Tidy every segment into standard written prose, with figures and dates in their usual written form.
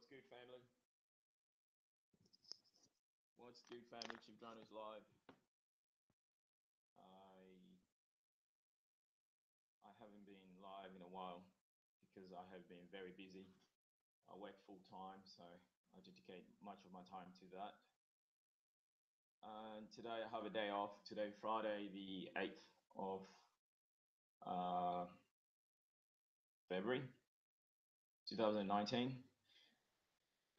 good, family? What's good, family? Chief John is live. I haven't been live in a while because I have been very busy. I work full time, so I dedicate much of my time to that. And today I have a day off. Today, Friday, the 8th of February 2019.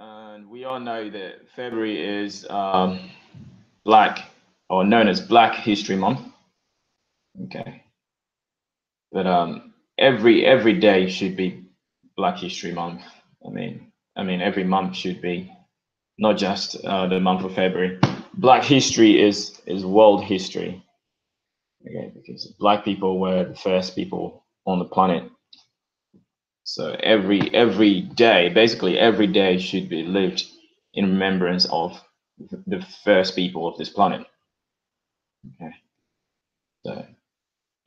And we all know that February is Black, or known as Black History Month. Okay. But every day should be Black History Month. I mean every month should be, not just the month of February. Black history is world history. Okay, because Black people were the first people on the planet. So every day, basically every day, should be lived in remembrance of the first people of this planet. Okay, so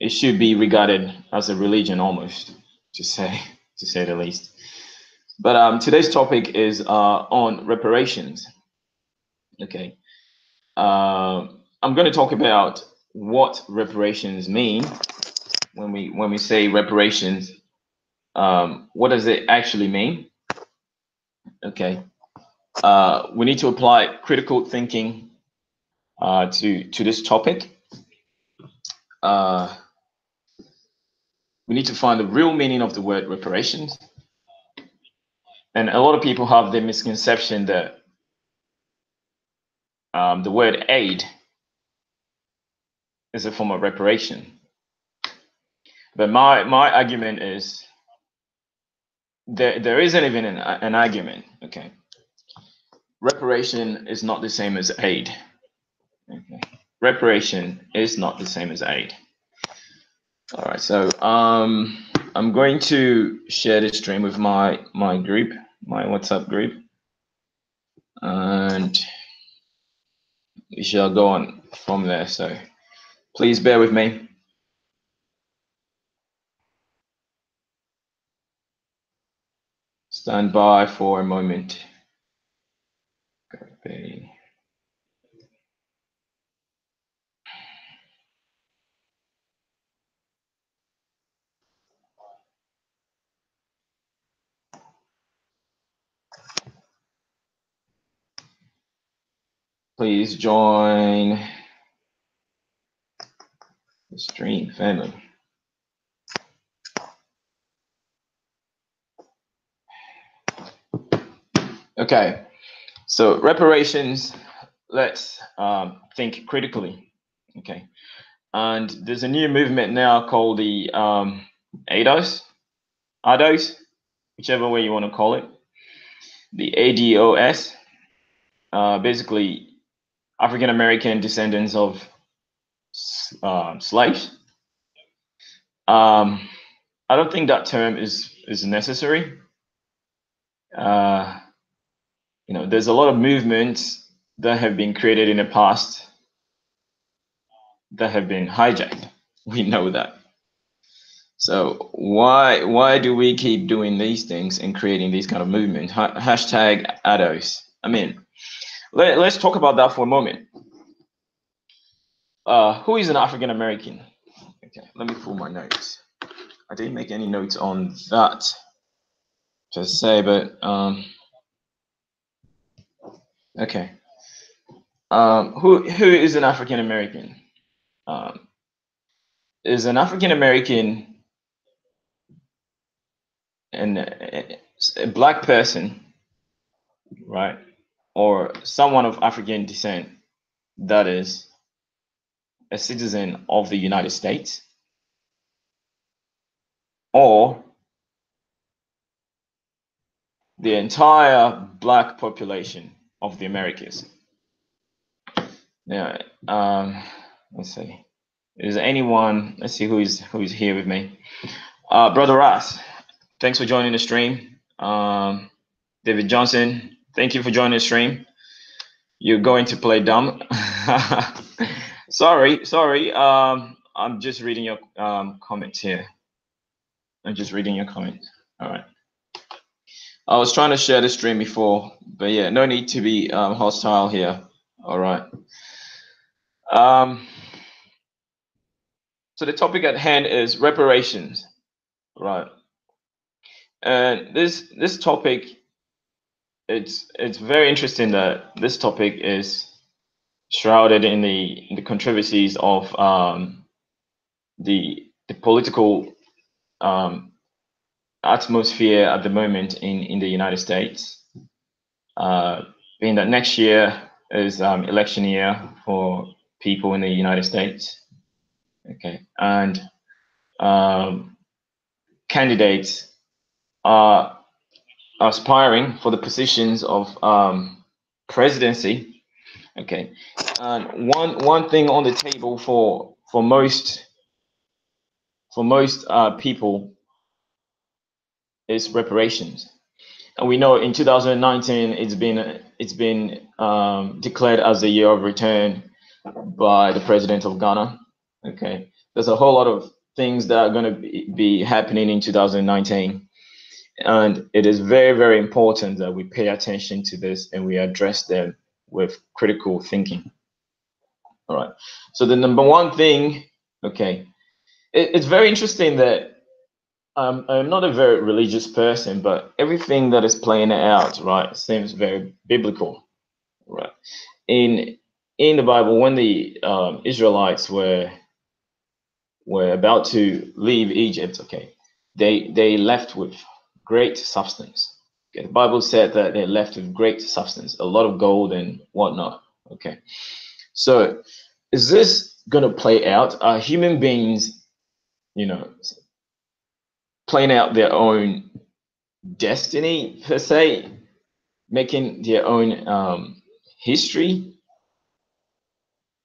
it should be regarded as a religion almost, to say the least. But today's topic is on reparations. Okay, I'm going to talk about what reparations mean. When we say reparations, what does it actually mean? Okay, we need to apply critical thinking to this topic. We need to find the real meaning of the word reparations. And a lot of people have the misconception that the word aid is a form of reparation. But my argument is there isn't even an argument. Okay, reparation is not the same as aid. Okay, reparation is not the same as aid. All right, so I'm going to share this stream with my group, my WhatsApp group, and we shall go on from there. So please bear with me. Stand by for a moment. Copy. Please join the stream, family. Okay, so reparations, let's think critically. Okay, and there's a new movement now called the ADOS, whichever way you want to call it, the ADOS, basically African American descendants of slaves. I don't think that term is necessary. You know, there's a lot of movements that have been created in the past that have been hijacked. We know that. So why do we keep doing these things and creating these kind of movements? Hashtag ADOS. I mean, let's talk about that for a moment. Who is an African American? Okay, let me pull my notes. I didn't make any notes on that to say, but okay. Who is an African American? Is an African American and a Black person, right, or someone of African descent that is a citizen of the United States, or the entire Black population of the Americas? Yeah. Let's see. Is anyone? Let's see who's here with me. Brother Ross, thanks for joining the stream. David Johnson, thank you for joining the stream. You're going to play dumb. sorry. I'm just reading your comments here. I'm just reading your comments. All right. I was trying to share the stream before, but yeah, no need to be hostile here. All right. So the topic at hand is reparations, right? And this topic, it's very interesting that this topic is shrouded in the controversies of the political atmosphere at the moment in the United States. Being that next year is election year for people in the United States. Okay, and candidates are aspiring for the positions of presidency. Okay, and one thing on the table for most people is reparations. And we know in 2019 it's been declared as the year of return by the president of Ghana. Okay, there's a whole lot of things that are going to be happening in 2019, and it is very, very important that we pay attention to this and we address them with critical thinking. All right, so the number one thing, okay, it's very interesting that I'm not a very religious person, but everything that is playing out, right, seems very biblical, right? In the Bible, when the Israelites were about to leave Egypt, okay, they left with great substance. Okay, the Bible said that they left with great substance, a lot of gold and whatnot. Okay, so is this gonna play out? Are human beings, you know, playing out their own destiny per se, making their own history?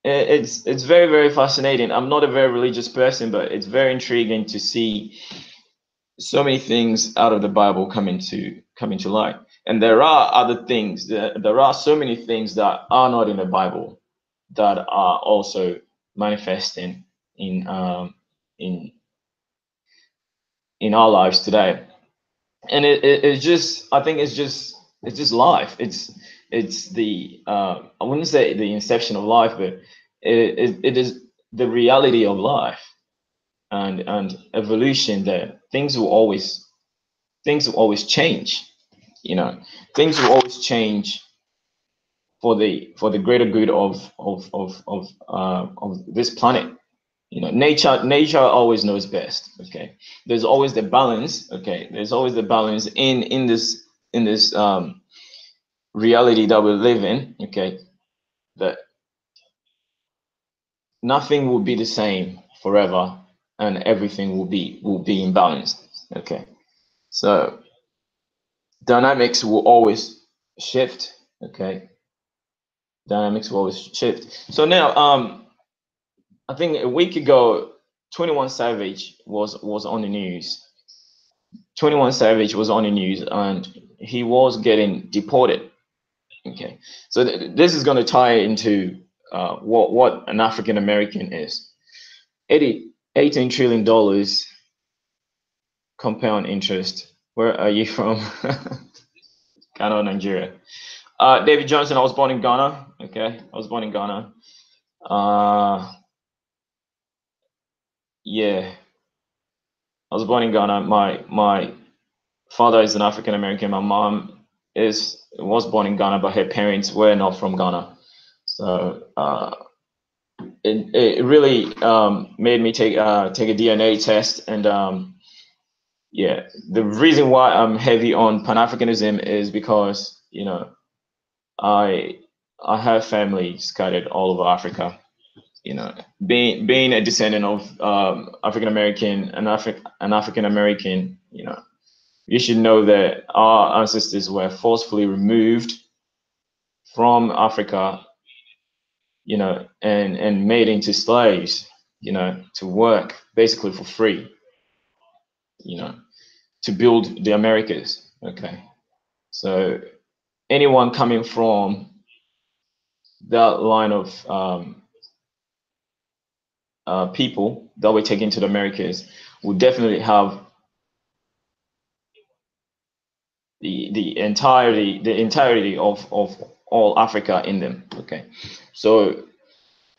It's very, very fascinating. I'm not a very religious person, but it's very intriguing to see so many things out of the Bible come into light. And there are other things. There are so many things that are not in the Bible that are also manifesting in in in our lives today. And it's just, I think it's just life. It's the I wouldn't say the inception of life, but it is the reality of life and evolution, that things will always change. You know, things will always change for the greater good of this planet. You know, nature always knows best. Okay, there's always the balance. Okay, there's always the balance in this reality that we live in. Okay, that nothing will be the same forever, and everything will be in balance. Okay, so dynamics will always shift. Okay, dynamics will always shift. So now, I think a week ago, 21 Savage was on the news. 21 Savage was on the news, and he was getting deported. Okay, so this is going to tie into what an African American is. 18 trillion dollars compound interest. Where are you from? Ghana, Nigeria. David Johnson. I was born in Ghana. Okay, I was born in Ghana. Yeah, I was born in Ghana. My father is an African American. My mom was born in Ghana, but her parents were not from Ghana. So it really made me take a DNA test, and yeah, the reason why I'm heavy on Pan-Africanism is because, you know, I have family scattered all over Africa. You know, being a descendant of African American and an African American, you know, you should know that our ancestors were forcefully removed from Africa, you know, and made into slaves, you know, to work basically for free, you know, to build the Americas. Okay, so anyone coming from that line of people that were taken to the Americas will definitely have the entirety of all Africa in them. Okay, so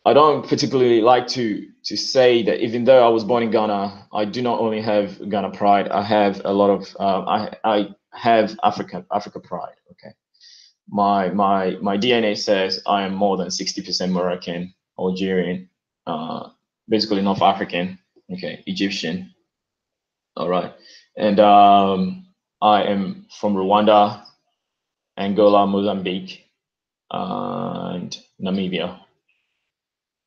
I don't particularly like to say that even though I was born in Ghana, I do not only have Ghana pride. I have a lot of I have Africa pride. Okay, my DNA says I am more than 60% Moroccan, Algerian, basically North African. Okay, Egyptian. All right, and I am from Rwanda, Angola, Mozambique, and Namibia.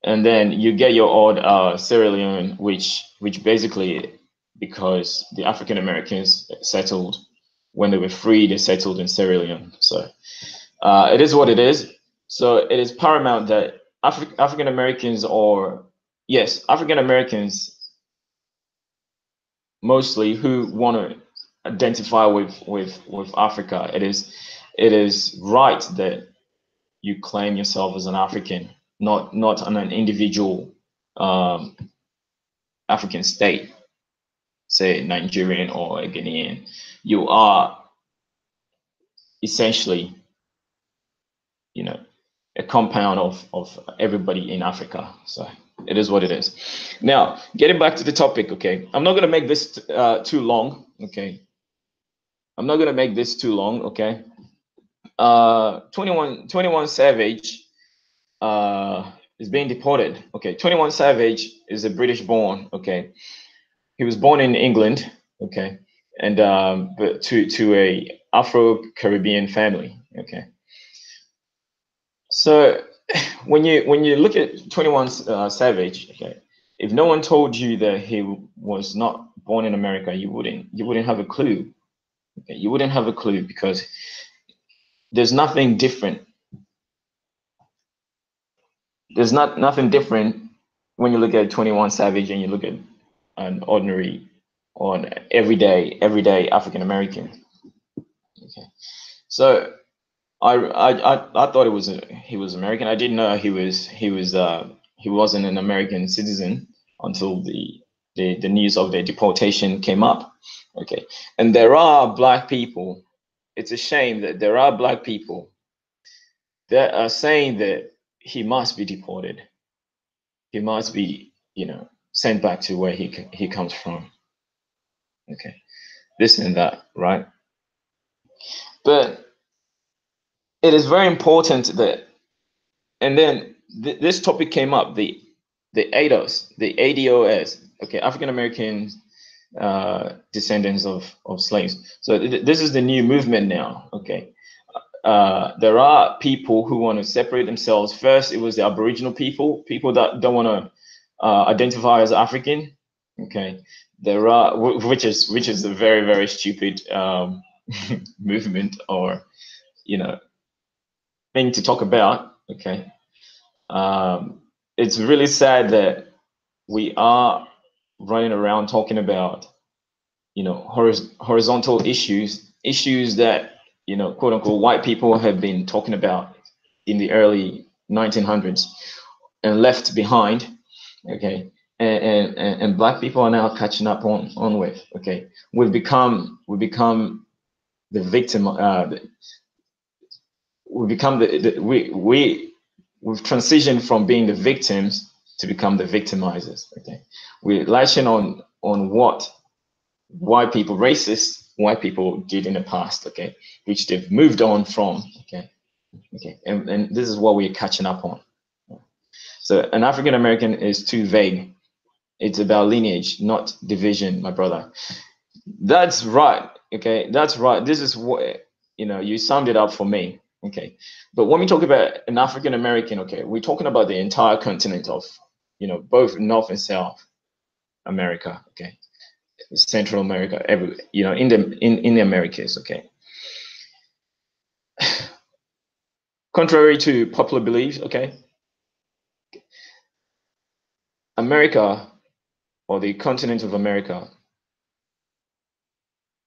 And then you get your odd Sierra Leone, which basically, because the African Americans settled when they were free, they settled in Sierra Leone. So it is what it is. So it is paramount that African Americans, or yes, African Americans mostly, who want to identify with Africa, it is right that you claim yourself as an African, not on an individual African state, say Nigerian or a Ghanaian. You are essentially, you know, a compound of everybody in Africa. So it is what it is. Now, getting back to the topic, okay, I'm not going to make this too long, okay. I'm not going to make this too long, okay. 21 Savage is being deported. Okay, 21 Savage is a British born, okay. He was born in England, okay, and but to a Afro-Caribbean family, okay. So when you look at 21 Savage, okay, if no one told you that he was not born in America, you wouldn't have a clue. Okay, you wouldn't have a clue, because there's nothing different. There's nothing different when you look at 21 Savage and you look at an ordinary or an everyday African American. Okay, so I thought he was American. I didn't know he wasn't an American citizen until the news of the deportation came up. Okay, and there are Black people. It's a shame that there are Black people that are saying that he must be deported. He must be, sent back to where he comes from. Okay, this and that, right? But it is very important that, and then this topic came up, the ADOS, the ADOS, okay, African American descendants of slaves. So this is the new movement now, okay. There are people who want to separate themselves. First, it was the Aboriginal people that don't want to identify as African, okay. There are, which is a very, very stupid movement, or thing to talk about, okay. It's really sad that we are running around talking about horizontal issues that quote unquote white people have been talking about in the early 1900s and left behind, okay. And Black people are now catching up on with, okay. We've become the victim. We've transitioned from being the victims to become the victimizers, okay. We're latching on what white people, racist white people, did in the past, okay, which they've moved on from, okay. And this is what we're catching up on. So an African American is too vague. It's about lineage, not division, my brother. That's right, okay, that's right. This is what, you summed it up for me, okay. But when we talk about an African American, okay, we're talking about the entire continent of, both North and South America, okay, Central America, everywhere, in the Americas, okay. Contrary to popular beliefs, okay, America, or the continent of America,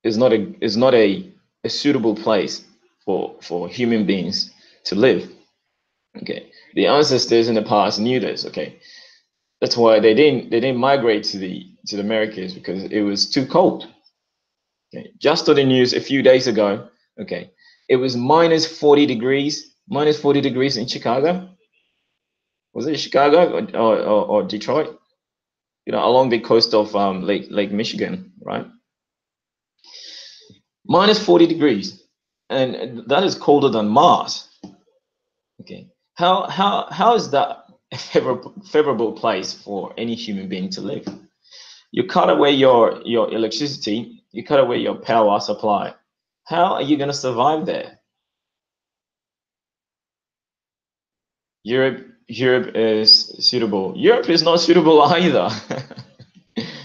is not a suitable place for human beings to live, okay. The ancestors in the past knew this, okay. That's why they didn't migrate to the Americas, because it was too cold. Okay. Just to the news a few days ago, Okay, it was minus 40 degrees, minus 40 degrees in Chicago. Was it Chicago or Detroit? You know, along the coast of Lake Michigan, right? Minus 40 degrees, and that is colder than Mars. Okay, how is that a favorable place for any human being to live? You cut away your electricity, you cut away your power supply. How are you going to survive there? Europe is suitable. Europe is not suitable either.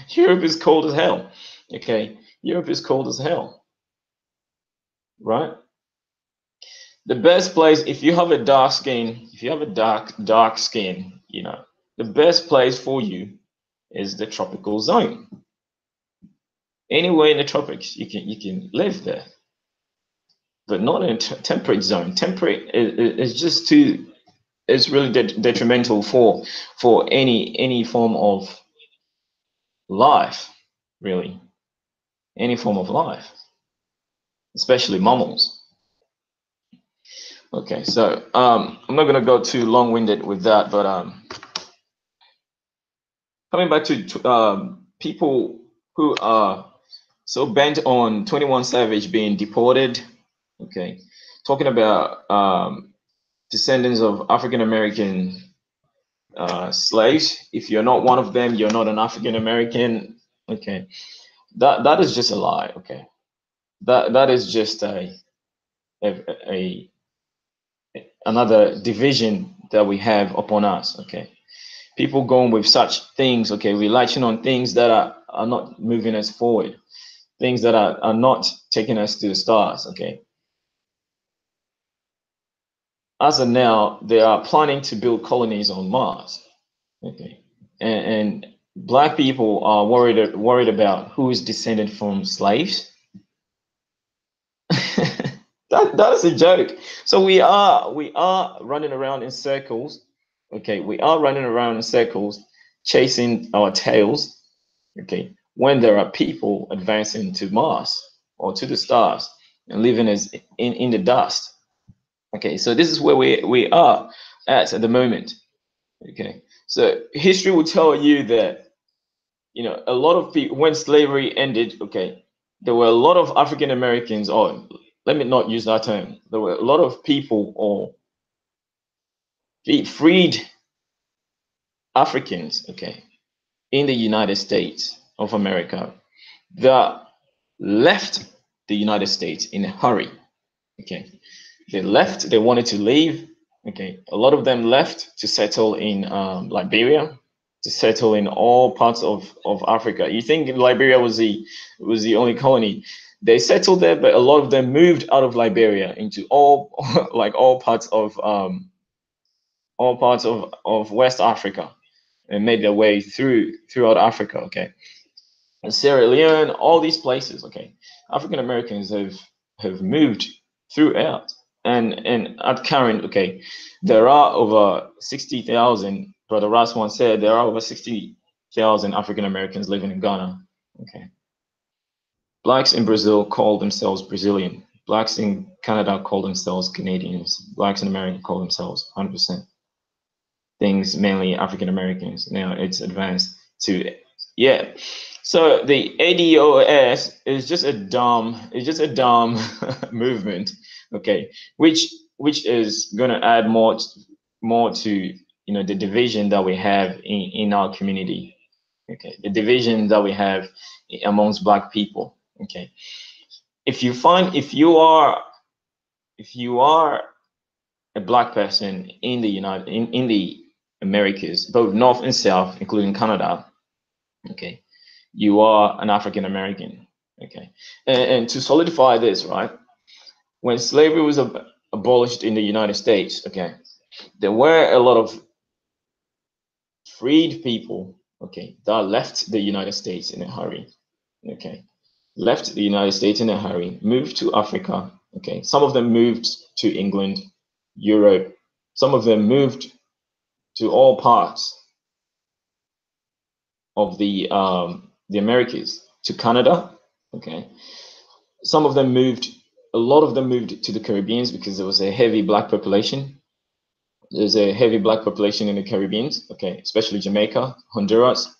Europe is cold as hell. Okay, Europe is cold as hell, right? The best place, if you have a dark skin, if you have a dark skin, you know, the best place for you is the tropical zone. Anywhere in the tropics, you can live there, but not in a temperate zone. Temperate is just too. It's really detrimental for any form of life, really, any form of life, especially mammals. Okay, so I'm not gonna go too long-winded with that, but coming back to people who are so bent on 21 Savage being deported. Okay, talking about descendants of African American slaves. If you're not one of them, you're not an African American. Okay, that is just a lie. Okay, that is just a another division that we have upon us. Okay, people going with such things. Okay, we're latching on things that are not moving us forward, things that are not taking us to the stars. Okay, as of now, they are planning to build colonies on Mars. Okay, and black people are worried about who is descended from slaves. That is a joke. So we are running around in circles. Okay, we are running around in circles, chasing our tails. Okay, when there are people advancing to Mars or to the stars and living as in the dust. Okay, so this is where we are at the moment. Okay, so history will tell you that, you know, a lot of people, when slavery ended, okay, there were a lot of African Americans, or let me not use that term, there were a lot of people or freed Africans, okay, in the United States of America that left the United States in a hurry. Okay, they left, they wanted to leave. Okay, a lot of them left to settle in Liberia, to settle in all parts of Africa. You think Liberia was the only colony? They settled there, but a lot of them moved out of Liberia into all like all parts of West Africa and made their way throughout Africa. Okay, and Sierra Leone, all these places. Okay, African Americans have moved throughout, and at current, okay, there are over 60,000. Brother Ross once said there are over 60,000 African Americans living in Ghana. Okay, blacks in Brazil call themselves Brazilian. Blacks in Canada call themselves Canadians. Blacks in America call themselves 100% things, mainly African Americans. Now it's advanced to, yeah. So the ADOS is just a dumb, movement, okay, which is gonna add more to, you know, the division that we have in our community, okay, the division that we have amongst Black people, okay. If you are a Black person in the in the Americas, both North and South, including Canada, okay, you are an African American, okay. And to solidify this, right, when slavery was abolished in the United States, okay, there were a lot of freed people, okay, that left the United States in a hurry, okay, left the United States in a hurry, moved to Africa, okay. Some of them moved to England, Europe. Some of them moved to all parts of the Americas, to Canada, okay. Some of them moved a lot of them moved to the Caribbean because there was a heavy black population. There's a heavy black population in the Caribbean, okay, especially Jamaica, Honduras,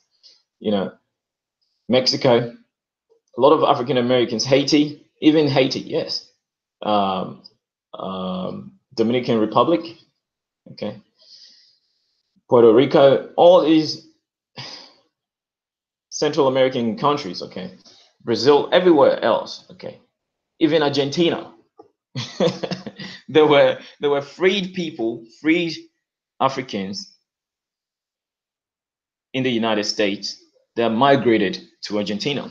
Mexico. A lot of African Americans, Haiti, even Haiti, yes. Dominican Republic, okay. Puerto Rico, all these Central American countries, okay. Brazil, everywhere else, okay. Even Argentina. there were freed people, freed Africans in the United States that migrated to Argentina.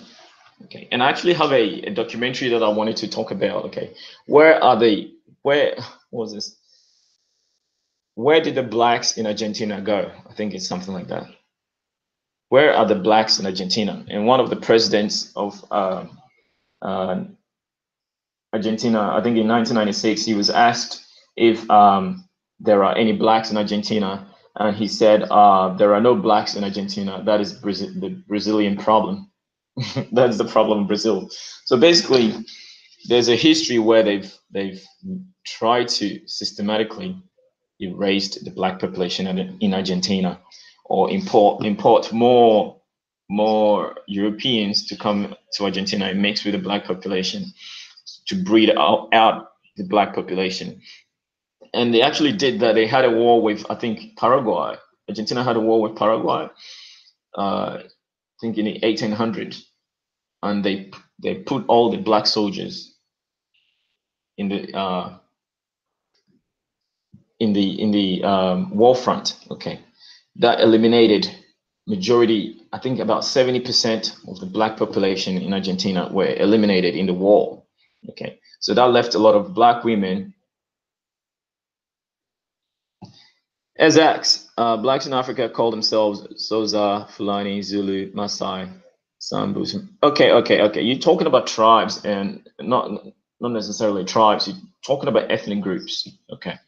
Okay, and I actually have a documentary that I wanted to talk about. Okay, where was this? Where did the blacks in Argentina go? I think it's something like that. Where are the blacks in Argentina? And one of the presidents of Argentina, I think in 1996, he was asked if there are any blacks in Argentina, and he said there are no blacks in Argentina. That is the Brazilian problem. That's the problem in Brazil. So basically, there's a history where they've tried to systematically erase the black population in Argentina, or import more Europeans to come to Argentina and mix with the black population to breed out the black population. And they actually did that. They had a war with, I think, Paraguay. Argentina had a war with Paraguay, I think in the 1800s. And they put all the black soldiers in the war front. Okay, that eliminated majority. I think about 70% of the black population in Argentina were eliminated in the war. Okay, so that left a lot of black women as acts. Blacks in Africa call themselves Xhosa, Fulani, Zulu, Maasai, Sambus. Okay. You're talking about tribes and not necessarily tribes. You're talking about ethnic groups. Okay.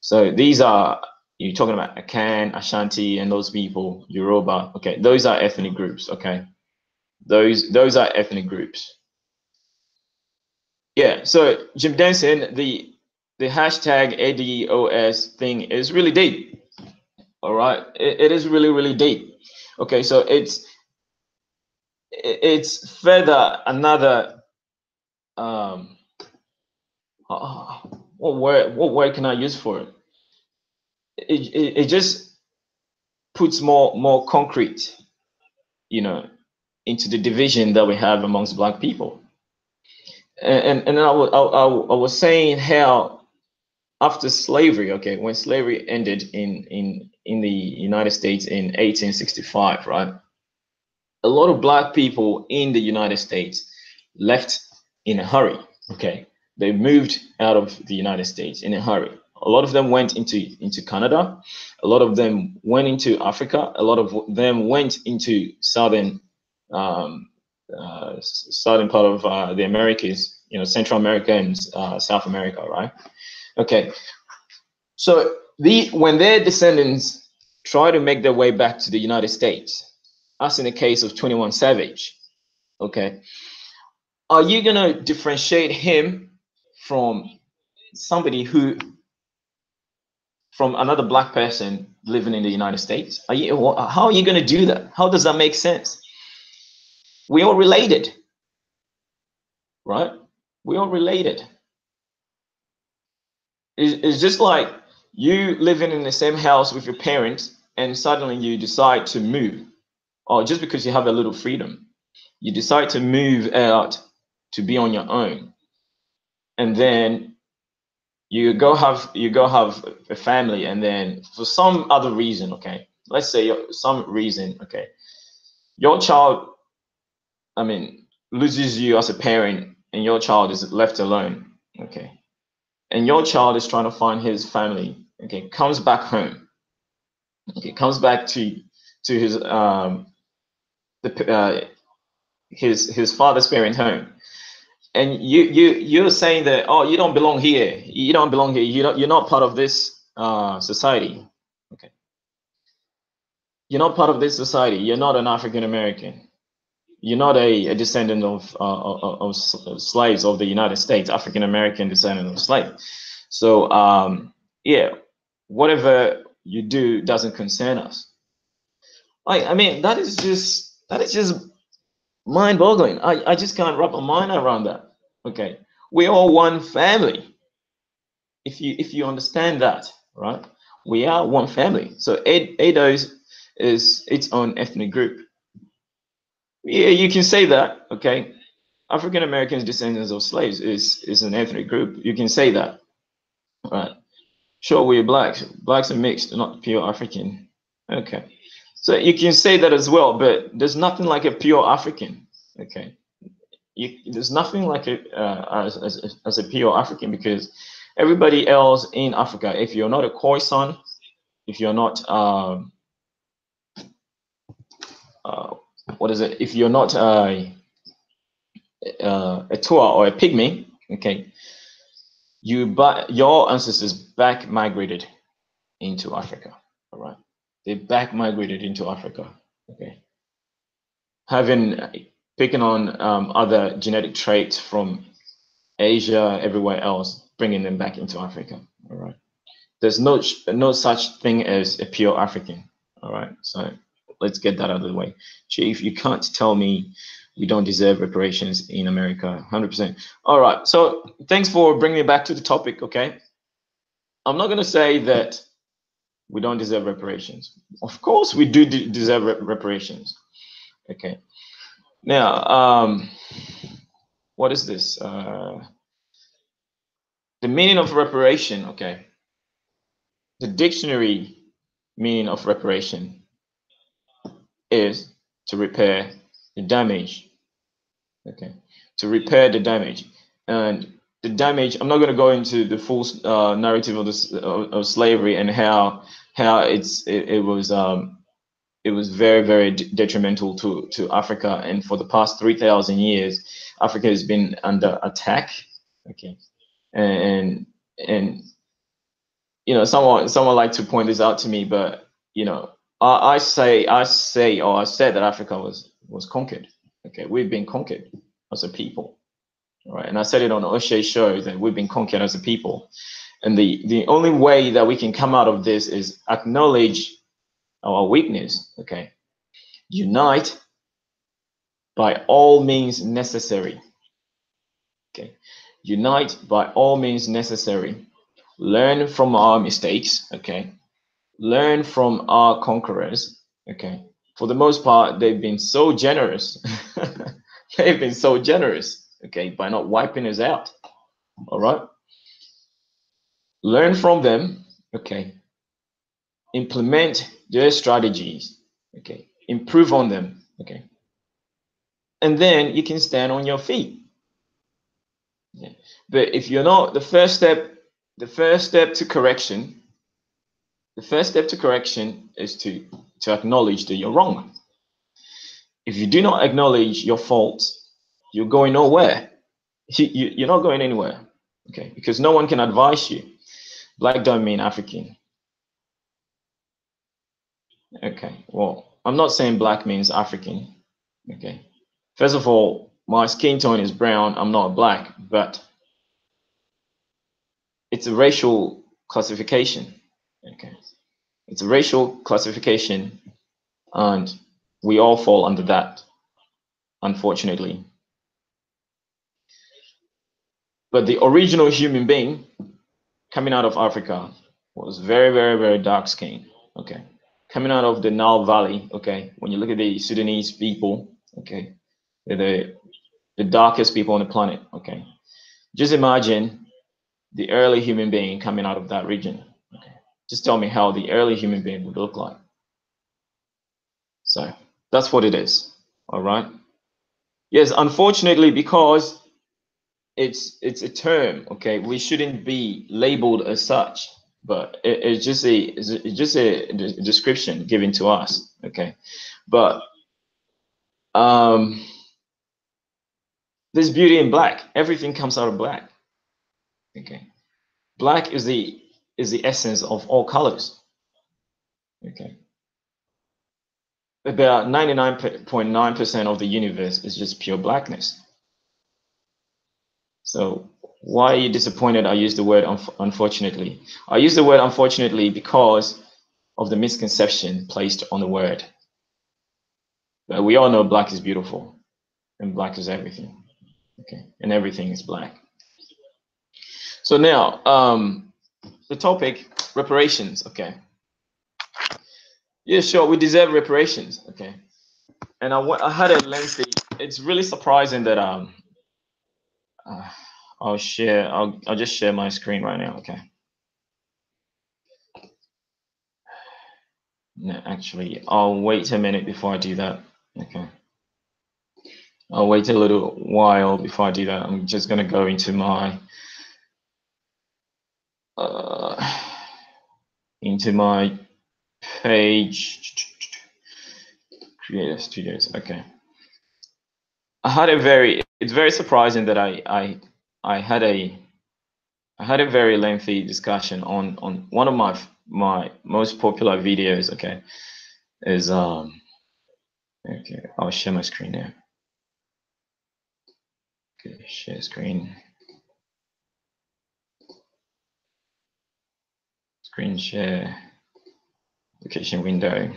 So these are, you're talking about Akan, Ashanti, and those people, Yoruba. Okay, those are ethnic groups. Okay, those are ethnic groups. Yeah. So Jim Denson, the hashtag ADOS thing is really deep. All right, it is really deep. Okay, so it's further another what word can I use for it? It just puts more concrete, into the division that we have amongst black people. And I was saying how after slavery, okay, when slavery ended in the United States in 1865, right? A lot of black people in the United States left in a hurry. Okay, they moved out of the United States in a hurry. A lot of them went into Canada. A lot of them went into Africa. A lot of them went into southern part of the Americas, Central America and South America, right? Okay, so when their descendants try to make their way back to the United States, as in the case of 21 Savage, okay, are you gonna differentiate him from somebody from another black person living in the United States? How are you gonna do that? How does that make sense? We all related, right? We all related. It's just like you living in the same house with your parents and suddenly you decide to move, or just because you have a little freedom, you decide to move out to be on your own, and then you go have a family, and then for some other reason, okay, let's say some reason, okay, your child, loses you as a parent, and your child is left alone, okay, and your child is trying to find his family, okay, comes back home, okay, comes back to his his father's parent home, and you're saying that, oh, you don't belong here, you're not part of this society, okay, you're not part of this society, you're not an African American, You're not a descendant of slaves of the United States, African American descendant of slaves. So yeah, whatever you do doesn't concern us. I mean, that is just mind-boggling. I just can't wrap my mind around that. Okay, we're all one family. If you understand that, right? We are one family. So Edo is its own ethnic group. Yeah, you can say that. Okay, African Americans, descendants of slaves, is an ethnic group. You can say that, right? Sure, we're blacks. Blacks are mixed, not pure African. Okay, so you can say that as well. But there's nothing like a pure African. Okay, there's nothing like a as a pure African, because everybody else in Africa, if you're not a Khoisan, if you're not uh, what is it? If you're not a Tua or a Pygmy, okay, your ancestors back migrated into Africa. All right, they back migrated into Africa. Okay, having picking on other genetic traits from Asia, everywhere else, bringing them back into Africa. All right, there's no such thing as a pure African. All right, so let's get that out of the way. Chief, you can't tell me we don't deserve reparations in America. 100%. All right, so thanks for bringing me back to the topic. Okay, I'm not going to say that we don't deserve reparations. Of course, we do deserve reparations. Okay, now what is this? The meaning of reparation. Okay, the dictionary meaning of reparation is to repair the damage. Okay, to repair the damage. And the damage, I'm not going to go into the full narrative of this of slavery and how it was very, very detrimental to Africa. And for the past 3,000 years, Africa has been under attack. Okay, and someone like to point this out to me, but I said that Africa was conquered. Okay, we've been conquered as a people. All right, and I said it on O'Shea's show that we've been conquered as a people, and the only way that we can come out of this is acknowledge our weakness. Okay, unite by all means necessary. Okay, unite by all means necessary. Learn from our mistakes. Okay, learn from our conquerors. Okay, for the most part, they've been so generous. They've been so generous. Okay, by not wiping us out. All right, learn from them. Okay, implement their strategies. Okay, improve on them. Okay, and then you can stand on your feet. Yeah. But if you're not, the first step to correction is to acknowledge that you're wrong. If you do not acknowledge your faults, you're going nowhere. You're not going anywhere. Okay, because no one can advise you. Black don't mean African. Okay, well, I'm not saying black means African. Okay, first of all, my skin tone is brown. I'm not black, but it's a racial classification. Okay, it's a racial classification, and we all fall under that, unfortunately. But the original human being coming out of Africa was very, very, very dark skinned. Okay, coming out of the Nile Valley. Okay, when you look at the Sudanese people, okay, they're the darkest people on the planet. Okay, just imagine the early human being coming out of that region. Okay, just tell me how the early human being would look like. So that's what it is. All right. Yes, unfortunately, because it's a term. Okay, we shouldn't be labeled as such, but it's just a description given to us. Okay, but there's beauty in black. Everything comes out of black. Okay, black is the essence of all colors. Okay, about 99.9% of the universe is just pure blackness. So why are you disappointed I used the word unfortunately? I use the word unfortunately because of the misconception placed on the word. But we all know black is beautiful and black is everything. Okay, and everything is black. So now, the topic, reparations, okay. Yeah, sure, we deserve reparations, okay. And I had a lengthy, it's really surprising that I'll just share my screen right now, okay. No, actually, I'll wait a minute before I do that, okay. I'll wait a little while before I do that. I'm just gonna go into my page, Creator Studios, okay. It's very surprising that I had a very lengthy discussion on one of my most popular videos, okay, is okay, I'll share my screen now. Okay, share screen. Screen share application window.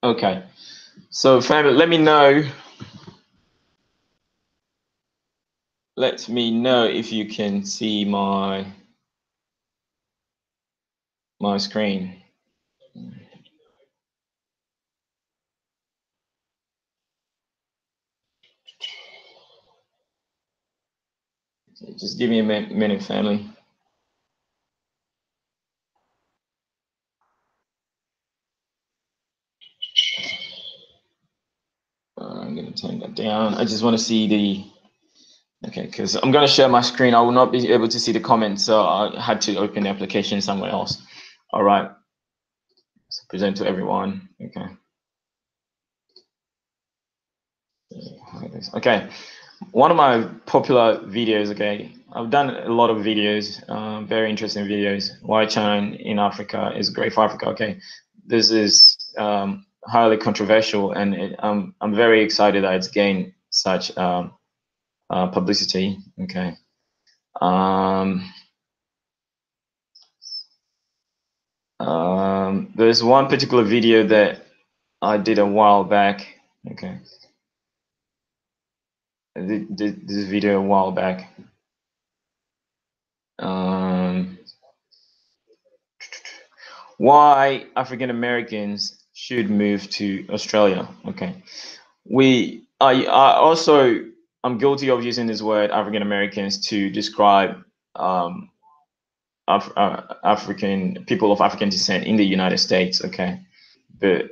Okay, so family, let me know if you can see my screen. Okay, just give me a minute, family. I'm going to turn that down. I just want to see the, okay, because I'm going to share my screen. I will not be able to see the comments, so I had to open the application somewhere else. All right. So present to everyone. Okay. Okay. One of my popular videos, okay, I've done a lot of videos, very interesting videos. Why China in Africa is great for Africa. Okay. This is highly controversial, and I'm very excited that it's gained such publicity. Okay. There's one particular video that I did a while back. Okay. I did this video a while back. Why African Americans should move to Australia. Okay. I'm guilty of using this word African Americans to describe African people of African descent in the United States. Okay. But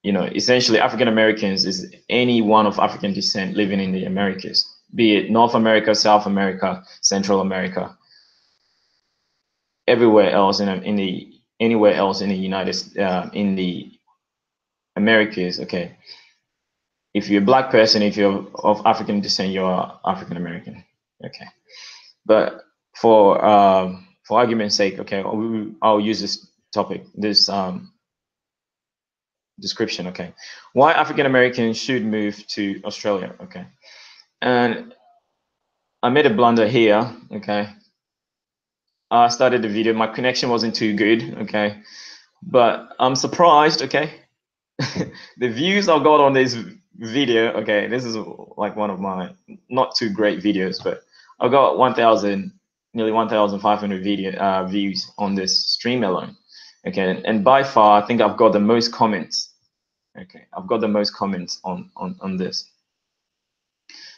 essentially African Americans is anyone of African descent living in the Americas, be it North America, South America, Central America, everywhere else anywhere else in the in the Americas. Okay. If you're a black person, if you're of African descent, you're African American. Okay. But for argument's sake, okay, I'll use this description. Okay. Why African Americans should move to Australia. Okay. And I made a blunder here. Okay. I started the video. My connection wasn't too good. Okay. But I'm surprised. Okay. The views I got on this video. Okay. This is like one of my not too great videos, but I got nearly 1,500 views on this stream alone. Okay. And by far, I think I've got the most comments. Okay. I've got the most comments on this.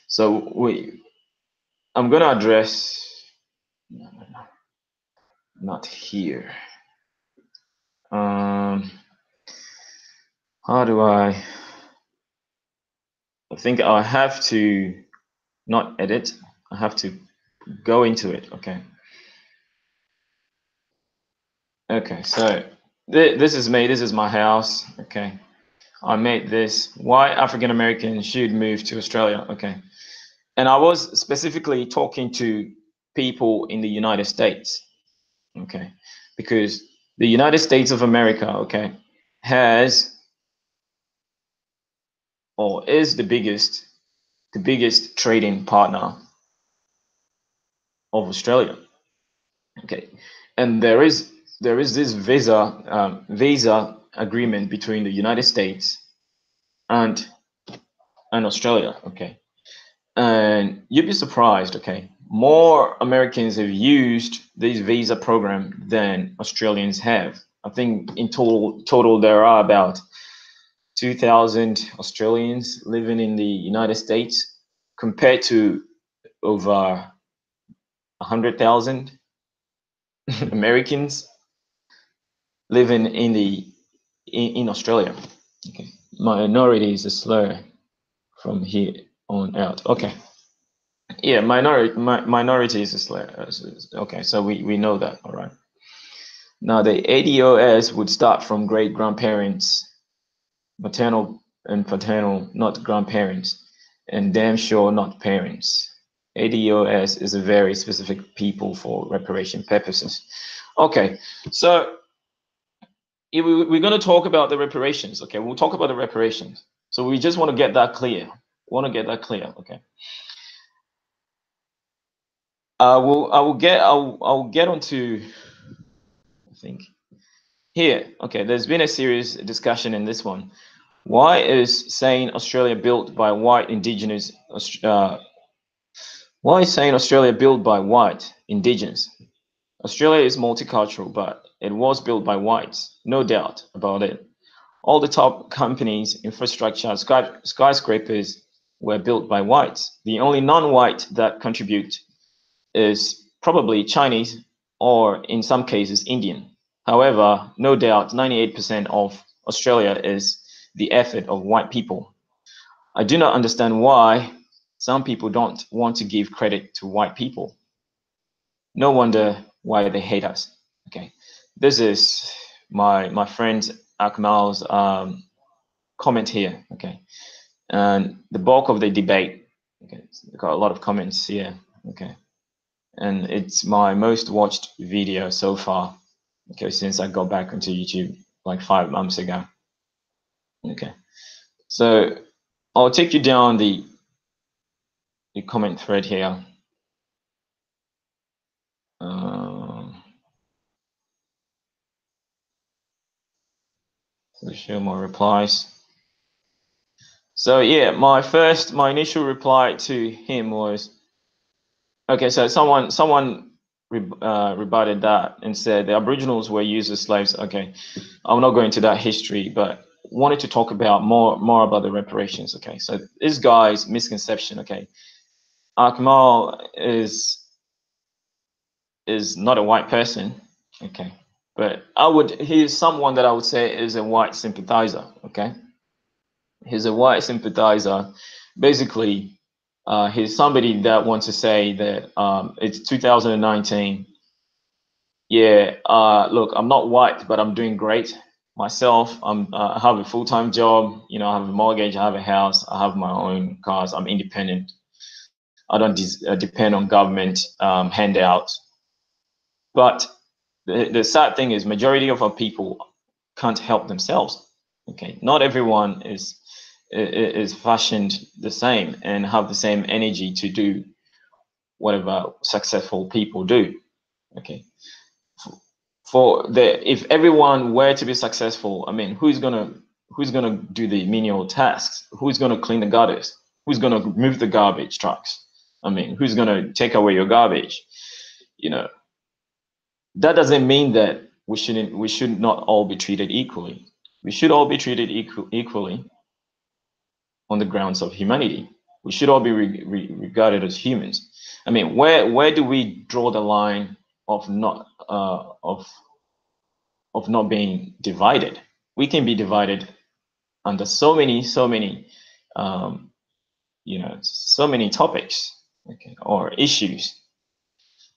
So I'm going to address, not here. How do I think I have to not edit. I have to go into it. Okay. Okay. So this is me. This is my house. Okay. I made this. Why African Americans should move to Australia. Okay. And I was specifically talking to people in the United States, okay, because the United States of America, okay, has or is the biggest trading partner of Australia, okay, and there is this visa agreement between the United States and Australia, okay, and you'd be surprised, okay, more Americans have used this visa program than Australians have. I think in total there are about 2,000 Australians living in the United States compared to over 100,000 Americans living in Australia. Okay, minority is a slur from here on out. Okay, yeah, minority is a slur. Okay, so we know that. All right. Now the ADOS would start from great grandparents, maternal and paternal, not grandparents, and damn sure not parents. ADOS is a very specific people for reparation purposes. Okay, so we're going to talk about the reparations. Okay, we'll talk about the reparations. So we just want to get that clear. Okay. I'll get onto, I think, here. Okay, there's been a serious discussion in this one. Why is saying Australia built by white indigenous? Why is saying Australia built by white indigenous? Australia is multicultural, but it was built by whites, no doubt about it. All the top companies, infrastructure, skyscrapers were built by whites. The only non-white that contribute is probably Chinese or in some cases Indian. However, no doubt 98% of Australia is the effort of white people. I do not understand why some people don't want to give credit to white people. No wonder why they hate us. Okay, this is my friend Akmal's comment here. Okay, and the bulk of the debate. Okay, got a lot of comments here. Okay, and it's my most watched video so far. Okay, since I got back into YouTube like 5 months ago. Okay, so I'll take you down the comment thread here. So show more replies. So yeah, my initial reply to him was, okay, so someone rebutted that and said the Aboriginals were used as slaves. Okay, I'm not going into that history, but wanted to talk about more about the reparations. Okay, so this guy's misconception. Okay, Akmal is not a white person. Okay, but he's someone that I would say is a white sympathizer. Okay, he's a white sympathizer. Basically, he's somebody that wants to say that it's 2019. Yeah, look, I'm not white, but I'm doing great myself. I have a full-time job. You know, I have a mortgage. I have a house. I have my own cars. I'm independent. I don't depend on government handouts. But the sad thing is, majority of our people can't help themselves. Okay, not everyone is fashioned the same and have the same energy to do whatever successful people do. Okay, if everyone were to be successful, I mean, who's gonna do the menial tasks? Who's gonna clean the gutters? Who's gonna move the garbage trucks? I mean, who's gonna take away your garbage? You know, that doesn't mean that we should not all be treated equally. We should all be treated equally on the grounds of humanity. We should all be regarded as humans. I mean, where do we draw the line of not being divided? We can be divided under so many so many topics, okay, or issues,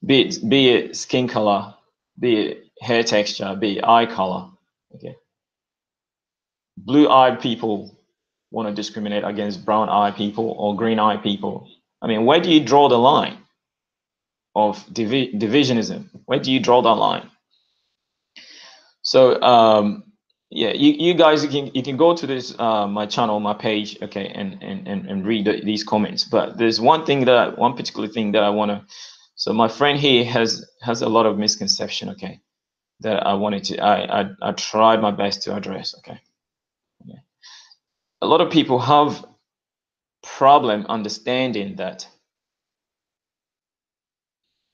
be it skin color, be it hair texture, be it eye color. Okay, blue-eyed people want to discriminate against brown-eyed people or green-eyed people. I mean, where do you draw the line? of divisionism? Where do you draw that line? So yeah, you guys, you can go to this my channel, my page, okay, and read these comments. But there's one particular thing that I want to. So my friend here has a lot of misconception, okay, that I wanted to. I tried my best to address, okay. A lot of people have problem understanding that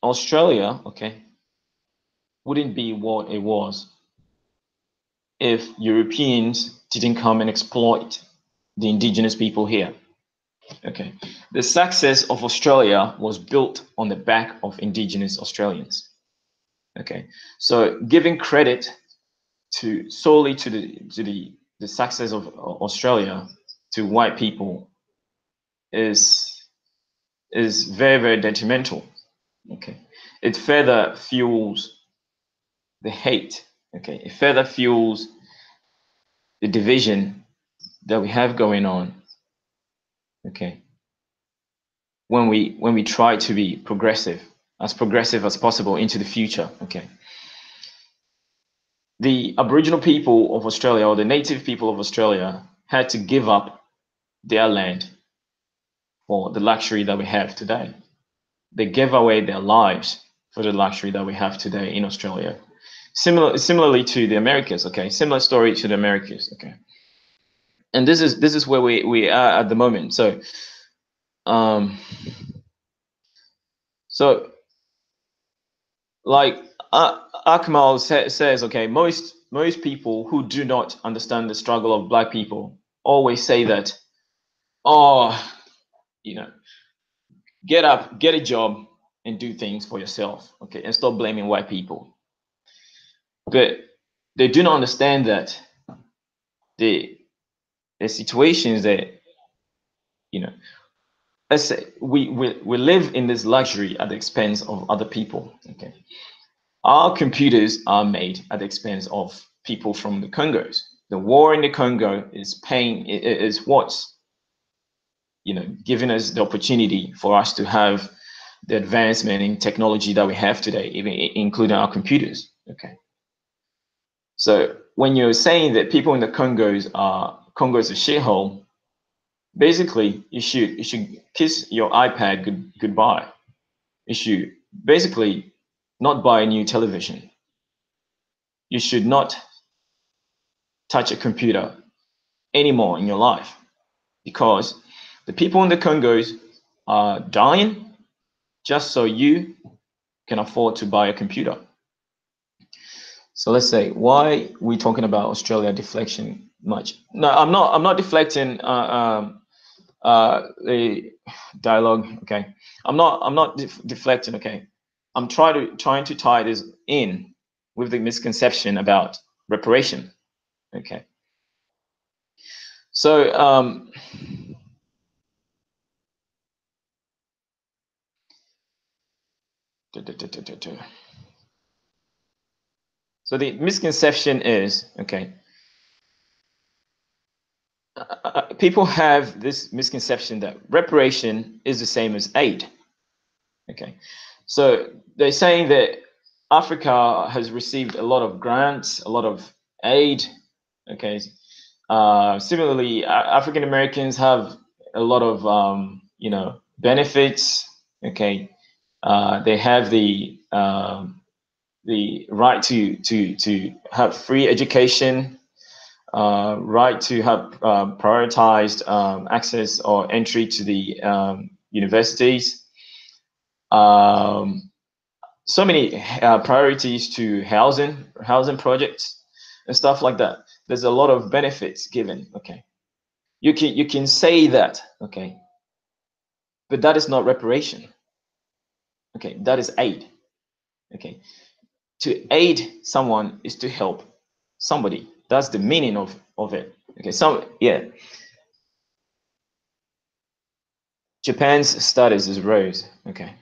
Australia, okay, wouldn't be what it was if Europeans didn't come and exploit the indigenous people here. Okay, the success of Australia was built on the back of indigenous Australians. Okay, so giving credit solely to the success of Australia to white people is very, very detrimental. Okay, it further fuels the hate. Okay, it further fuels the division that we have going on. Okay, when we try to be progressive as possible into the future. Okay, the Aboriginal people of Australia, or the native people of Australia, had to give up their land for the luxury that we have today. They gave away their lives for the luxury that we have today in Australia. Similarly to the Americas, okay, similar story to the Americas, okay. And this is where we are at the moment. So so like Akmal says, okay, most people who do not understand the struggle of Black people always say that, oh, you know, get up, get a job, and do things for yourself, okay, and stop blaming white people. But they do not understand that the situations that, you know, let's say we live in this luxury at the expense of other people. Okay, our computers are made at the expense of people from the Congos. The war in the Congo is what's, you know, giving us the opportunity for us to have the advancement in technology that we have today, even including our computers. Okay, so when you're saying that people in the Congo's a shithole, basically you should kiss your iPad goodbye. You should basically not buy a new television. You should not touch a computer anymore in your life, because the people in the Congos are dying just so you can afford to buy a computer. So let's say, why we talking about Australia deflection much? No, I'm not deflecting the dialogue. Okay, I'm not deflecting. Okay, I'm trying to tie this in with the misconception about reparation. Okay, so so the misconception is, okay, people have this misconception that reparation is the same as aid. Okay, so they're saying that Africa has received a lot of grants, a lot of aid. Okay, similarly, African Americans have a lot of you know, benefits. Okay, they have the right to have free education, right to have prioritized access or entry to the universities. So many priorities to housing projects and stuff like that. There's a lot of benefits given. Okay, you can say that. Okay, but that is not reparation. Okay, that is aid. Okay, to aid someone is to help somebody. That's the meaning of it. Okay, so yeah, Japan's status is rose. Okay,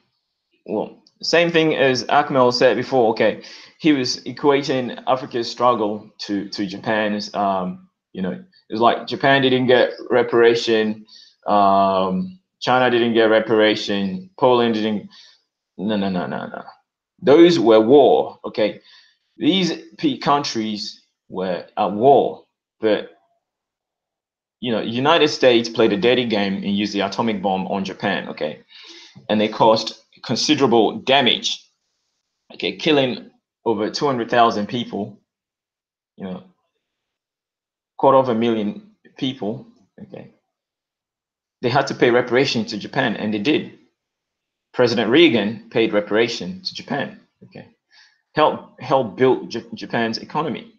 well, same thing as Akmal said before. Okay, he was equating Africa's struggle to Japan's. You know, it's like Japan didn't get reparation, China didn't get reparation, Poland didn't. No. Those were war. Okay, these countries were at war, but United States played a dirty game and used the atomic bomb on Japan. Okay, and they caused considerable damage. Okay, killing over 200,000 people. Quarter of a million people. Okay, they had to pay reparation to Japan, and they did. President Reagan paid reparation to Japan. Okay, help build Japan's economy.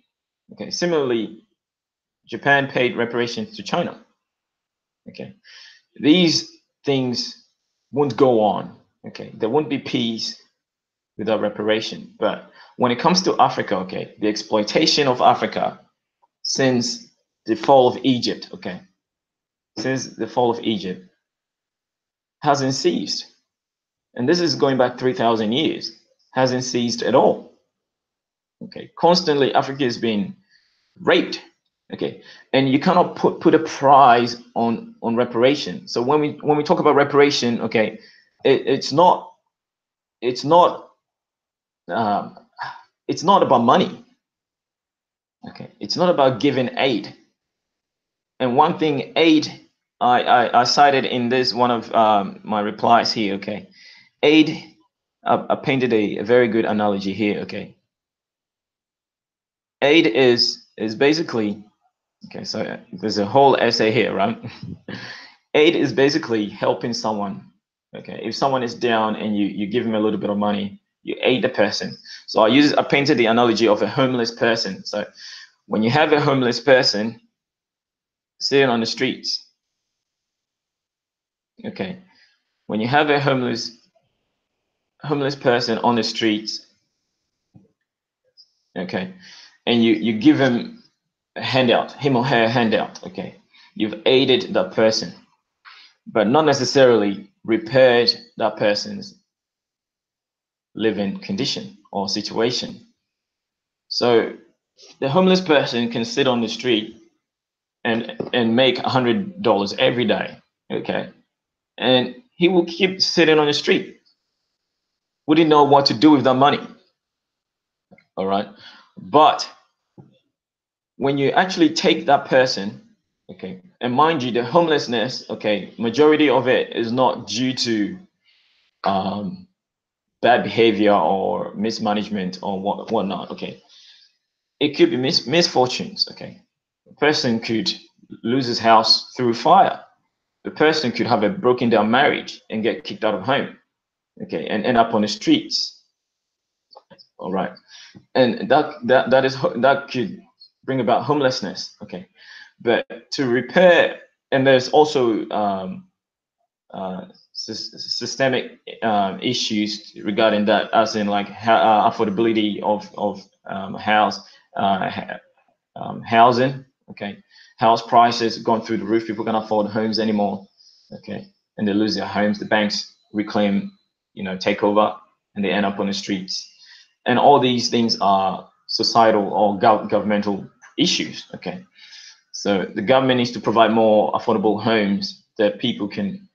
Okay, similarly, Japan paid reparations to China. Okay, these things won't go on. Okay, there won't be peace without reparation. But when it comes to Africa, okay, the exploitation of Africa since the fall of Egypt, okay, since the fall of Egypt hasn't ceased. And this is going back 3,000 years, hasn't ceased at all. Okay, constantly Africa is being raped. Okay, and you cannot put a price on reparation. So when we talk about reparation, okay, it's not about money. Okay, it's not about giving aid. And one thing, aid, I cited in this one of my replies here. Okay, aid. I painted a very good analogy here. Okay, aid is basically, okay, so there's a whole essay here, right? Aid is basically helping someone. Okay, if someone is down and you give him a little bit of money, you aid the person. So I painted the analogy of a homeless person. So when you have a homeless person sitting on the streets, okay, when you have a homeless person on the streets, okay, and you give him a handout, him or her a handout, okay, you've aided that person, but not necessarily repaired that person's living condition or situation. So the homeless person can sit on the street and make $100 every day, okay, and he will keep sitting on the street. Wouldn't know what to do with that money. All right, but when you actually take that person, okay, and mind you, the homelessness, okay, majority of it is not due to bad behavior or mismanagement or whatnot. Okay, it could be misfortunes. Okay, a person could lose his house through fire. The person could have a broken down marriage and get kicked out of home. Okay, and end up on the streets. All right, and that could bring about homelessness. Okay, but to repair, and there's also systemic issues regarding that, as in like affordability of housing. Okay, house prices gone through the roof. People can't afford homes anymore. Okay, and they lose their homes. The banks reclaim, take over, and they end up on the streets. And all these things are societal or governmental issues. Okay, so the government needs to provide more affordable homes that people can,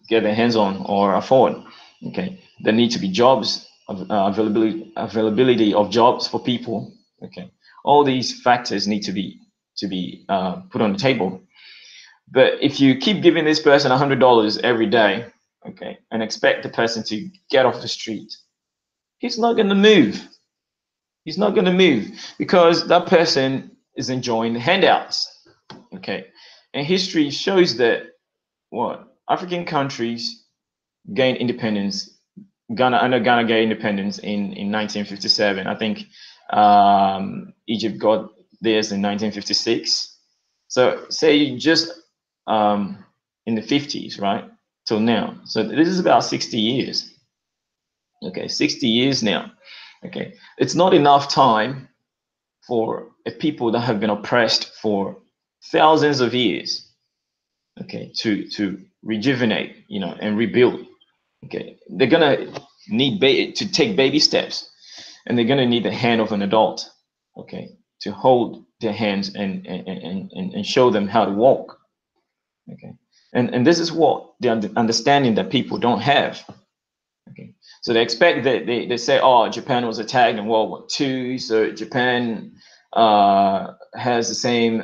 get their hands on or afford. Okay, there need to be jobs, availability of jobs for people. Okay, all these factors need to be put on the table. But if you keep giving this person $100 every day, okay, and expect the person to get off the street, he's not going to move. He's not going to move because that person is enjoying the handouts. Okay, and history shows that African countries gained independence. Ghana gained independence in 1957. I think Egypt got theirs in 1956. So say just in the 50s, right, till now. So this is about 60 years. Okay, 60 years now. Okay, it's not enough time for a people that have been oppressed for thousands of years, okay, to rejuvenate, and rebuild. Okay, they're gonna need to take baby steps, and they're gonna need the hand of an adult, okay, to hold their hands and show them how to walk. Okay, And this is what the understanding that people don't have. Okay, so they expect that they say, oh, Japan was attacked in World War II, so Japan has the same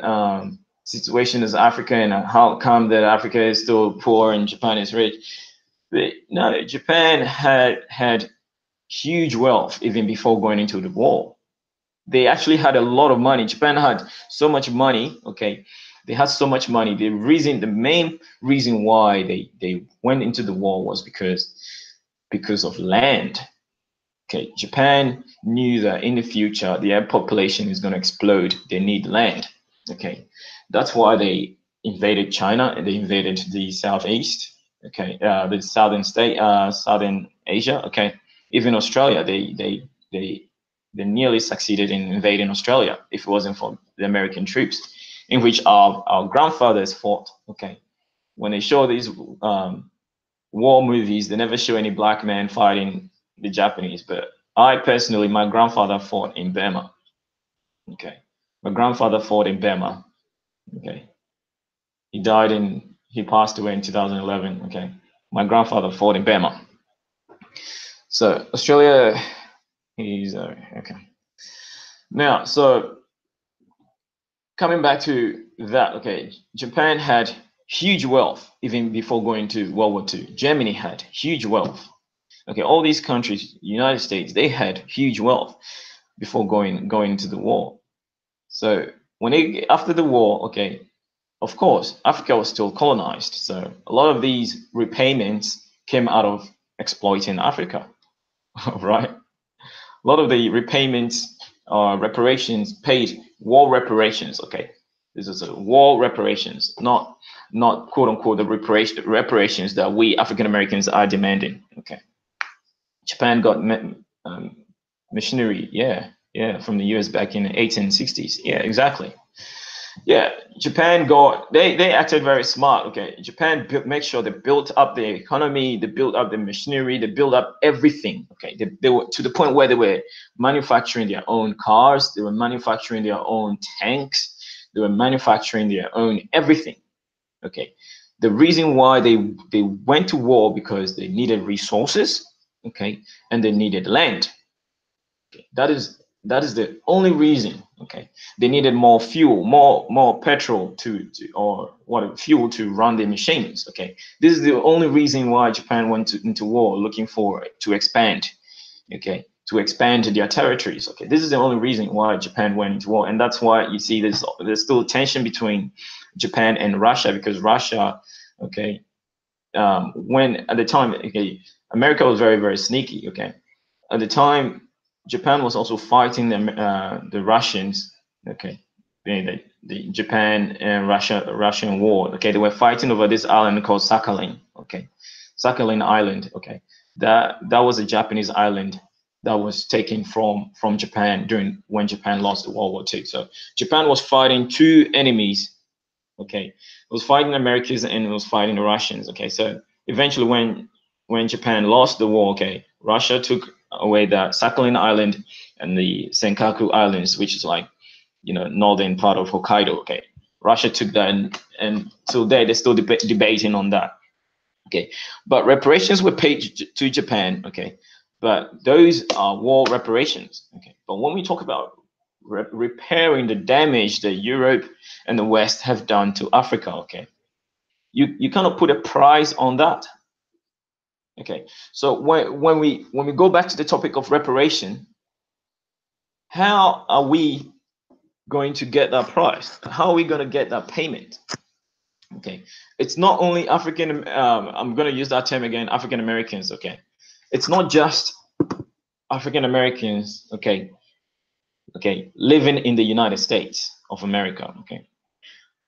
situation as Africa, and how come that Africa is still poor and Japan is rich? But no, Japan had huge wealth even before going into the war. They actually had a lot of money. Japan had so much money. Okay, they had so much money. The main reason why they went into the war was because of land. Okay, Japan knew that in the future their population is going to explode. They need land. Okay, that's why they invaded China and they invaded the southeast. Okay, the southern Asia. Okay, even Australia, they nearly succeeded in invading Australia if it wasn't for the American troops, in which our grandfathers fought. Okay, when they show these war movies, they never show any black man fighting the Japanese. But I personally, my grandfather fought in Burma. Okay, my grandfather fought in Burma. Okay, he passed away in 2011. Okay, my grandfather fought in Burma. So Australia, he's okay. Now, so coming back to that, okay, Japan had huge wealth even before going to World War II. Germany had huge wealth. Okay, all these countries, United States, they had huge wealth before going into the war. So after the war, okay, of course, Africa was still colonized. So a lot of these repayments came out of exploiting Africa, right? A lot of the repayments, reparations paid, war reparations. Okay, this is a war reparations, not quote unquote the reparations that we African Americans are demanding. Okay, Japan got machinery, yeah, from the US back in the 1860s. Yeah, exactly. Yeah, Japan they acted very smart. Okay, Japan make sure they built up the economy, they built up the machinery, they built up everything. Okay, they were to the point where they were manufacturing their own cars, they were manufacturing their own tanks, they were manufacturing their own everything. Okay, the reason why they went to war because they needed resources. Okay, and they needed land. Okay, that is the only reason. Okay, they needed more fuel, more petrol or what fuel to run their machines. Okay, this is the only reason why Japan went into war, looking for to expand. Okay, to expand their territories. Okay, this is the only reason why Japan went into war, and that's why you see there's still tension between Japan and Russia, because Russia, okay, when at the time, okay, America was very, very sneaky. Okay, at the time, Japan was also fighting the Russians. Okay, the Japan and Russian war. Okay, they were fighting over this island called Sakhalin. Okay, Sakhalin Island. Okay, that was a Japanese island that was taken from Japan when Japan lost the World War II. So Japan was fighting two enemies. Okay, it was fighting the Americans and it was fighting the Russians. Okay, so eventually when Japan lost the war, okay, Russia took away the Sakhalin Island and the Senkaku Islands, which is like, northern part of Hokkaido. Okay, Russia took that, and till today they're still debating on that. Okay, but reparations were paid to Japan. Okay, but those are war reparations. Okay, but when we talk about repairing the damage that Europe and the West have done to Africa, okay, you kind of put a price on that. Okay, so when we go back to the topic of reparation, how are we going to get that price? How are we going to get that payment? Okay, it's not only African. I'm going to use that term again, African Americans. Okay, it's not just African Americans. Okay, living in the United States of America. Okay,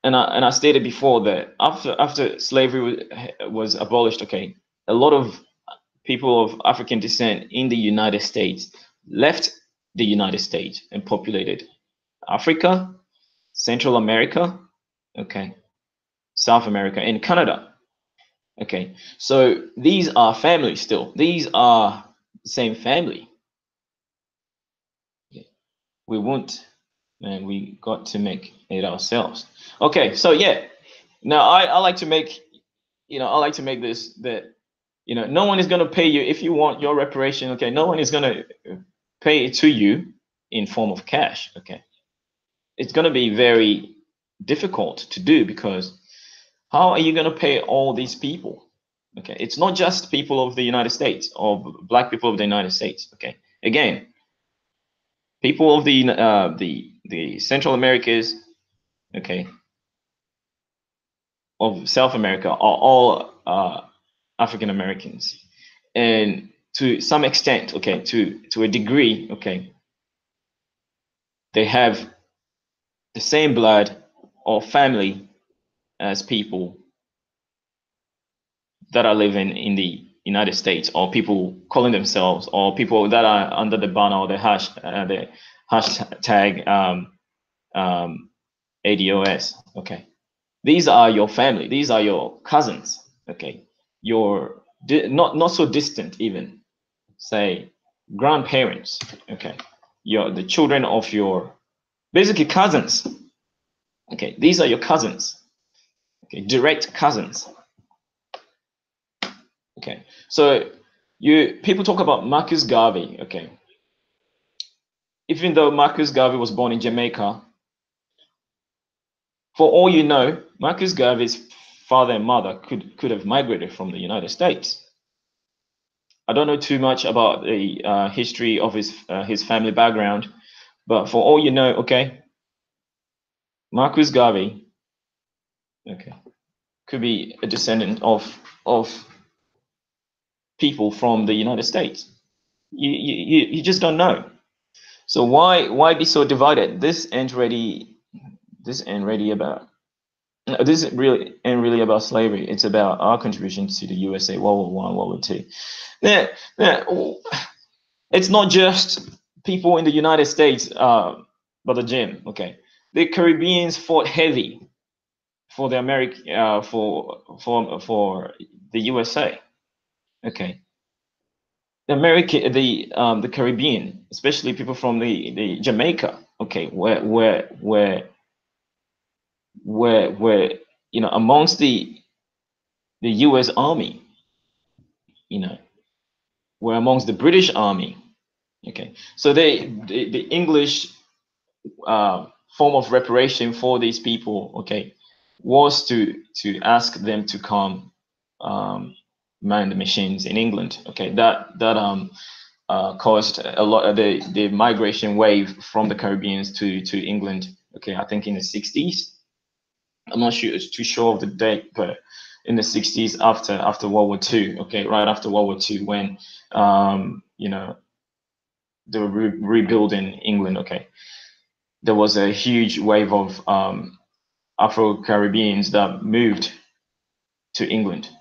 and I stated before that after slavery was abolished, okay, a lot of people of African descent in the United States left the United States and populated Africa, Central America, okay, South America, and Canada. Okay, so these are families still. These are the same family. Okay. We won't, and we got to make it ourselves. Okay, so yeah. Now I like to make I like to make this that, no one is going to pay you if you want your reparation. Okay, no one is going to pay it to you in form of cash. Okay, it's going to be very difficult to do, because how are you going to pay all these people? Okay, it's not just people of the United States or black people of the United States. Okay, again, people of the Central Americas, okay, of South America are all African Americans, and to some extent, okay, to a degree, okay, they have the same blood or family as people that are living in the United States, or people calling themselves, or people that are under the banner or the hashtag ADOS. Okay, these are your family. These are your cousins. Okay, your not so distant, even say grandparents. Okay, the children of your basically cousins. Okay, these are your cousins. Okay, direct cousins. Okay, so people talk about Marcus Garvey. Okay, even though Marcus Garvey was born in Jamaica, for all you know, Marcus Garvey's father and mother could have migrated from the United States. I don't know too much about the history of his family background, but for all you know, okay, Marcus Garvey, okay, could be a descendant of people from the United States. You just don't know. So why be so divided? This ain't really about. This is really ain't really about slavery. It's about our contribution to the USA, World War I, World War II. Yeah, it's not just people in the United States, but the Jim. Okay, the Caribbeans fought heavy for the for the USA. Okay, the Caribbean, especially people from the Jamaica. Okay, where amongst the U.S. Army, were amongst the British Army. Okay, so the English form of reparation for these people, okay, was to ask them to come man the machines in England. Okay, that caused a lot of the migration wave from the Caribbeans to England. Okay, I think in the 60s. I'm not too sure of the date, but in the 60s, after World War II. Okay, right after World War II, when they were rebuilding England. Okay, there was a huge wave of Afro-Caribbeans that moved to England.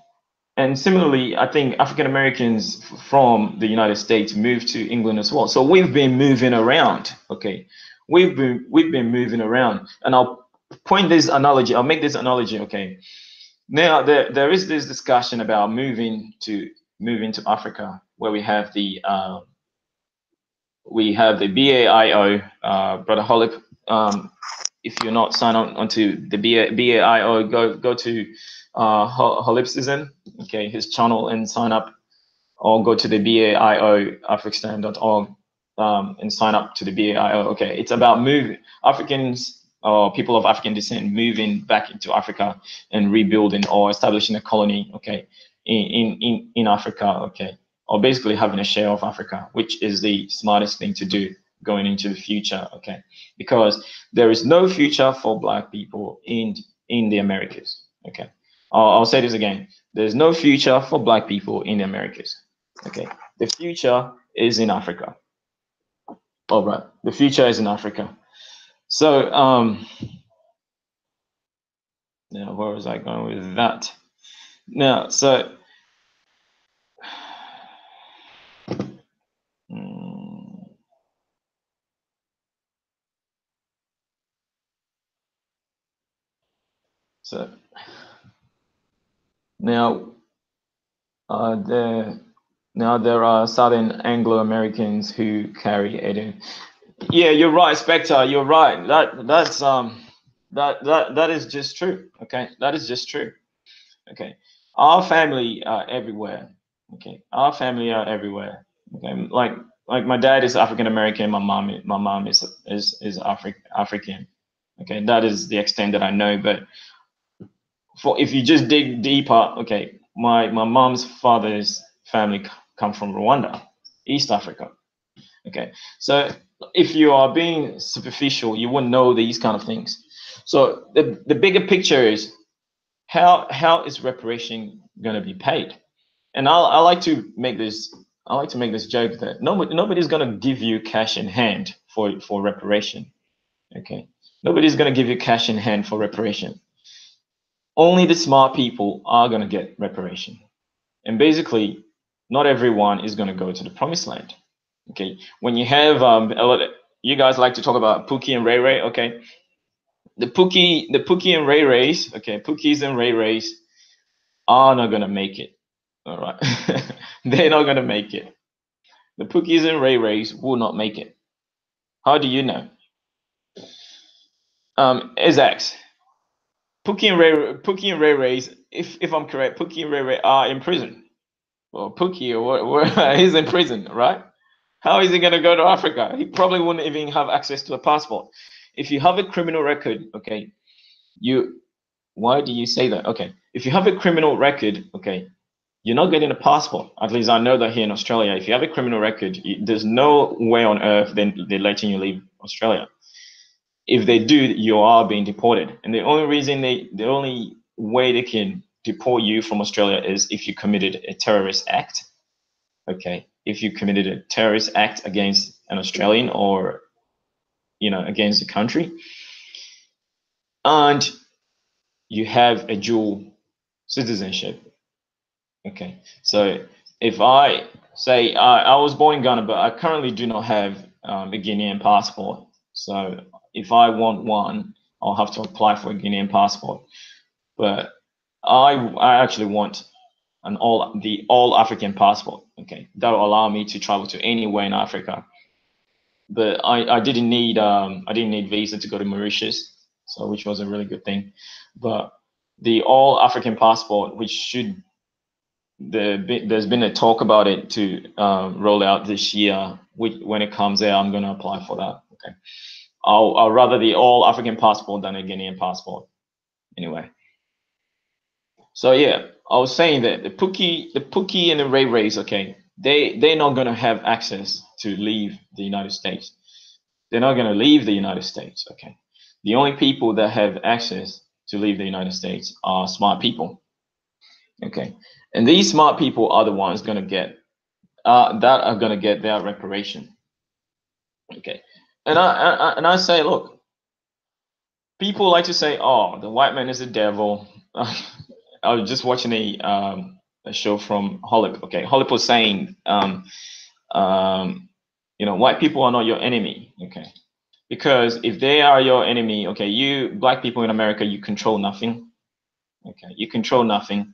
And similarly, I think African Americans from the United States moved to England as well. So we've been moving around. Okay, we've been moving around, and I'll make this analogy. Okay, now there is this discussion about moving to Africa, where we have the BAIO, Brother Holic. If you're not signed on onto the BAIO, go to Holipsism, okay, his channel, and sign up, or go to the BAIO africstan.org and sign up to the BAIO. Okay, it's about Africans or people of African descent moving back into Africa and rebuilding or establishing a colony, okay, in Africa, okay, or basically having a share of Africa, which is the smartest thing to do going into the future, okay, because there is no future for Black people in the Americas. Okay, I'll say this again: there's no future for Black people in the Americas. Okay, the future is in Africa. All right, the future is in Africa. So now where was I going with that? Now, so now there are Southern Anglo-Americans who carry it. Yeah, you're right, Spectre. You're right. That is just true. Okay, that is just true. Okay, Our family are everywhere. Okay, our family are everywhere. Okay, like my dad is African American. My mom is African. Okay, that is the extent that I know. But for if you just dig deeper, okay, my mom's father's family come from Rwanda, East Africa. Okay, so if you are being superficial, you wouldn't know these kind of things. So the bigger picture is how is reparation going to be paid? And I like to make this joke that nobody's going to give you cash in hand for reparation. Okay, nobody's going to give you cash in hand for reparation. Only the smart people are going to get reparation. And basically, not everyone is going to go to the promised land. Okay, when you have you guys like to talk about Pookie and Ray Ray. Okay, the Pookie and Ray Rays. Okay, Pookies and Ray Rays are not going to make it. All right, they're not going to make it. The Pookies and Ray Rays will not make it. How do you know? Exact. Pookie and Ray Rays, if I'm correct, Pookie and Ray Ray are in prison. Well, Pookie he's in prison, right? How is he gonna go to Africa? He probably wouldn't even have access to a passport. If you have a criminal record, okay, why do you say that? Okay, if you have a criminal record, okay, you're not getting a passport. At least I know that here in Australia, if you have a criminal record, there's no way on earth they're letting you leave Australia. If they do, you are being deported. And the only way they can deport you from Australia is if you committed a terrorist act. Okay, if you committed a terrorist act against an Australian or against the country, and you have a dual citizenship. Okay, so if I say I was born in Ghana, but I currently do not have a Guinean passport. So if I want one, I'll have to apply for a Guinean passport. But I actually want the all African passport. Okay, that will allow me to travel to anywhere in Africa. But I didn't need visa to go to Mauritius, so which was a really good thing. But the all African passport, there's been a talk about it to roll out this year. When it comes out, I'm going to apply for that. Okay, I'll rather the all African passport than a Guinean passport. Anyway, so yeah, I was saying that the Pookie and the Ray Rays, okay, they're not going to have access to leave the United States. They're not going to leave the United States. Okay, the only people that have access to leave the United States are smart people. Okay, and these smart people are the ones going to get their reparation. Okay, and I say, look, people like to say, oh, the white man is the devil. I was just watching a show from Hollywood. Okay, Hollywood was saying, white people are not your enemy. Okay, because if they are your enemy, okay, you black people in America, you control nothing. Okay, you control nothing.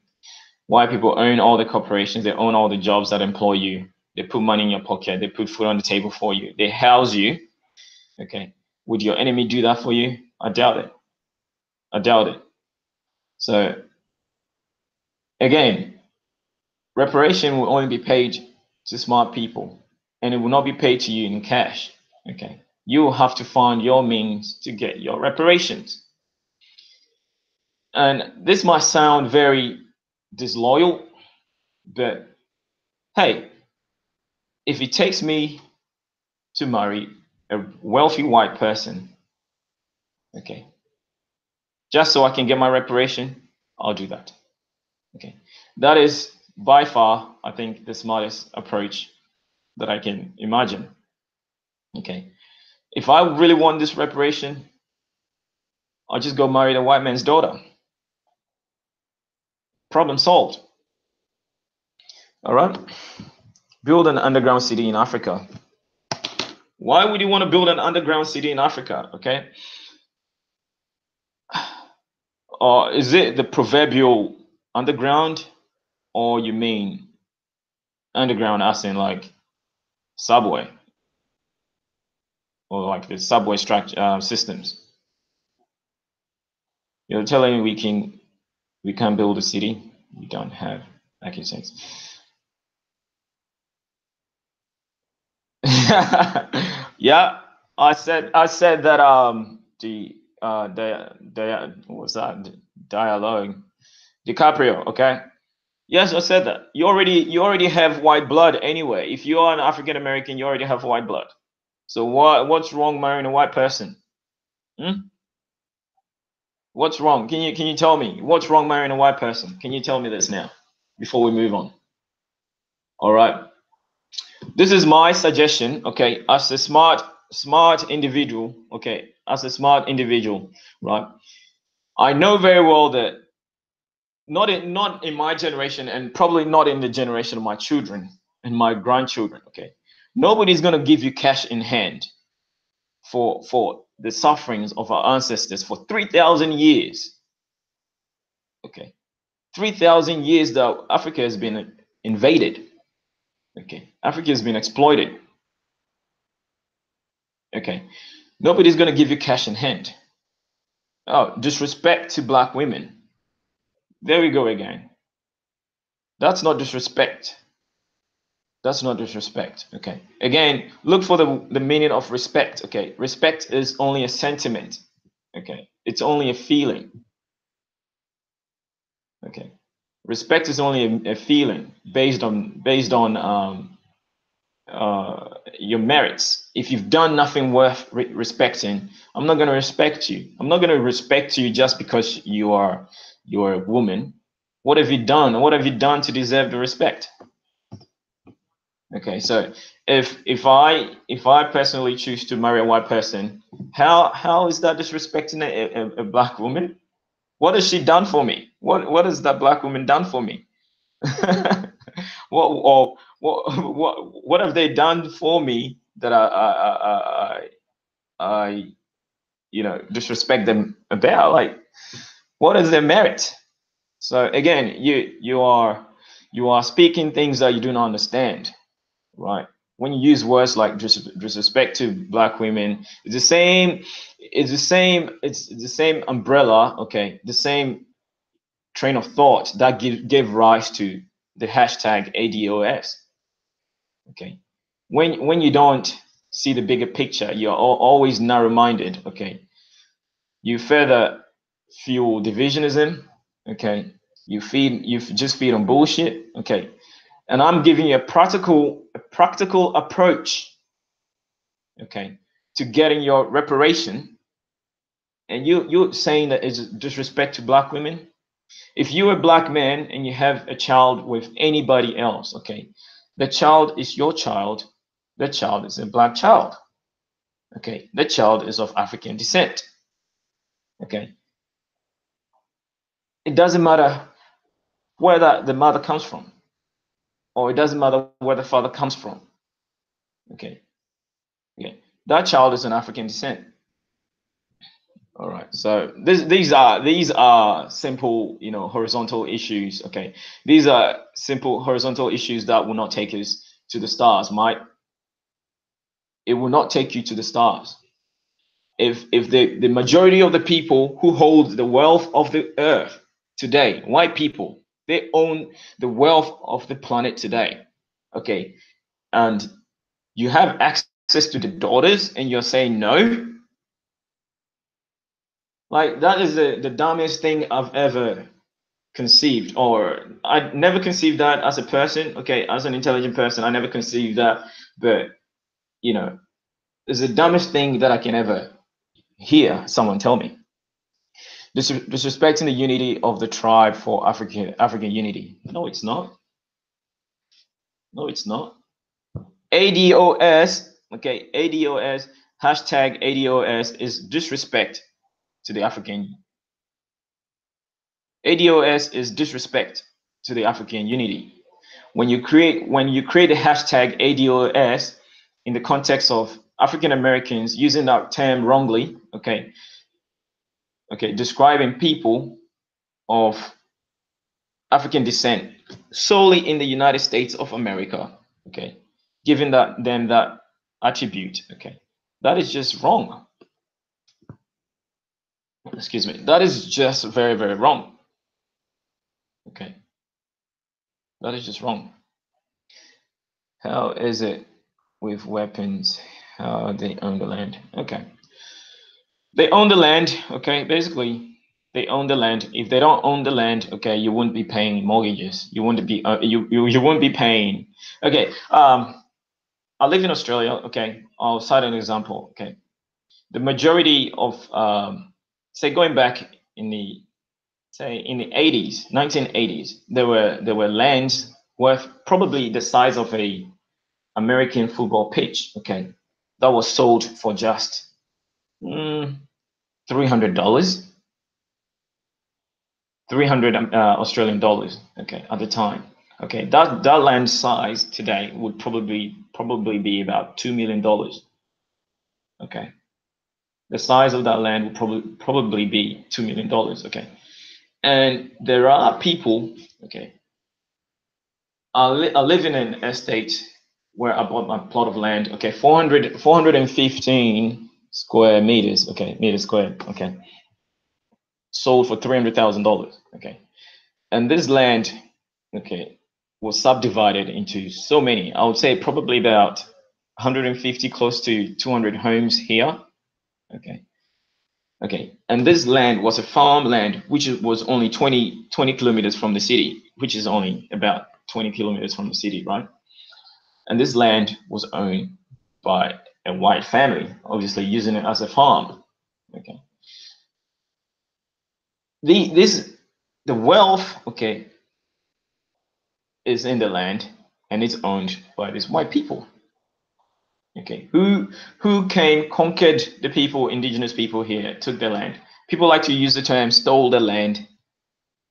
White people own all the corporations. They own all the jobs that employ you. They put money in your pocket. They put food on the table for you. They house you. Okay, would your enemy do that for you? I doubt it. I doubt it. So again, reparation will only be paid to smart people, and it will not be paid to you in cash. Okay, you will have to find your means to get your reparations. And this might sound very disloyal, but hey, if it takes me to marry a wealthy white person, okay, just so I can get my reparation, I'll do that. Okay, that is by far, I think, the smartest approach that I can imagine. Okay, if I really want this reparation, I'll just go marry the white man's daughter. Problem solved. All right, build an underground city in Africa. Why would you want to build an underground city in Africa? Okay, or is it the proverbial underground, or you mean underground as in like subway or like the subway structure systems? You're telling me we can build a city we don't have accents. Yeah, I said that the what was that dialogue DiCaprio, okay? Yes, I said that. You already have white blood anyway. If you are an African American, you already have white blood. So what's wrong marrying a white person? Hmm? What's wrong? Can you tell me what's wrong marrying a white person? Can you tell me this now before we move on? All right. This is my suggestion, okay, as a smart individual, okay, as a smart individual, right? I know very well that not in my generation and probably not in the generation of my children and my grandchildren, okay. Nobody's going to give you cash in hand for the sufferings of our ancestors for 3,000 years. Okay. 3,000 years that Africa has been invaded. Okay. Africa has been exploited. Okay. Nobody's going to give you cash in hand. Oh, disrespect to black women. There we go again. That's not disrespect. That's not disrespect. Okay. Again, look for the meaning of respect. Okay. Respect is only a sentiment. Okay. It's only a feeling. Okay. Respect is only a feeling based on your merits. If you've done nothing worth respecting, I'm not going to respect you. I'm not going to respect you just because you're a woman. What have you done? What have you done to deserve the respect? Okay, so if I personally choose to marry a white person, how is that disrespecting a black woman? What has she done for me? What has that black woman done for me? What have they done for me that I disrespect them about? Like, what is their merit? So again, you are speaking things that you do not understand, right? When you use words like disrespect to black women, it's the same. It's the same umbrella. Okay, the same train of thought that gave rise to the hashtag ADOS. Okay, when you don't see the bigger picture, you're always narrow-minded. Okay, you further fuel divisionism. Okay, you just feed on bullshit. Okay, and I'm giving you a practical approach. Okay, to getting your reparation, and you're saying that it's disrespect to black women. If you're a black man and you have a child with anybody else, okay, the child is your child. The child is a black child. Okay, the child is of African descent. Okay, it doesn't matter where the mother comes from, or it doesn't matter where the father comes from. Okay, okay, that child is an African descent. All right. So these are simple, horizontal issues. Okay, these are simple horizontal issues that will not take us to the stars. It will not take you to the stars. If the majority of the people who hold the wealth of the earth today, white people, they own the wealth of the planet today. Okay, and you have access to the daughters, and you're saying no. Like, that is the dumbest thing I've ever conceived, or I never conceived that as a person. Okay, as an intelligent person, I never conceived that, but it's the dumbest thing that I can ever hear someone tell me. Disrespecting the unity of the tribe for African unity. No, it's not. No, it's not. ADOS, okay, ADOS, hashtag ADOS is disrespect to the African. ADOS is disrespect to the African unity. When you create a hashtag ADOS in the context of African Americans using that term wrongly, okay, describing people of African descent solely in the United States of America, okay, giving them that attribute, okay, that is just wrong. Excuse me, that is just very, very wrong. Okay, That is just wrong. How is it with weapons? How they own the land? Okay. They own the land, okay? Basically, they own the land. If they don't own the land, okay, you wouldn't be paying mortgages. You wouldn't be you wouldn't be paying. Okay. I live in Australia, okay? I'll cite an example, okay? The majority of say going back in the 80s, 1980s, there were lands worth probably the size of a American football pitch, okay? That was sold for just $300, 300 Australian dollars, okay, at the time. Okay, that land size today would probably be about $2 million. Okay, the size of that land would probably be $2 million. Okay, and there are people. Okay, I live in an estate where I bought my plot of land. Okay, 415 square meters. Okay, meters square. Okay, sold for $300,000. Okay, and this land, okay, was subdivided into so many. I would say probably about 150, close to 200 homes here. Okay. Okay. And this land was a farmland, which was only 20 kilometers from the city, which is only about 20 kilometers from the city, right? And this land was owned by a white family, obviously using it as a farm. Okay. The wealth, okay, is in the land and it's owned by these white people. Okay, who came, conquered the people, indigenous people here, took their land. People like to use the term stole the land.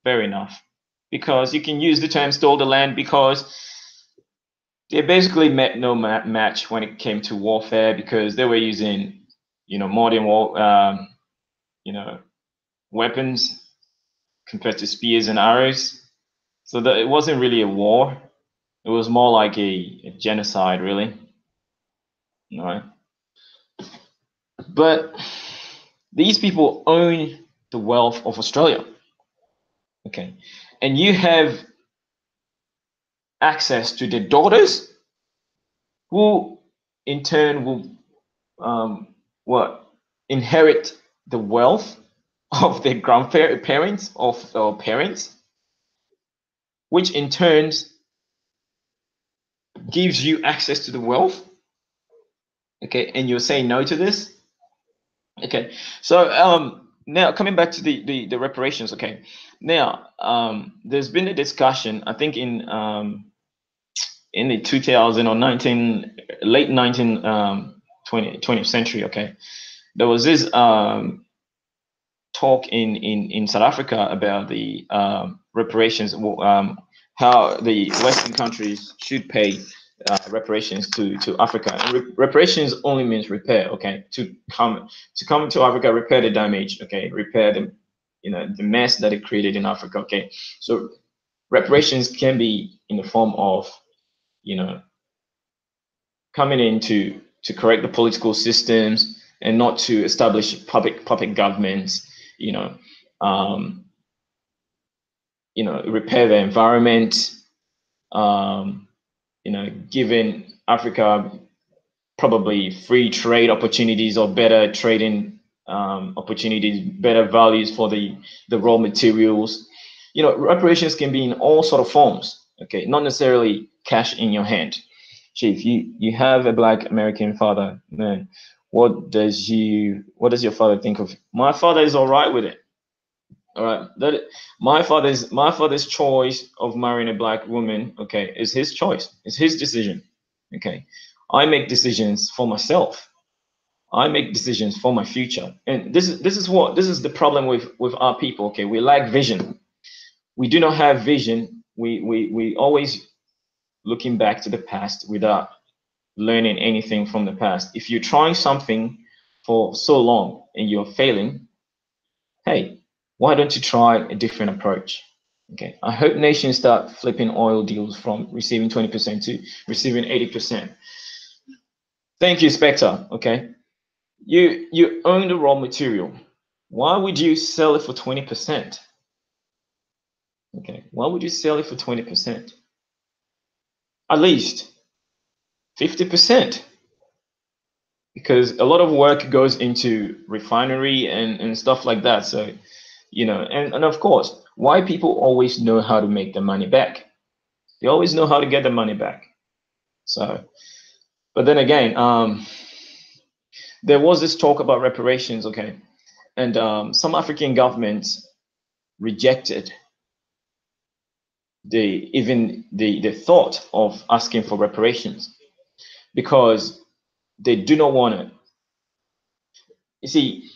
Fair enough, because you can use the term stole the land because they basically met no match when it came to warfare, because they were using, modern war, weapons compared to spears and arrows. So that it wasn't really a war. It was more like a genocide, really. All right. But these people own the wealth of Australia. Okay. And you have access to the daughters, who in turn will inherit the wealth of their grandparents or parents, which in turn gives you access to the wealth. Okay, and you're saying no to this. Okay, so now coming back to the reparations. Okay, now there's been a discussion, I think in the 2000 or late 20th century. Okay, there was this talk in South Africa about the reparations, how the Western countries should pay reparations to Africa. And reparations only means repair. Okay, to come to Africa, repair the damage. Okay, repair the mess that it created in Africa. Okay, so reparations can be in the form of coming in to correct the political systems and not to establish public governments. Repair the environment. Giving Africa probably free trade opportunities or better trading opportunities, better values for the raw materials. Reparations can be in all sort of forms. Okay, not necessarily cash in your hand. Chief, you have a Black American father, man. What does your father think of? My father is all right with it. All right, my father's choice of marrying a Black woman, okay, is his choice. It's his decision. Okay, I make decisions for myself. I make decisions for my future, and this is the problem with our people. Okay, we lack vision. We do not have vision. We always looking back to the past without learning anything from the past. If you're trying something for so long and you're failing, hey, why don't you try a different approach? Okay, I hope nations start flipping oil deals from receiving 20% to receiving 80%. Thank you, Spectre. Okay, you own the raw material. Why would you sell it for 20%? Okay, why would you sell it for 20%? at least 50%, because a lot of work goes into refinery and stuff like that. So, you know, and of course, white people always know how to make the money back. They always know how to get the money back. So, but then again, there was this talk about reparations, okay, and some African governments rejected the thought of asking for reparations because they do not want it. You see,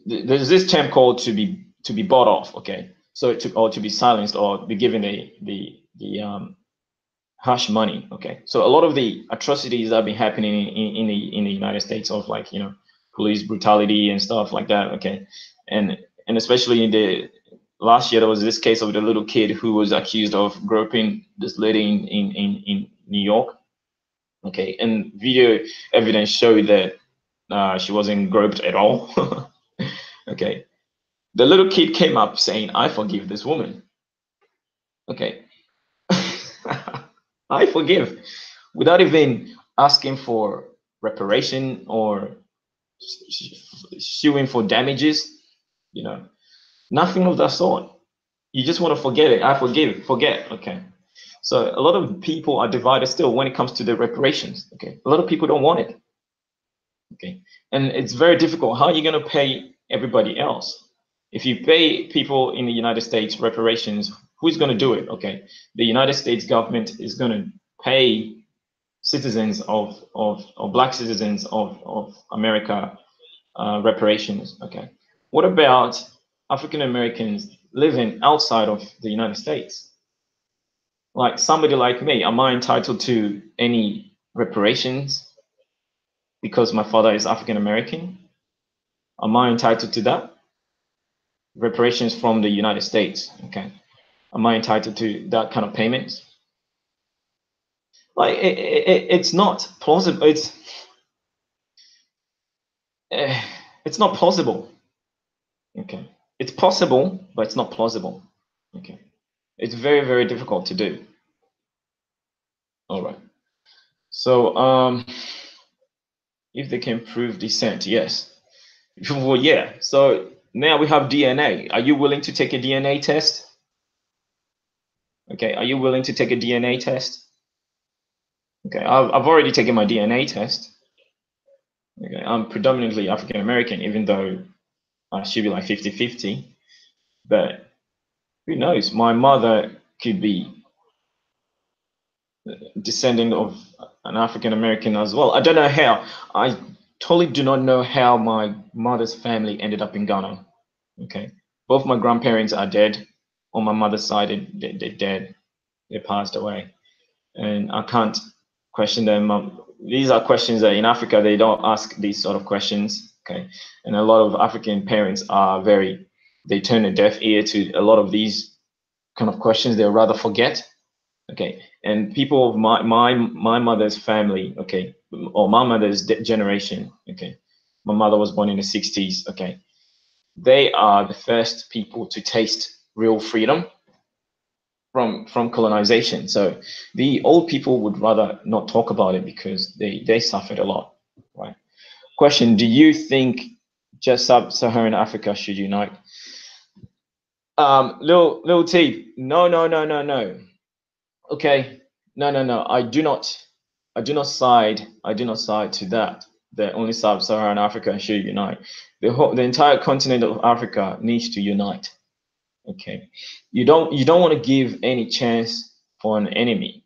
there's this term called to be bought off, okay? So to be silenced or be given the harsh money, okay? So a lot of the atrocities that have been happening in the United States of, like, you know, police brutality and stuff like that, okay? And especially in the last year, there was this case of the little kid who was accused of groping this lady in New York, okay? And video evidence showed that she wasn't groped at all. Okay, the little kid came up saying, "I forgive this woman." Okay, I forgive, without even asking for reparation or suing for damages. You know, nothing of that sort. You just want to forget it. I forgive, forget. Okay. So a lot of people are divided still when it comes to the reparations. Okay, a lot of people don't want it. Okay, and it's very difficult. How are you going to pay everybody else? If you pay people in the United States reparations, who's going to do it? Okay, the United States government is going to pay citizens of Black citizens of America reparations. Okay, what about African Americans living outside of the United States? Like somebody like me, am I entitled to any reparations because my father is African American? Am I entitled to that? Reparations from the United States, okay? Am I entitled to that kind of payments? Like, it's not plausible. It's not plausible, okay? It's possible, but it's not plausible, okay? It's very, very difficult to do. All right. So, if they can prove descent, yes. Well, yeah. So now we have DNA. Are you willing to take a DNA test? Okay. Are you willing to take a DNA test? Okay. I've already taken my DNA test. Okay. I'm predominantly African American, even though I should be like 50-50. But who knows? My mother could be descending of an African American as well. I don't know how. I totally do not know how my mother's family ended up in Ghana. Okay. Both my grandparents are dead. On my mother's side, they're dead. They passed away. And I can't question them. These are questions that in Africa, they don't ask these sort of questions. Okay. And a lot of African parents are they turn a deaf ear to a lot of these kind of questions. They'll rather forget. Okay. And people of my mother's family, okay, or my mother's generation, okay, my mother was born in the 60s, okay, they are the first people to taste real freedom from colonization. So the old people would rather not talk about it because they suffered a lot, right? Question: do you think just sub-Saharan Africa should unite? Lil T, no. Okay, no. I do not side to that. That only sub-Saharan Africa should unite. The entire continent of Africa needs to unite. Okay, you don't want to give any chance for an enemy.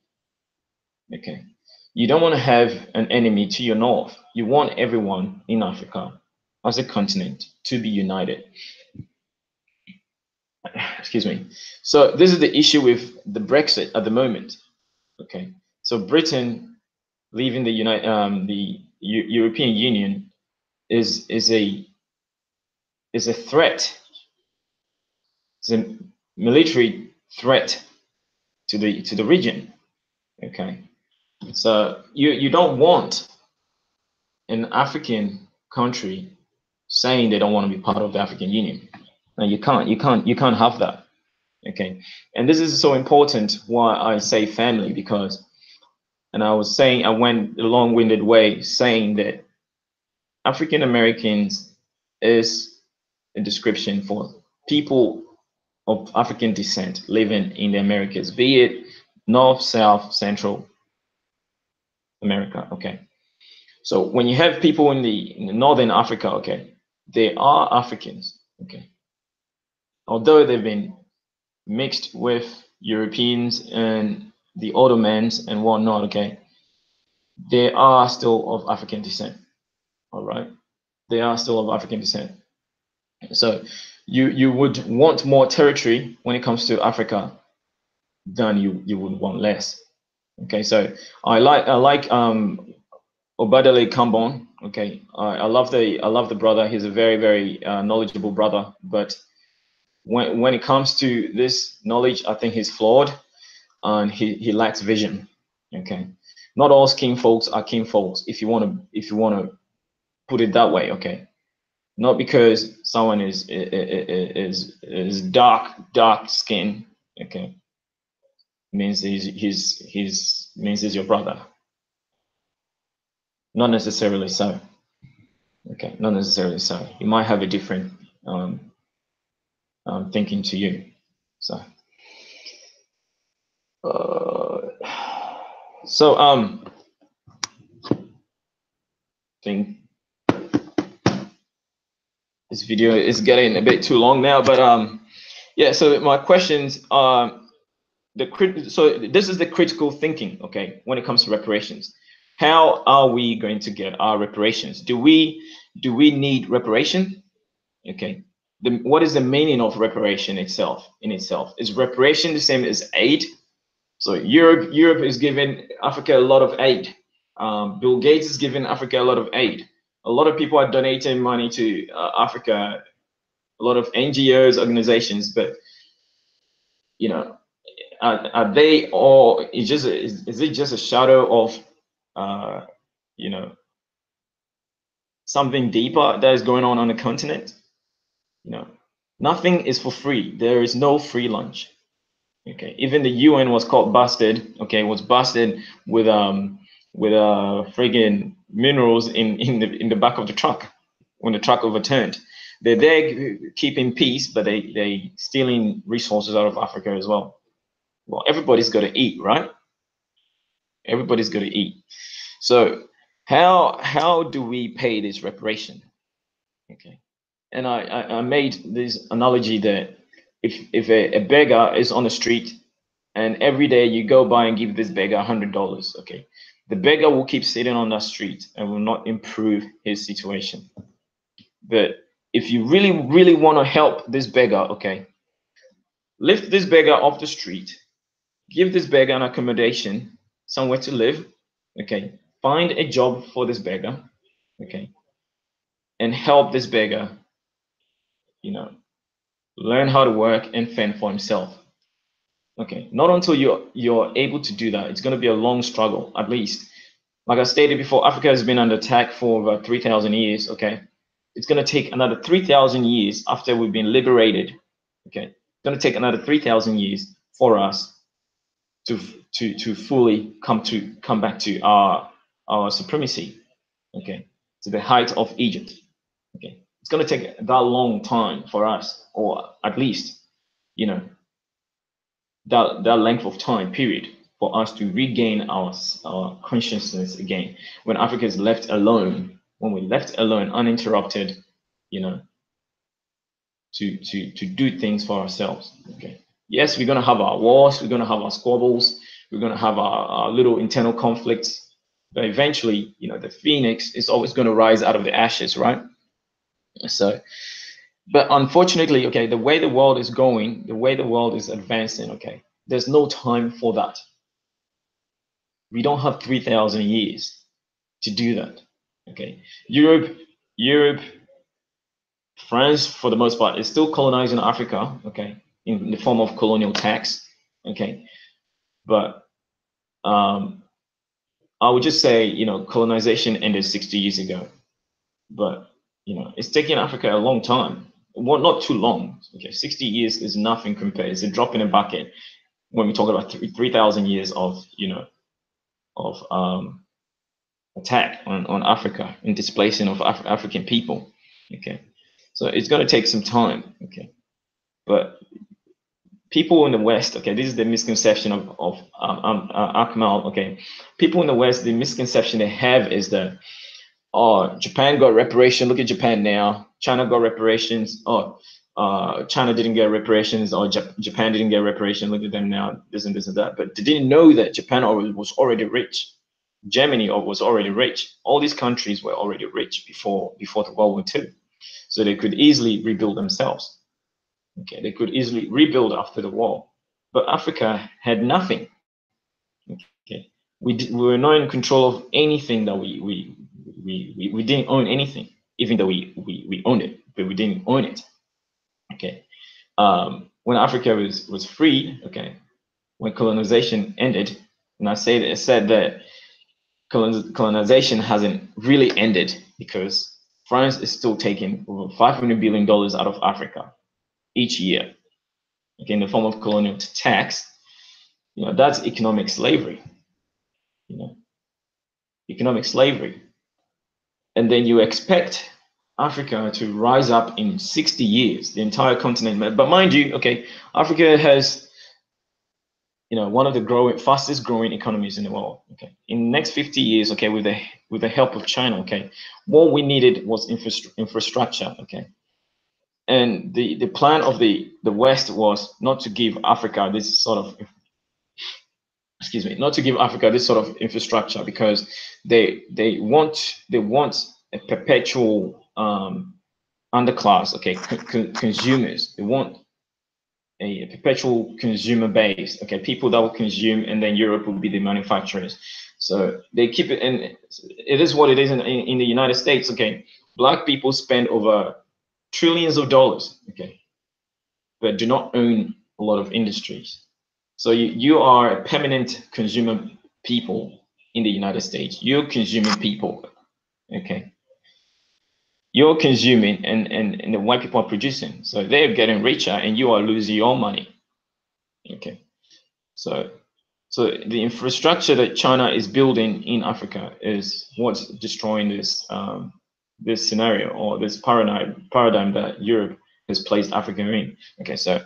Okay, you don't want to have an enemy to your north. You want everyone in Africa as a continent to be united. Excuse me. So this is the issue with the Brexit at the moment. Okay, so Britain leaving the European Union is a threat. It's a military threat to the region. Okay, so you don't want an African country saying they don't want to be part of the African Union. Now you can't have that. Okay, and this is so important why I say family, because And I was saying, I went a long-winded way saying that African Americans is a description for people of African descent living in the Americas, be it North, South, Central America. Okay. So when you have people in the Northern Africa, okay, they are Africans. Okay. Although they've been mixed with Europeans and the Ottomans and whatnot, okay, they are still of African descent. All right. They are still of African descent. So you would want more territory when it comes to Africa than you would want less. Okay, so I like Obadele Kambon. Okay, I love the brother. He's a very knowledgeable brother. But when it comes to this knowledge, I think he's flawed and he lacks vision. Okay, not all skin folks are kin folks. If you want to put it that way. Okay, not because someone is dark skin. Okay, means he's your brother. Not necessarily so. Okay, not necessarily so. You might have a different thinking to you. So, I think this video is getting a bit too long now, but yeah. So my questions are so this is the critical thinking. Okay, when it comes to reparations, how are we going to get our reparations? Do we need reparation? Okay. What is the meaning of reparation itself? Is reparation the same as aid? So Europe is giving Africa a lot of aid. Bill Gates is giving Africa a lot of aid. A lot of people are donating money to Africa. A lot of NGOs, organizations, but you know, are they all? Is it just a shadow of you know, something deeper that is going on the continent? You know, nothing is for free. There is no free lunch. Okay, even the UN was caught busted. Okay, was busted with friggin' minerals in the back of the truck when the truck overturned. They're there keeping peace, but they stealing resources out of Africa as well. Well, everybody's got to eat, right? Everybody's got to eat. So how do we pay this reparation? Okay, and I made this analogy that if a beggar is on the street and every day you go by and give this beggar $100, okay, the beggar will keep sitting on that street and will not improve his situation. But if you really want to help this beggar, okay, lift this beggar off the street, give this beggar an accommodation, somewhere to live, okay, find a job for this beggar, okay, and help this beggar, you know, learn how to work and fend for himself. Okay, not until you're able to do that. It's going to be a long struggle, at least. Like I stated before, Africa has been under attack for about 3,000 years. Okay, it's going to take another 3,000 years after we've been liberated. Okay, it's going to take another 3,000 years for us to fully come back to our supremacy. Okay, to the height of Egypt. Okay, it's going to take that long time for us, or at least, you know, that length of time period for us to regain our consciousness again. When Africa is left alone, when we're left alone, uninterrupted, you know, to do things for ourselves. Okay. Yes, we're gonna have our wars, we're gonna have our squabbles, we're gonna have our little internal conflicts, but eventually, you know, the phoenix is always gonna rise out of the ashes, right? So, but unfortunately, okay, the way the world is going, the way the world is advancing, okay, there's no time for that. We don't have 3,000 years to do that. Okay, Europe, France, for the most part, is still colonizing Africa. Okay, in the form of colonial tax. Okay, but I would just say, you know, colonization ended 60 years ago, but you know, it's taken Africa a long time. Well, not too long. Okay, 60 years is nothing compared. It's a drop in a bucket when we talk about 3,000 years of, you know, attack on Africa and displacing of African people. Okay, so it's going to take some time. Okay, but people in the West, okay, this is the misconception of Akmal. Okay, people in the West, the misconception they have is that, oh, Japan got reparation. Look at Japan now. China got reparations. Oh, China didn't get reparations, or Japan didn't get reparation. Look at them now. This and this and that. But they didn't know that Japan was already rich. Germany was already rich. All these countries were already rich before the World War II, so they could easily rebuild themselves. Okay, they could easily rebuild after the war. But Africa had nothing. Okay, we were not in control of anything that we didn't own anything, even though we owned it, but we didn't own it. Okay, when Africa was free, okay, when colonization ended, and I said that colonization hasn't really ended because France is still taking over $500 billion out of Africa each year, okay, in the form of colonial tax. You know, that's economic slavery. You know, economic slavery. And then you expect Africa to rise up in 60 years, the entire continent. But mind you, okay, Africa has, you know, one of the fastest growing economies in the world. Okay, in the next 50 years, okay, with the help of China, okay, what we needed was infrastructure. Okay, and the plan of the West was not to give Africa this sort of, excuse me, not to give Africa this sort of infrastructure, because they want a perpetual underclass, okay, consumers. They want a perpetual consumer base, okay, people that will consume, and then Europe will be the manufacturers. So they keep it, and it is what it is in the United States. Okay, Black people spend over trillions of dollars, okay, but do not own a lot of industries. So you are a permanent consumer people in the United States. You're consuming people, okay. You're consuming, and the white people are producing. So they're getting richer, and you are losing your money. Okay, so the infrastructure that China is building in Africa is what's destroying this scenario, or this paradigm that Europe has placed Africa in. Okay, so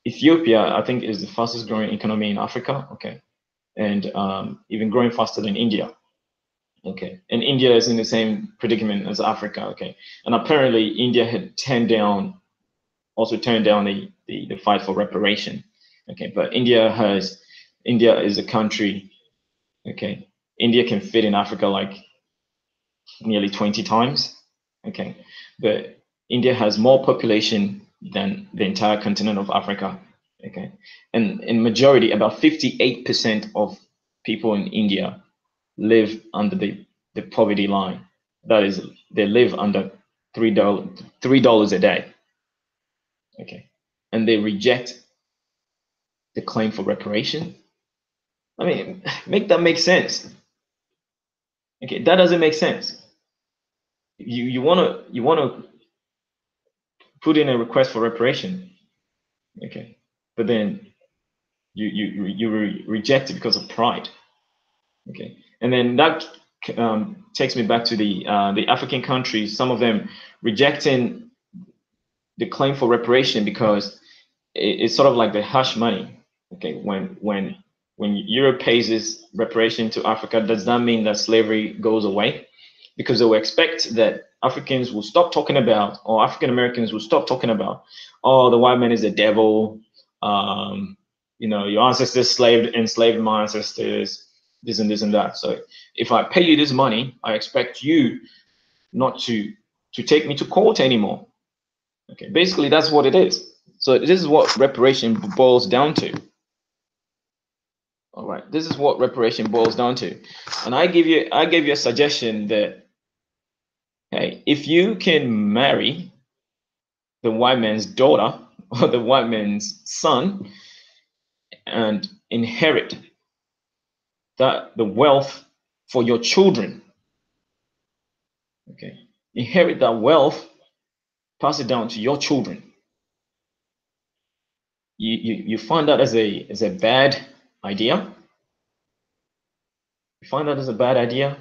Ethiopia, I think, is the fastest growing economy in Africa. Okay, and even growing faster than India. Okay, and India is in the same predicament as Africa. Okay, and apparently India had also turned down the fight for reparation. Okay, but India is a country. Okay, India can fit in Africa like nearly 20 times. Okay, but India has more population than the entire continent of Africa. Okay, and in majority, about 58% of people in India live under the poverty line. That is, they live under $3 a day. Okay, and they reject the claim for reparation. I mean, make that make sense. Okay, that doesn't make sense. You wanna put in a request for reparation. Okay, but then you reject it because of pride. Okay, and then that takes me back to the African countries. Some of them rejecting the claim for reparation because it's sort of like the hush money. Okay, when Europe pays this reparation to Africa, does that mean that slavery goes away? Because they will expect that Africans will stop talking about, or African Americans will stop talking about, oh, the white man is the devil. You know, your ancestors enslaved my ancestors, this and this and that. So if I pay you this money, I expect you not to take me to court anymore. Okay, basically that's what it is. So this is what reparation boils down to. All right, this is what reparation boils down to. And I gave you a suggestion that, hey, if you can marry the white man's daughter or the white man's son and inherit the wealth for your children, okay, inherit that wealth, pass it down to your children. You find that as a bad idea? You find that is a bad idea.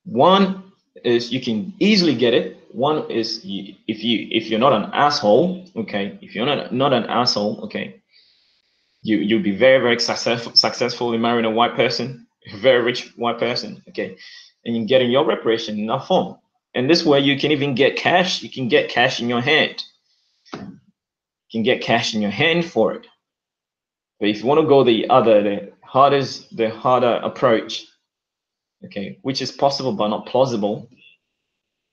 One is you can easily get it. One is if you're not an asshole, okay. If you're not an asshole, okay, you'll be very successful in marrying a white person, a very rich white person, okay, and you getting your reparation in that form. And this way you can even get cash. You can get cash in your hand. You can get cash in your hand for it. But if you want to go the harder approach, okay, which is possible but not plausible,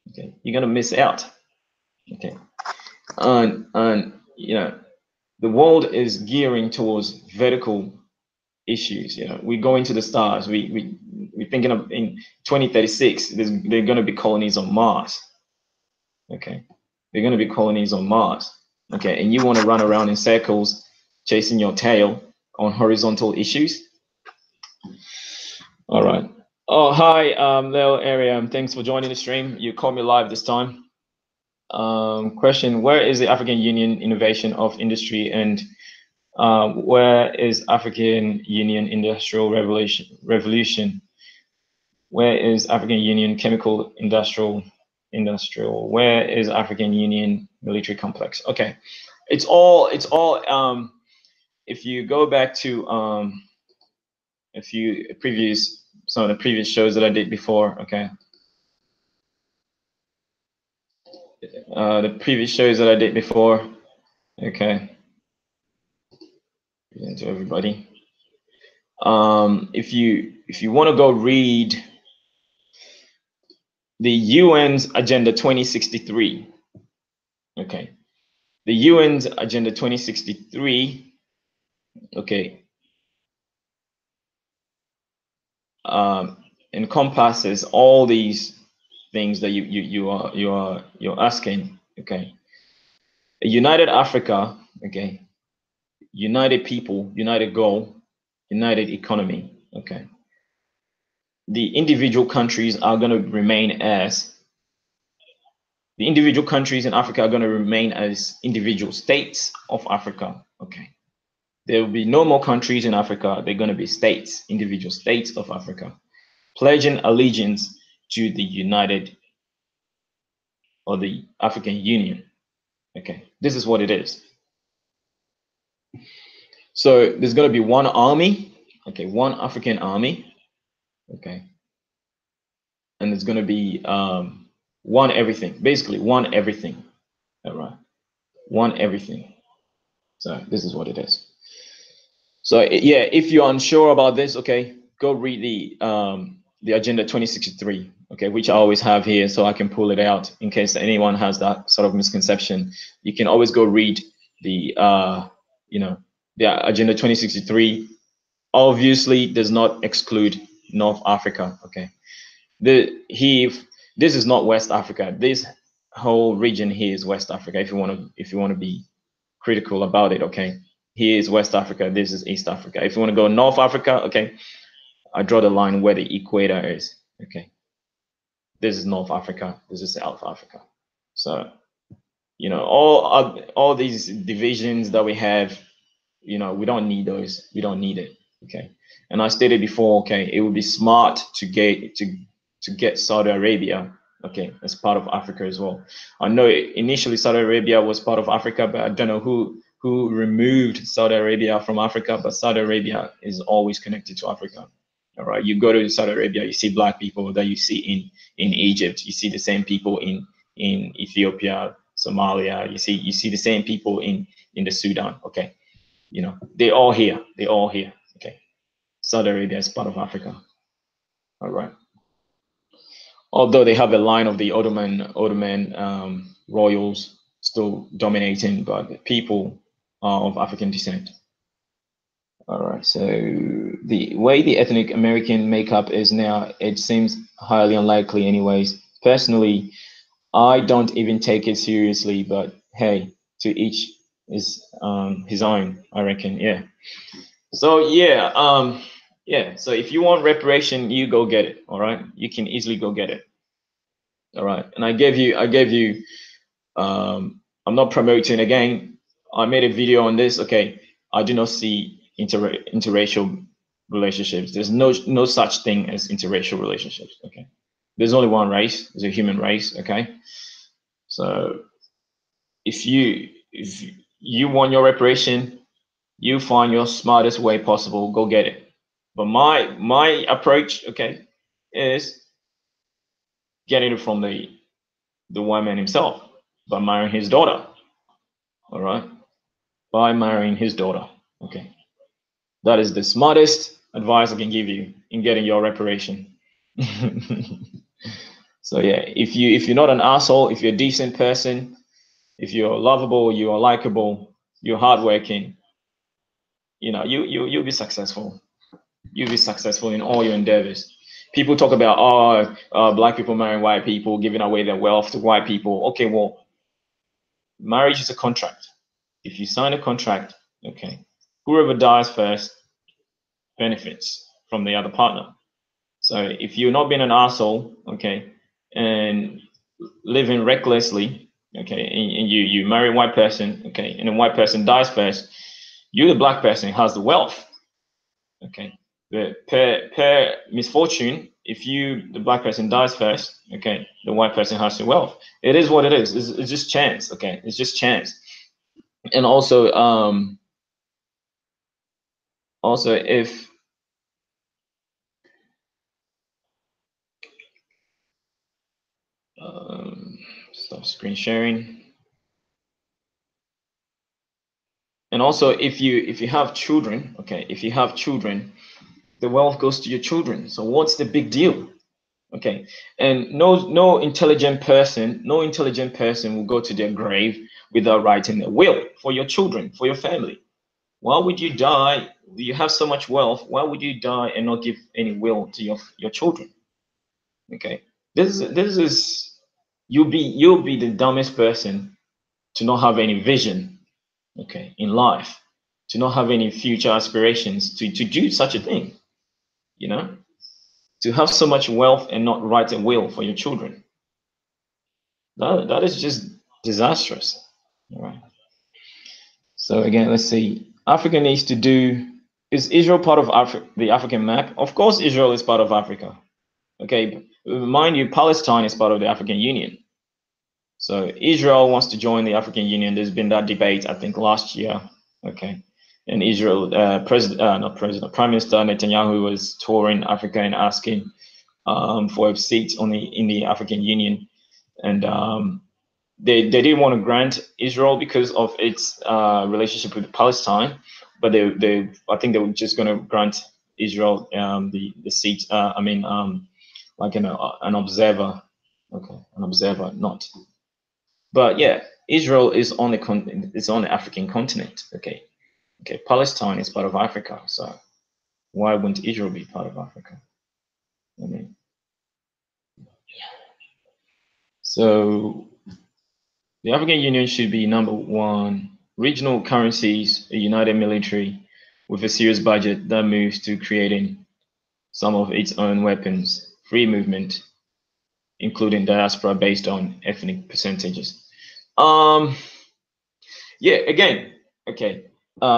okay, you're gonna miss out. Okay, and you know, the world is gearing towards vertical issues. You know, we go into the stars. We're thinking of in 2036. There are going to be colonies on Mars. Okay, there are going to be colonies on Mars. Okay, and you want to run around in circles, chasing your tail on horizontal issues. All right. Oh, hi, Leo Area. Thanks for joining the stream. You caught me live this time. Question: where is the African Union innovation of industry, and where is African Union industrial revolution? Where is African Union chemical industrial? Where is African Union military complex? Okay, it's all. If you go back to some of the previous shows that I did before, okay. The previous shows that I did before, okay. To everybody. If you want to go read the UN's Agenda 2063, okay, the UN's Agenda 2063, okay, encompasses all these things that you're asking, okay. A united Africa, okay, united people, united goal, united economy, okay. The individual countries are going to remain as the individual countries in Africa are going to remain as individual states of Africa. Okay. There will be no more countries in Africa. They're going to be states, individual states of Africa, pledging allegiance to the United or the African Union. Okay. This is what it is. So there's going to be one army. Okay. One African army. Okay. And there's going to be one everything, basically one everything. All right. One everything. So this is what it is. So yeah, if you're unsure about this, okay, go read the Agenda 2063, okay, which I always have here, so I can pull it out in case anyone has that sort of misconception. You can always go read the the Agenda 2063. Obviously, does not exclude North Africa. Okay, this is not West Africa. This whole region here is West Africa. If you want to be critical about it, okay. Here is West Africa. This is East Africa. If you want to go North Africa, okay, I draw the line where the equator is. Okay, this is North Africa. This is South Africa. So, you know, all these divisions that we have, you know, we don't need those. We don't need it. Okay, and I stated before, okay, it would be smart to get Saudi Arabia, okay, as part of Africa as well. I know initially Saudi Arabia was part of Africa, but I don't know who removed Saudi Arabia from Africa, but Saudi Arabia is always connected to Africa. All right, you go to Saudi Arabia, you see black people that you see in Egypt, you see the same people in Ethiopia, Somalia, you see the same people in the Sudan. Okay, you know, they're all here. Okay, Saudi Arabia is part of Africa. All right. Although they have a line of the Ottoman royals still dominating, but the people are of African descent. All right, so the way the ethnic American makeup is now, it seems highly unlikely anyways. Personally, I don't even take it seriously, but hey, to each is his own, I reckon, yeah. So yeah, so if you want reparation, you go get it, all right? You can easily go get it. All right, and I gave you, I'm not promoting again. I made a video on this, okay. I do not see interracial relationships. There's no such thing as interracial relationships. Okay, there's only one race. There's a human race. Okay, so if you want your reparation, you find your smartest way possible. Go get it. But my approach, okay, is getting it from the white man himself by marrying his daughter. All right, by marrying his daughter. Okay, that is the smartest advice I can give you in getting your reparation. So yeah, if you're not an asshole, if you're a decent person, if you're lovable, you are likable, you're hardworking, you know, you'll be successful. You'll be successful in all your endeavors. People talk about black people marrying white people, giving away their wealth to white people. Okay, well, marriage is a contract. If you sign a contract, okay, whoever dies first benefits from the other partner. So if you're not being an asshole, okay, and living recklessly, okay, and you marry a white person, okay, and the white person dies first, you, the black person, has the wealth, okay. But per misfortune, if you, the black person, dies first, okay, the white person has the wealth. It is what it is. It's just chance, okay. It's just chance. And also, if stop screen sharing. And also, if you have children, okay, if you have children, the wealth goes to your children. So what's the big deal? Okay, and no intelligent person will go to their grave without writing a will for your children, for your family. Why would you die? You have so much wealth. Why would you die and not give any will to your children? Okay, this is you'll be the dumbest person to not have any vision, okay, in life, to not have any future aspirations to do such a thing, you know, to have so much wealth and not write a will for your children. That is just disastrous. All right. So again, let's see. Africa needs to do. Is Israel part of the African map? Of course, Israel is part of Africa. Okay, mind you, Palestine is part of the African Union. So Israel wants to join the African Union. There's been that debate, I think, last year. Okay, and Israel, Prime Minister Netanyahu was touring Africa and asking for a seat in the African Union, and they didn't want to grant Israel because of its relationship with Palestine, but I think they were just going to grant Israel the seat. Like an observer, okay, an observer, not. But yeah, Israel is on the African continent. Okay, okay. Palestine is part of Africa, so why wouldn't Israel be part of Africa? I mean, so the African Union should be number one. Regional currencies, a united military with a serious budget that moves to creating some of its own weapons, free movement, including diaspora based on ethnic percentages. Yeah, again, okay.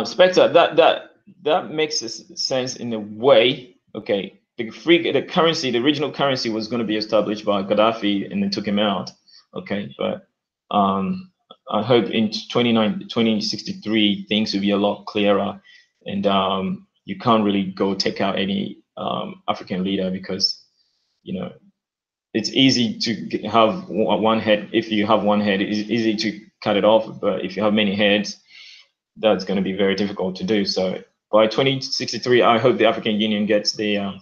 Spectre, that makes sense in a way. Okay, the currency, the original currency was going to be established by Gaddafi and then took him out. Okay, but I hope in 2063 things will be a lot clearer, and you can't really go take out any African leader because you know it's easy to have one head. If you have one head, it's easy to cut it off, but if you have many heads, that's going to be very difficult to do. So by 2063, I hope the African Union gets the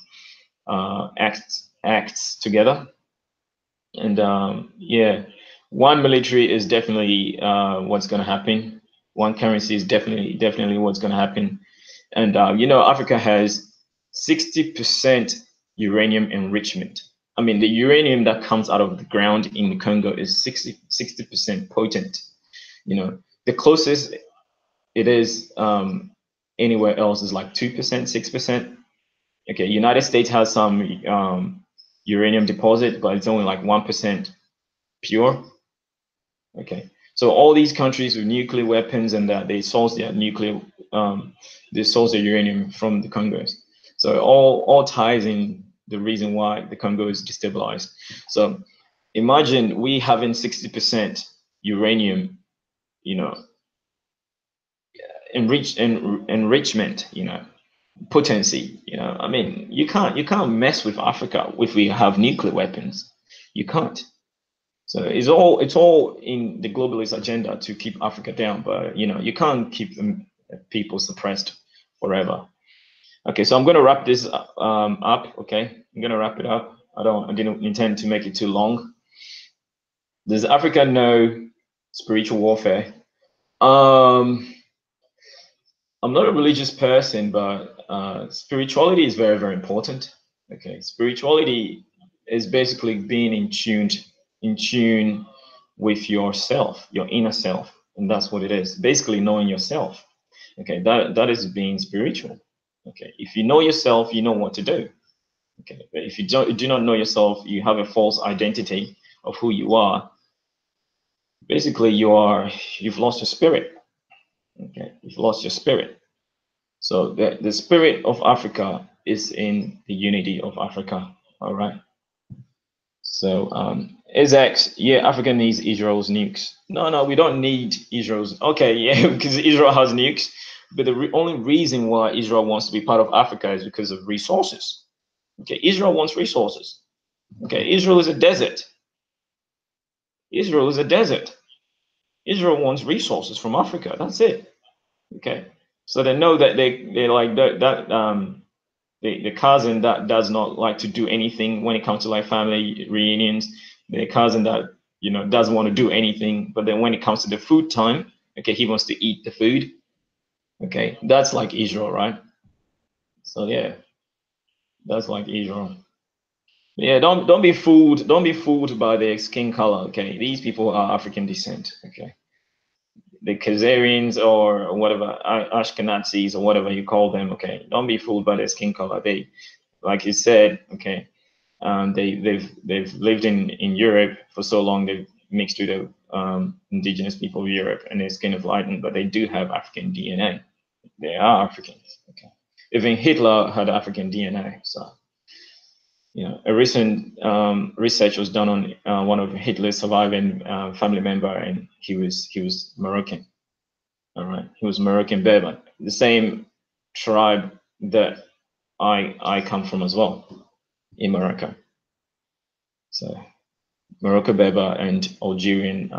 acts together. And yeah, one military is definitely what's going to happen. One currency is definitely what's going to happen. And Africa has 60% uranium enrichment. I mean, the uranium that comes out of the ground in the Congo is 60% potent. The closest it is anywhere else is like 2%, 6%. Okay, United States has some uranium deposit, but it's only like 1% pure. Okay, so all these countries with nuclear weapons and that they source their uranium from the Congos. So all ties in the reason why the Congo is destabilized. So imagine we having 60% uranium, enrichment, potency. I mean, you can't mess with Africa if we have nuclear weapons. You can't. So it's all in the globalist agenda to keep Africa down, but you can't keep people suppressed forever. Okay, so I'm going to wrap this up. Okay, I'm going to wrap it up. I didn't intend to make it too long. Does Africa know spiritual warfare? I'm not a religious person, but spirituality is very, very important. Okay, spirituality is basically being in tune with yourself, your inner self, and that's what it is. Basically, knowing yourself. Okay, that is being spiritual. Okay, if you know yourself, you know what to do. Okay, but if you do not know yourself, you have a false identity of who you are. Basically, you've lost your spirit. Okay, you've lost your spirit. So the spirit of Africa is in the unity of Africa. All right. So Isaac, yeah, Africa needs Israel's nukes. No, we don't need Israel's. Okay, yeah, because Israel has nukes. But the only reason why Israel wants to be part of Africa is because of resources. Okay, Israel wants resources. Okay, Israel is a desert. Israel is a desert. Israel wants resources from Africa. That's it. Okay, so they know that they like that the cousin that does not like to do anything when it comes to like family reunions, the cousin that doesn't want to do anything, but then when it comes to the food time, okay, he wants to eat the food. Okay, that's like Israel, right? So yeah, that's like Israel. Yeah, don't be fooled. Don't be fooled by their skin color. Okay, these people are African descent. Okay, the Khazarians or whatever Ashkenazis or whatever you call them. Okay, don't be fooled by their skin color. They, like you said, okay, they've lived in Europe for so long. They've mixed with the indigenous people of Europe, and they're skin of lighten, but they do have African DNA. They are Africans. Okay, even Hitler had African DNA. So a recent research was done on one of Hitler's surviving family member, and he was Moroccan. All right, he was Moroccan Berber, the same tribe that I come from as well in Morocco. So Morocco Berber and Algerian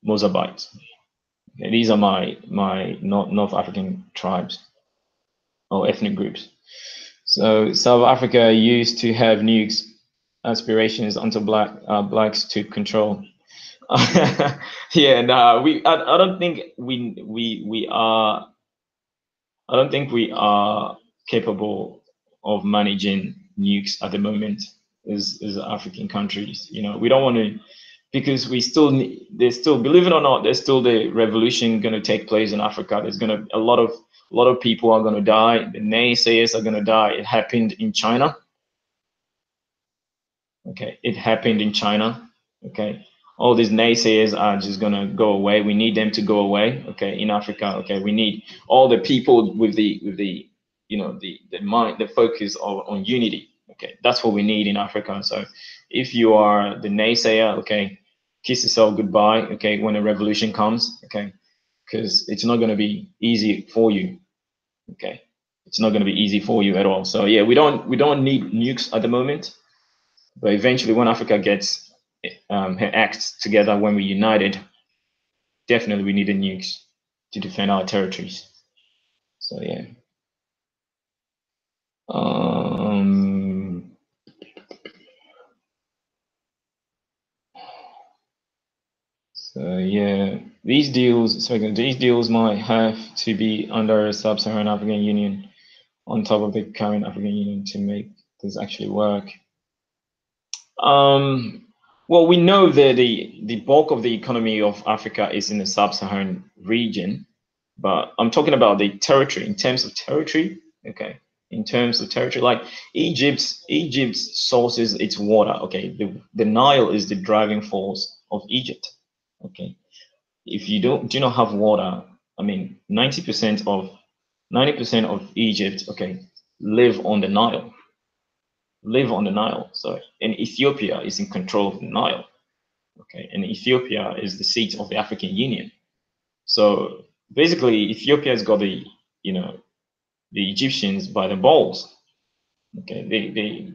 Mozabites. Okay, these are my North African tribes or ethnic groups. So South Africa used to have nukes aspirations until blacks took control. Yeah, no, I don't think we are. I don't think we are capable of managing nukes at the moment as African countries. We don't want to, because there's still, believe it or not, there's still the revolution going to take place in Africa. There's going to a lot of people are going to die. The naysayers are going to die. It happened in China. Okay, it happened in China. Okay, all these naysayers are just gonna go away. We need them to go away. Okay, in Africa. Okay, we need all the people with the the mind, the focus on unity. Okay, that's what we need in Africa. So if you are the naysayer, okay, kiss yourself goodbye. Okay, when a revolution comes. Okay, because it's not gonna be easy for you. Okay, it's not gonna be easy for you at all. So yeah, we don't need nukes at the moment. But eventually, when Africa gets her acts together, when we're united, definitely we need the nukes to defend our territories. So yeah. So yeah, these deals might have to be under a sub-Saharan African Union on top of the current African Union to make this actually work. Well, we know that the bulk of the economy of Africa is in the sub-Saharan region, but I'm talking about the territory in terms of territory. Okay, in terms of territory, like Egypt sources its water. Okay, the Nile is the driving force of Egypt. Okay, if you do not have water, I mean, 90% of Egypt, okay, live on the Nile. So, and Ethiopia is in control of the Nile. Okay, and Ethiopia is the seat of the African Union. So basically, Ethiopia has got the the Egyptians by the balls. Okay, they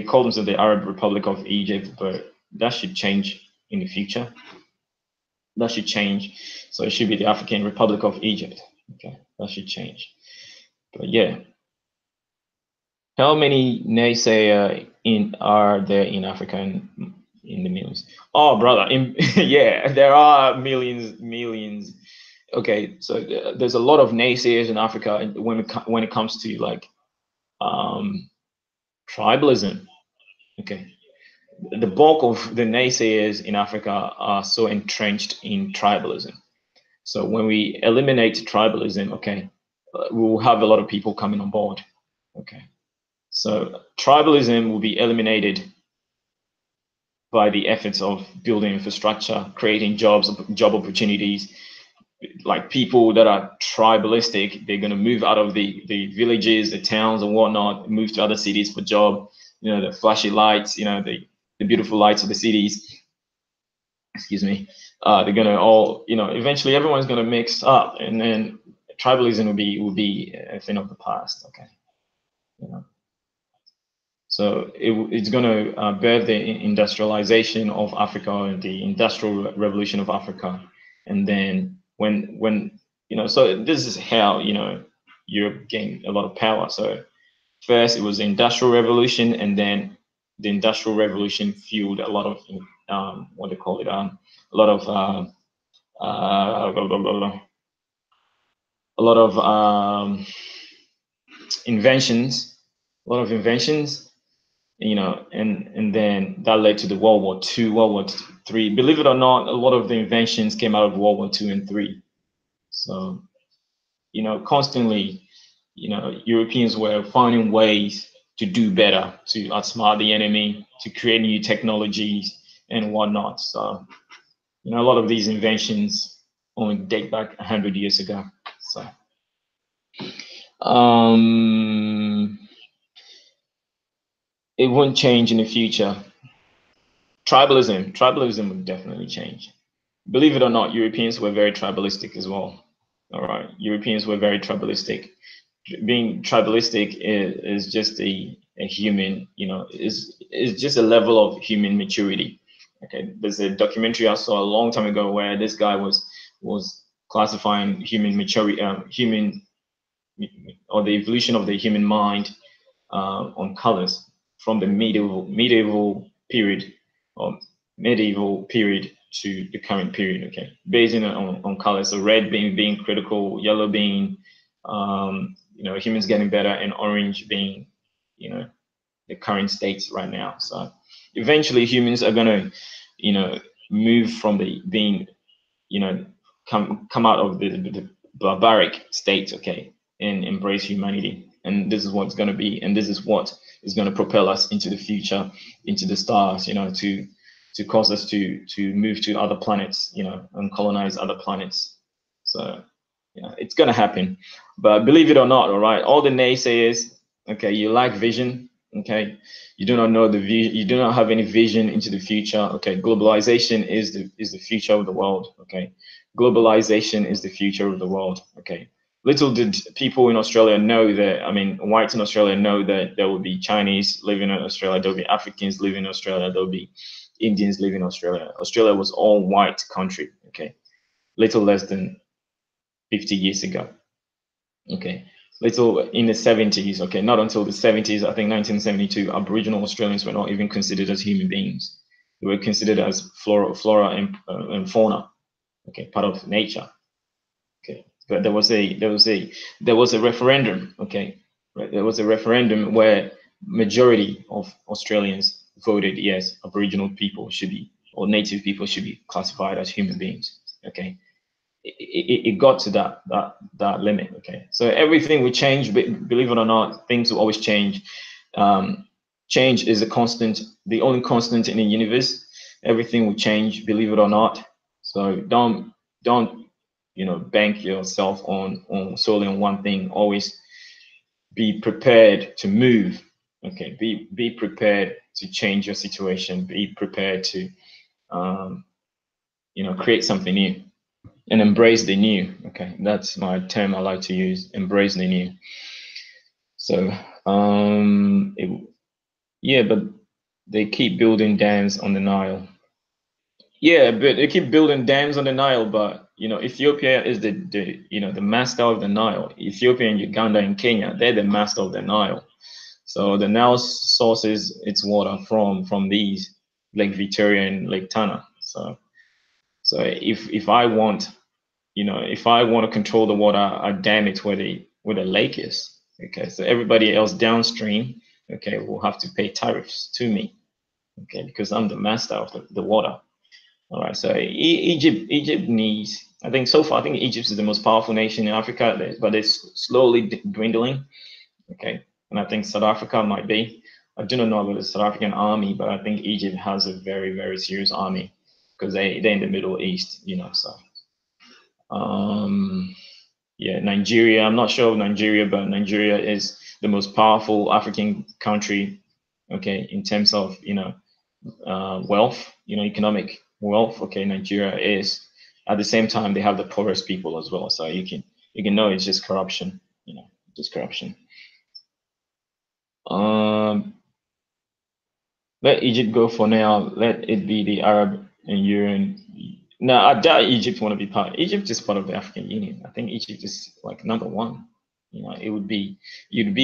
call themselves the Arab Republic of Egypt, but that should change in the future. That should change. So it should be the African Republic of Egypt. Okay, that should change. But yeah, how many naysayer are there in Africa in the millions? Oh, brother, yeah, there are millions. Okay, so there's a lot of naysayers in Africa when it comes to like tribalism. Okay, the bulk of the naysayers in Africa are so entrenched in tribalism. So when we eliminate tribalism, okay, we will have a lot of people coming on board. Okay, so tribalism will be eliminated by the efforts of building infrastructure, creating job opportunities. Like people that are tribalistic, they're going to move out of the villages, the towns and whatnot, move to other cities for job, the flashy lights, the beautiful lights of the cities. Excuse me. They're going to all, eventually everyone's going to mix up, and then tribalism will be a thing of the past. Okay. So it's going to birth the industrialization of Africa, and the industrial revolution of Africa. And then when so this is how Europe gained a lot of power. So first it was the industrial revolution, and then the industrial revolution fueled a lot of what they call it, a lot of a lot of inventions, and then that led to the World War II, World War III. Believe it or not, a lot of the inventions came out of World War II and III. So, constantly, Europeans were finding ways to do better, to outsmart the enemy, to create new technologies and whatnot. So, a lot of these inventions only date back 100 years ago. So, it won't change in the future. Tribalism would definitely change. Believe it or not, Europeans were very tribalistic as well. All right, Europeans were very tribalistic. Being tribalistic is just a human, is just a level of human maturity. Okay, there's a documentary I saw a long time ago where this guy was classifying human maturity, or the evolution of the human mind on colors from the medieval period, or medieval period to the current period. Okay, based on colors. So red being critical, yellow being humans getting better, and orange being the current states right now. So eventually humans are gonna move from the being come out of the barbaric state, okay, and embrace humanity. And this is what it's going to be, and this is what is going to propel us into the future, into the stars, to cause us to move to other planets, and colonize other planets. So it's going to happen. But believe it or not, all right, all the naysayers, okay, you lack vision. Okay, you do not know you do not have any vision into the future. Okay, globalization is the future of the world. Okay, globalization is the future of the world. Okay, little did people in Australia know that, whites in Australia know that there will be Chinese living in Australia, there will be Africans living in Australia, there will be Indians living in Australia. Australia was all white country. Okay, little less than 50 years ago. Okay, little in the 70s. Okay, not until the 70s, I think 1972, Aboriginal Australians were not even considered as human beings. They were considered as flora and fauna. Okay, part of nature. Okay, but there was a referendum. Okay, right? There was a referendum where majority of Australians voted yes, Aboriginal people should be, or native people should be classified as human beings. Okay, it got to that limit. Okay, so everything will change. Believe it or not, things will always change. Change is a constant, the only constant in the universe. Everything will change, believe it or not. So don't bank yourself on solely on one thing. Always be prepared to move. Okay, be prepared to change your situation. Be prepared to, you know, create something new and embrace the new. Okay, that's my term I like to use. Embrace the new. So, yeah, but they keep building dams on the Nile. Yeah, but they keep building dams on the Nile, but you know, Ethiopia is the you know, the master of the Nile. Ethiopia and Uganda and Kenya, they're the master of the Nile. So the Nile sources its water from these Lake Victoria and Lake Tana. So if I want, you know, if I want to control the water, I dam it where the lake is. Okay, so everybody else downstream, okay, will have to pay tariffs to me. Okay, because I'm the master of the water. All right, so Egypt needs, I think so far, I think Egypt is the most powerful nation in Africa, but it's slowly dwindling. Okay, and I think South Africa might be. I do not know about the South African army, but I think Egypt has a very, very serious army because they're in the Middle East, you know. So, yeah, Nigeria. I'm not sure of Nigeria, but Nigeria is the most powerful African country. Okay, in terms of, you know, wealth, you know, economic wealth. Okay, Nigeria is. At the same time, they have the poorest people as well. So you can know it's just corruption. You know, just corruption. Let Egypt go for now. Let it be the Arab and European. No, I doubt Egypt want to be part. Egypt is part of the African Union. I think Egypt is like number one. You know, you'd be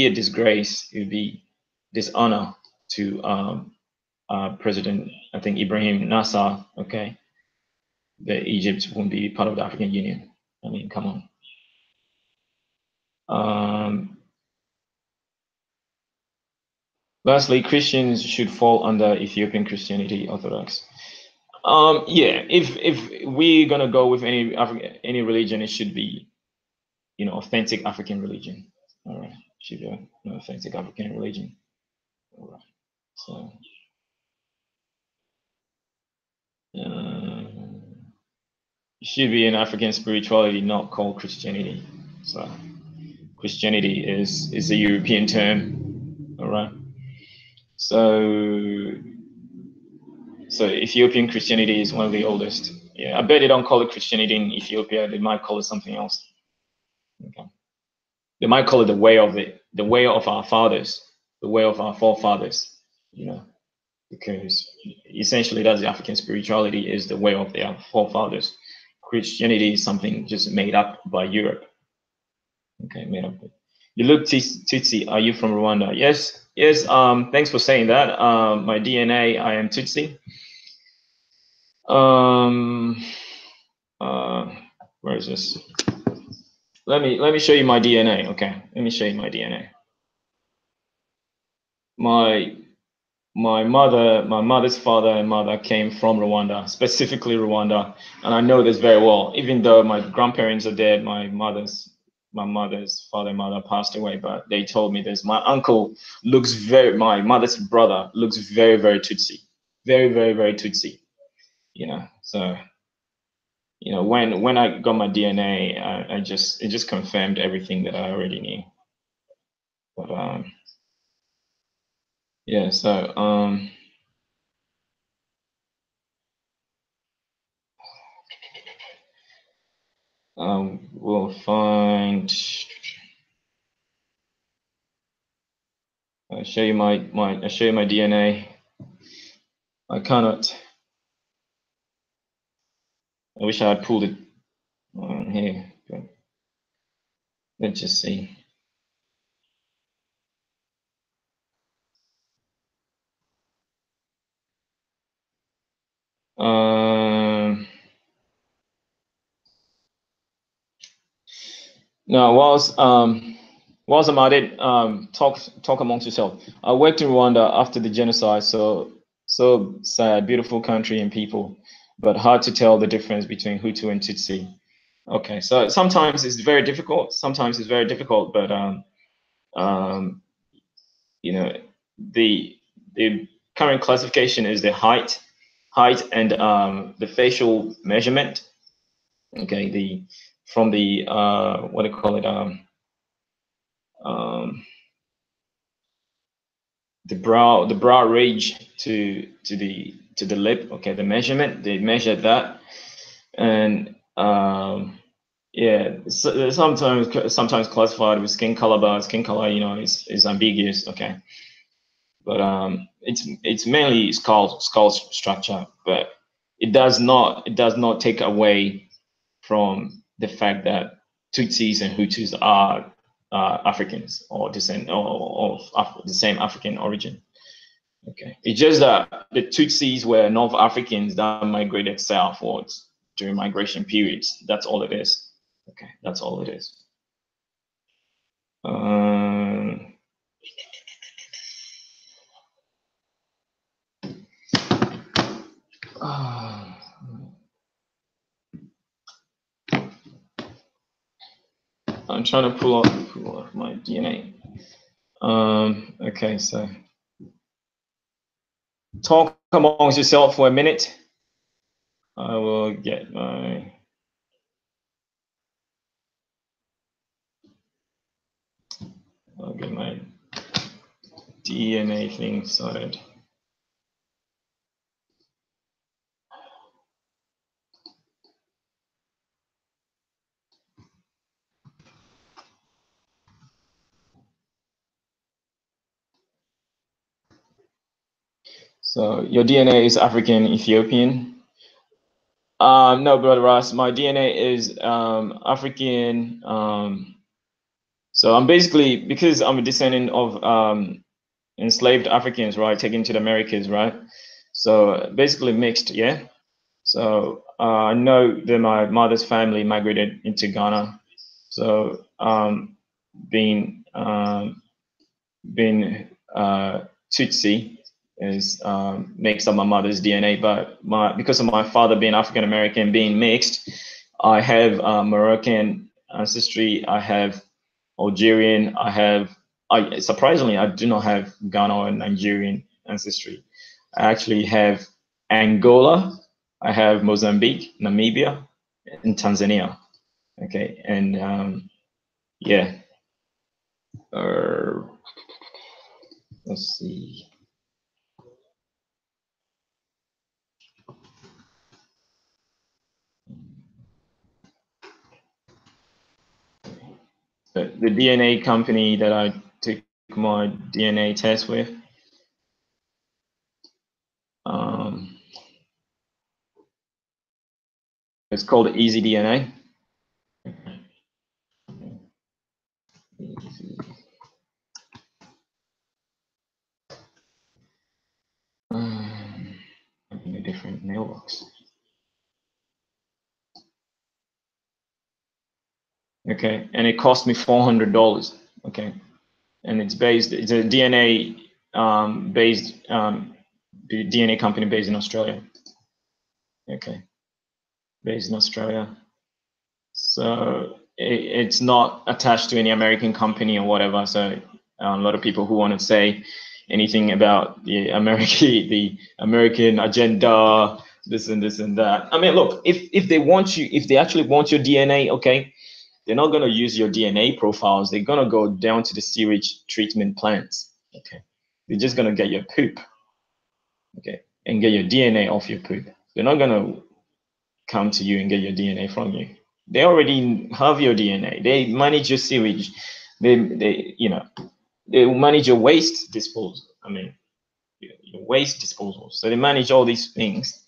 a disgrace. It would be dishonor to President, I think Ibrahim Nasser. Okay, that Egypt won't be part of the African Union. I mean, come on. Lastly, Christians should fall under Ethiopian Christianity Orthodox. Yeah, if we're gonna go with any religion, it should be, you know, authentic African religion. All right, should be an authentic African religion. All right, so it should be an African spirituality, not called Christianity. So Christianity is a European term. All right, so Ethiopian Christianity is one of the oldest. Yeah, I bet they don't call it Christianity in Ethiopia. They might call it something else. Okay. They might call it the way of our fathers, the way of our forefathers, you know, because essentially that's the African spirituality is the way of their forefathers. Christianity is something just made up by Europe. Okay, made up. You look Tutsi. Are you from Rwanda? Yes, yes. Thanks for saying that. My DNA, I am Tutsi. Where is this? Let me show you my DNA. Okay, let me show you my DNA. My mother's father and mother came from Rwanda, specifically Rwanda, and I know this very well. Even though my grandparents are dead, my mother's father and mother passed away, but they told me this. My uncle my mother's brother looks very, very Tutsi, very, very, very Tutsi. You know, so you know, when I got my DNA, it just confirmed everything that I already knew. But yeah, so we'll find. I'll show you my DNA. I cannot. I wish I had pulled it on here. But let's just see. Now, whilst I'm at it, talk amongst yourself. I worked in Rwanda after the genocide, so sad, beautiful country and people, but hard to tell the difference between Hutu and Tutsi. Okay, so sometimes it's very difficult. Sometimes it's very difficult, but you know, the current classification is the height and the facial measurement. Okay, from the what do you call it? brow ridge to the lip. Okay, the measurement, they measured that, and yeah, sometimes classified with skin color, but skin color, you know, is ambiguous. Okay, but it's mainly skull structure, but it does not take away from the fact that Tutsis and Hutus are Africans or descend or of the same African origin. Okay, it's just that the Tutsis were North Africans that migrated southwards during migration periods. That's all it is. Okay, that's all it is. I'm trying to pull off my DNA. Okay, so talk amongst yourself for a minute. I will get my DNA thing sorted. So your DNA is African Ethiopian. No, brother Ross, my DNA is African. So I'm basically, because I'm a descendant of enslaved Africans, right, taken to the Americas, right? So basically mixed, yeah. So I know that my mother's family migrated into Ghana. So being Tutsi is makes up my mother's DNA, but because of my father being African American, being mixed, I have Moroccan ancestry. I have Algerian. I surprisingly, I do not have Ghana or Nigerian ancestry. I actually have Angola. I have Mozambique, Namibia, and Tanzania. Okay, and yeah. Let's see. The DNA company that I took my DNA test with, it's called Easy DNA. In a different mailbox. Okay, and it cost me $400. Okay, and it's a DNA based DNA company based in Australia. Okay, based in Australia. So it's not attached to any American company or whatever. So a lot of people who want to say anything about the American agenda, this and this and that. I mean, look, if they actually want your DNA, okay, they're not gonna use your DNA profiles. They're gonna go down to the sewage treatment plants. Okay, they're just gonna get your poop, okay, and get your DNA off your poop. They're not gonna come to you and get your DNA from you. They already have your DNA. They manage your sewage. They they manage your waste disposal. I mean, your waste disposal. So they manage all these things.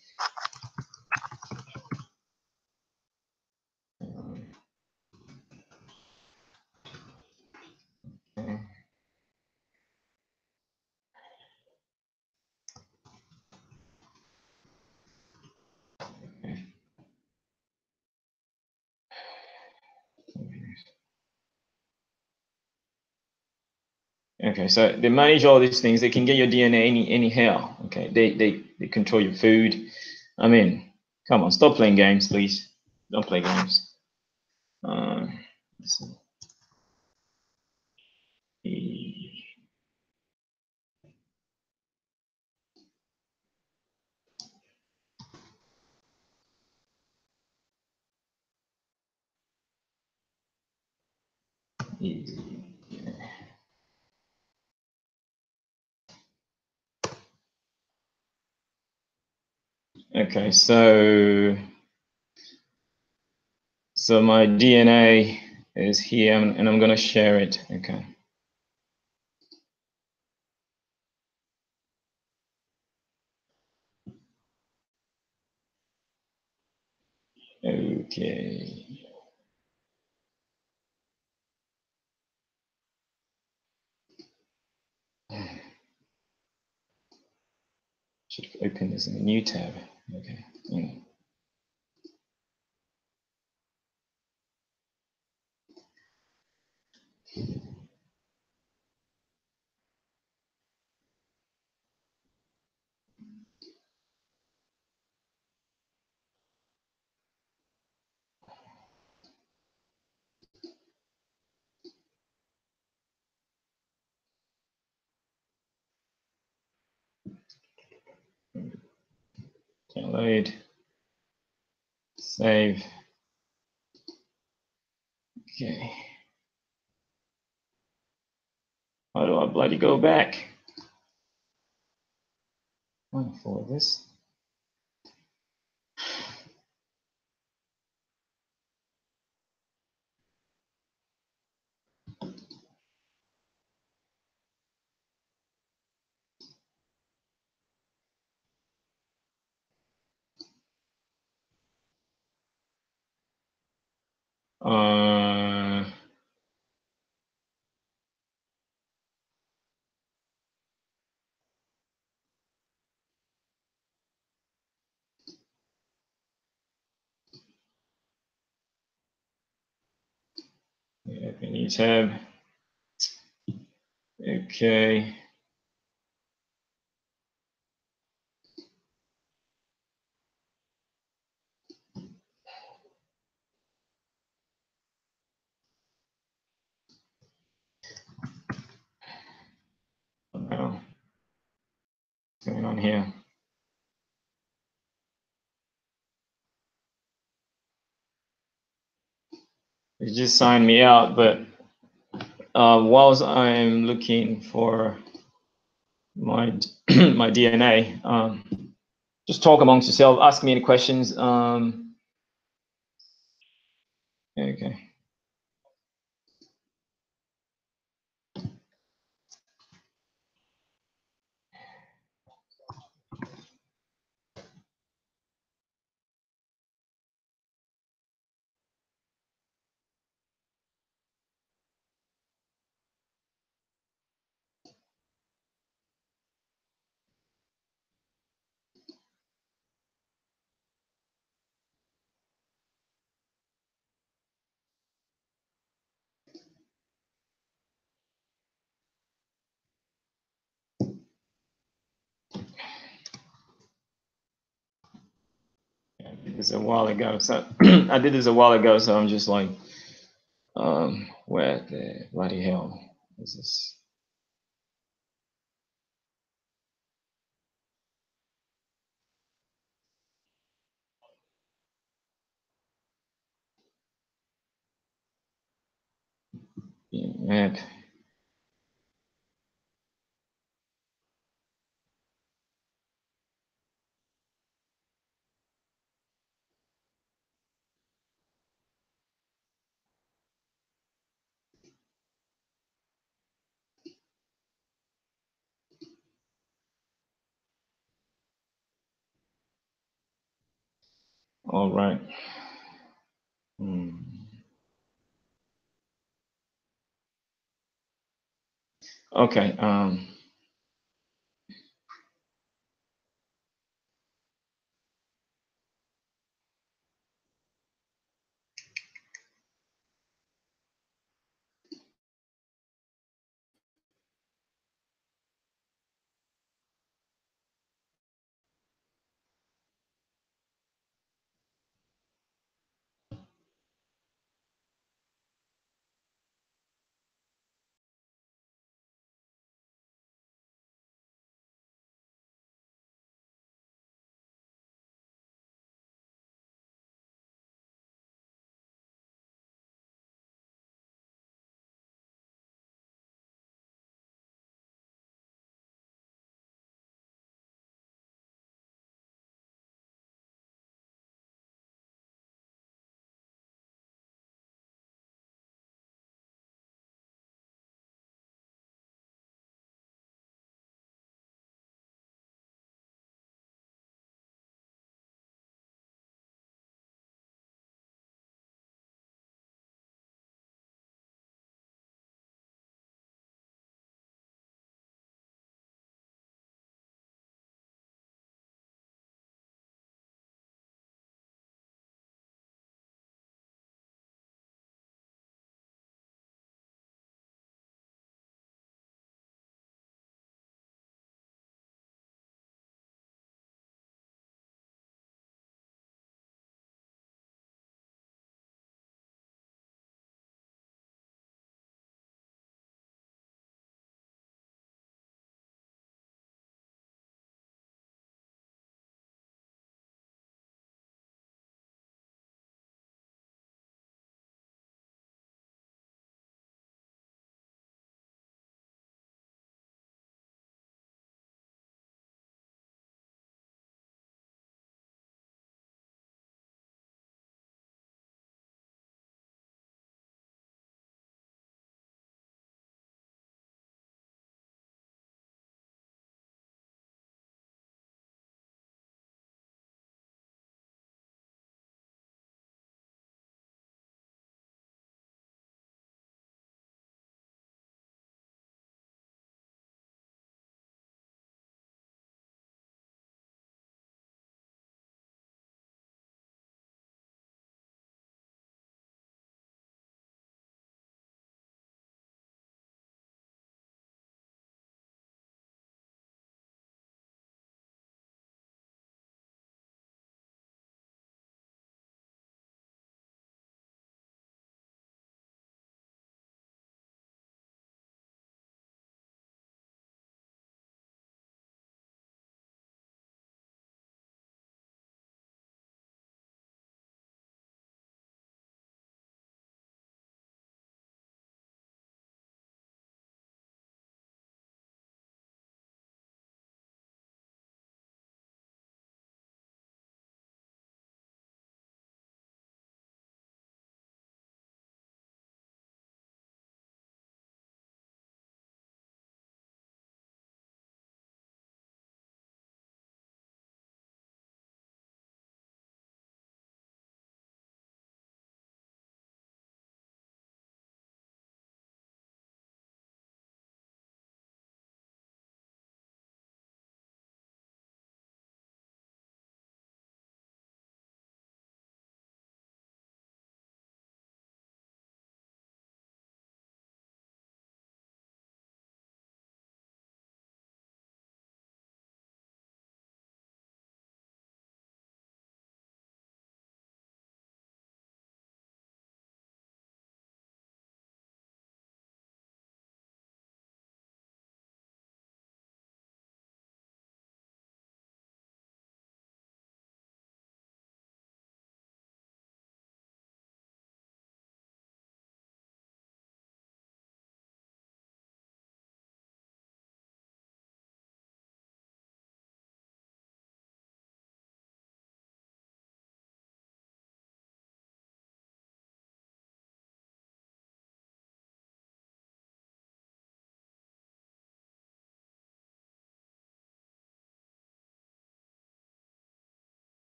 Okay, so they manage all these things. They can get your DNA anyhow. Okay, they control your food. I mean, come on, stop playing games, please. Don't play games. Let's see. Okay, so my DNA is here, and I'm going to share it. Okay. Okay. Should open this in a new tab. Okay. Download, save. Okay. How do I bloody go back? For this. Open new tab. Okay. Wow. What's going on here? It just signed me out, but whilst I'm looking for my my DNA, just talk amongst yourself. Ask me any questions. Okay. I did this a while ago, so I did this a while ago, so I'm just like, where the bloody hell is this? Map. All right. Okay.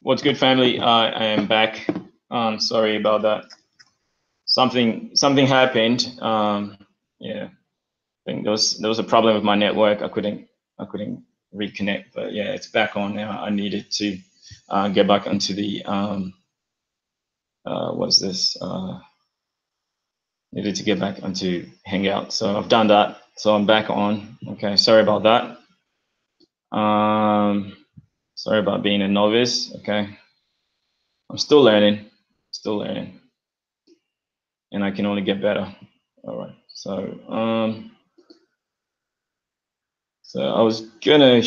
What's good, family? I am back. Sorry about that. Something happened. Yeah, I think there was a problem with my network. I couldn't reconnect, but yeah, it's back on now. I needed to get back onto the what's this? Needed to get back onto Hangout. So I've done that. So I'm back on. Okay, sorry about that. Sorry about being a novice. Okay, I'm still learning, and I can only get better. All right. So so I was gonna.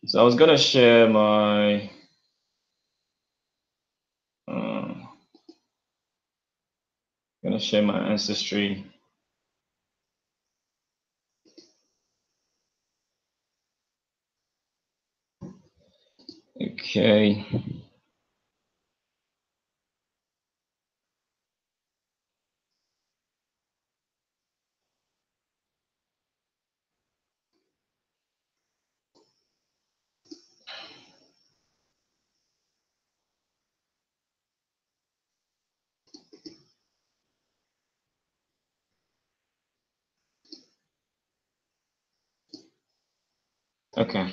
So I was gonna share my ancestry. Okay. Okay.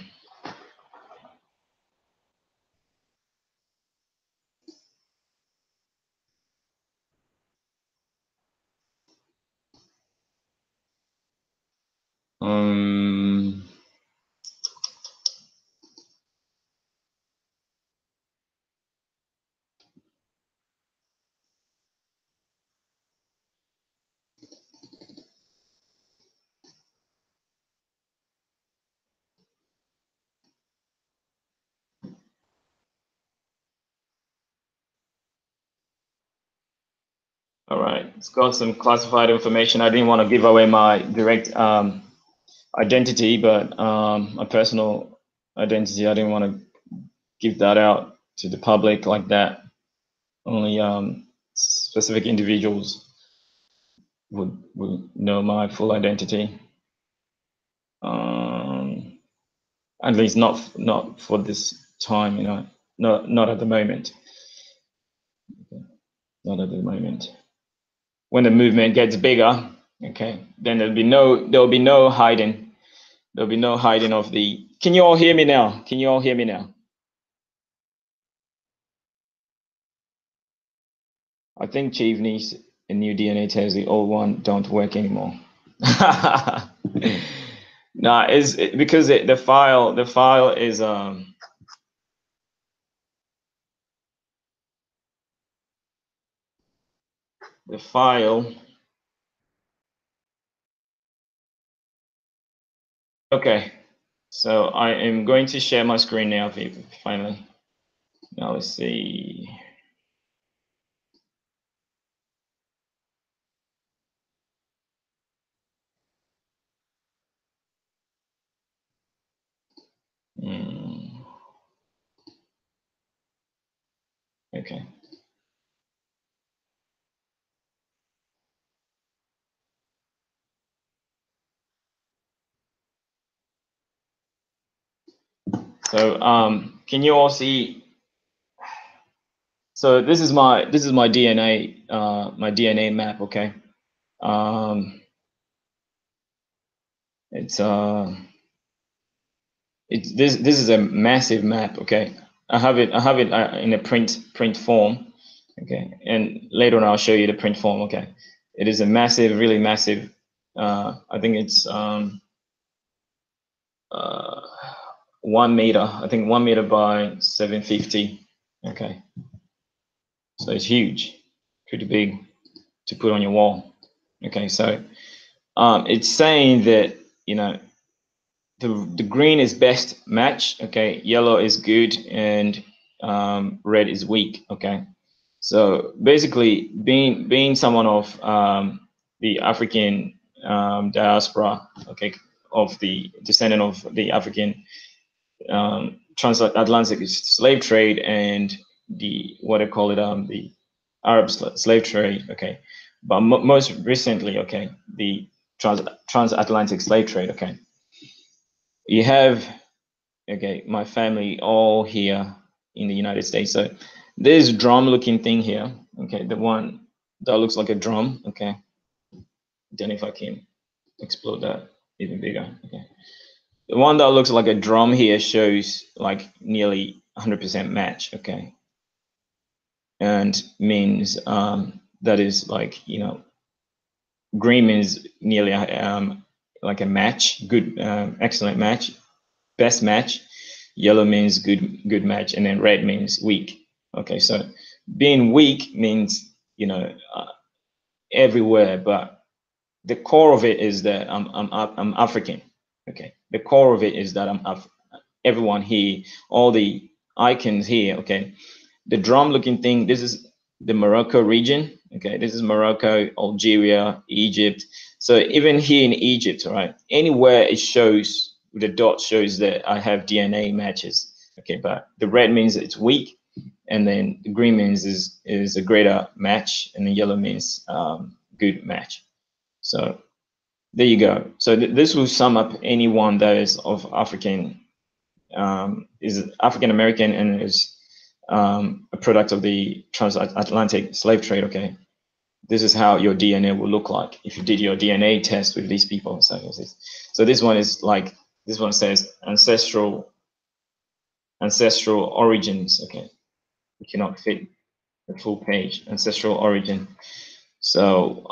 All right. It's got some classified information. I didn't want to give away my direct identity, but my personal identity. I didn't want to give that out to the public like that. Only specific individuals would know my full identity. At least not for this time, you know, not at the moment. Not at the moment. When the movement gets bigger, okay, then there'll be no hiding. There'll be no hiding of the. Can you all hear me now? Can you all hear me now? I think Chief needs a new DNA test. The old one don't work anymore. Nah, it's because the file is the file. Okay, so I am going to share my screen now, people. Finally, now let's see. Okay. So can you all see? So this is my DNA map. Okay. This is a massive map. Okay. I have it in a print form. Okay, and later on I'll show you the print form. Okay, it is a massive, really massive. I think it's 1 meter. I think 1 meter by 750. Okay, so it's huge, pretty big to put on your wall. Okay, so it's saying that, you know, the green is best match. Okay, yellow is good, and red is weak. Okay, so basically, being someone of the African diaspora, okay, of the descendant of the African transatlantic slave trade, and what they call it, the Arab slave trade, okay, but most recently, okay, the transatlantic slave trade, okay. You have, okay, my family all here in the United States. So this drum-looking thing here, okay, the one that looks like a drum, okay. Then if I can explode that even bigger, okay. The one that looks like a drum here shows like nearly 100% match, okay, and means that is like, you know, green means nearly like a match, good, excellent match, best match. Yellow means good match, and then red means weak. Okay, so being weak means, you know, everywhere, but the core of it is that I'm African. Okay, the core of it is that everyone here, all the icons here. Okay, the drum-looking thing. This is the Morocco region. Okay, this is Morocco, Algeria, Egypt. So even here in Egypt, right, anywhere it shows, the dot shows that I have DNA matches. Okay, but the red means it's weak, and then the green means is a greater match, and the yellow means good match. So there you go. So this will sum up anyone that is of African, is African American, and is a product of the transatlantic slave trade. Okay, this is how your DNA will look like if you did your DNA test with these people. So this one is like, this one says ancestral origins. Okay, we cannot fit the full page. Ancestral origin. So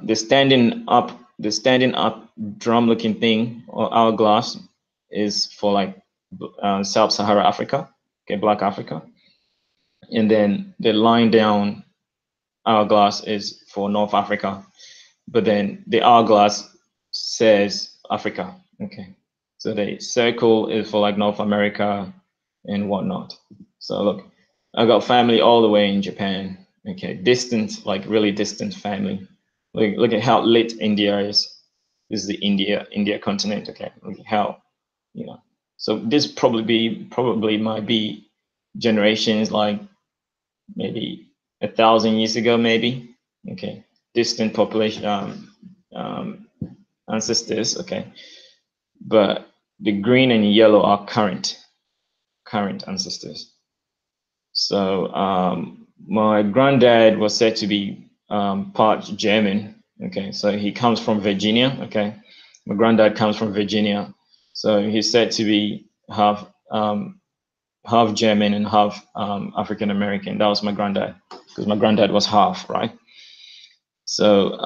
the standing up drum-looking thing or hourglass is for like Sub-Sahara Africa, okay, Black Africa, and then the line down hourglass is for North Africa, but then the hourglass says Africa, okay. So the circle is for like North America and whatnot. So look, I got family all the way in Japan. Okay, distant, like really distant family. Look at how lit India is. This is the India continent. Okay, look at how, you know. So this probably might be generations like maybe 1,000 years ago, maybe. Okay, distant population ancestors. Okay, but the green and yellow are current ancestors. So my granddad was said to be part German. Okay, so he comes from Virginia. Okay, my granddad comes from Virginia, so he's said to be half German and half African American. That was my granddad, because my granddad was half, right? So,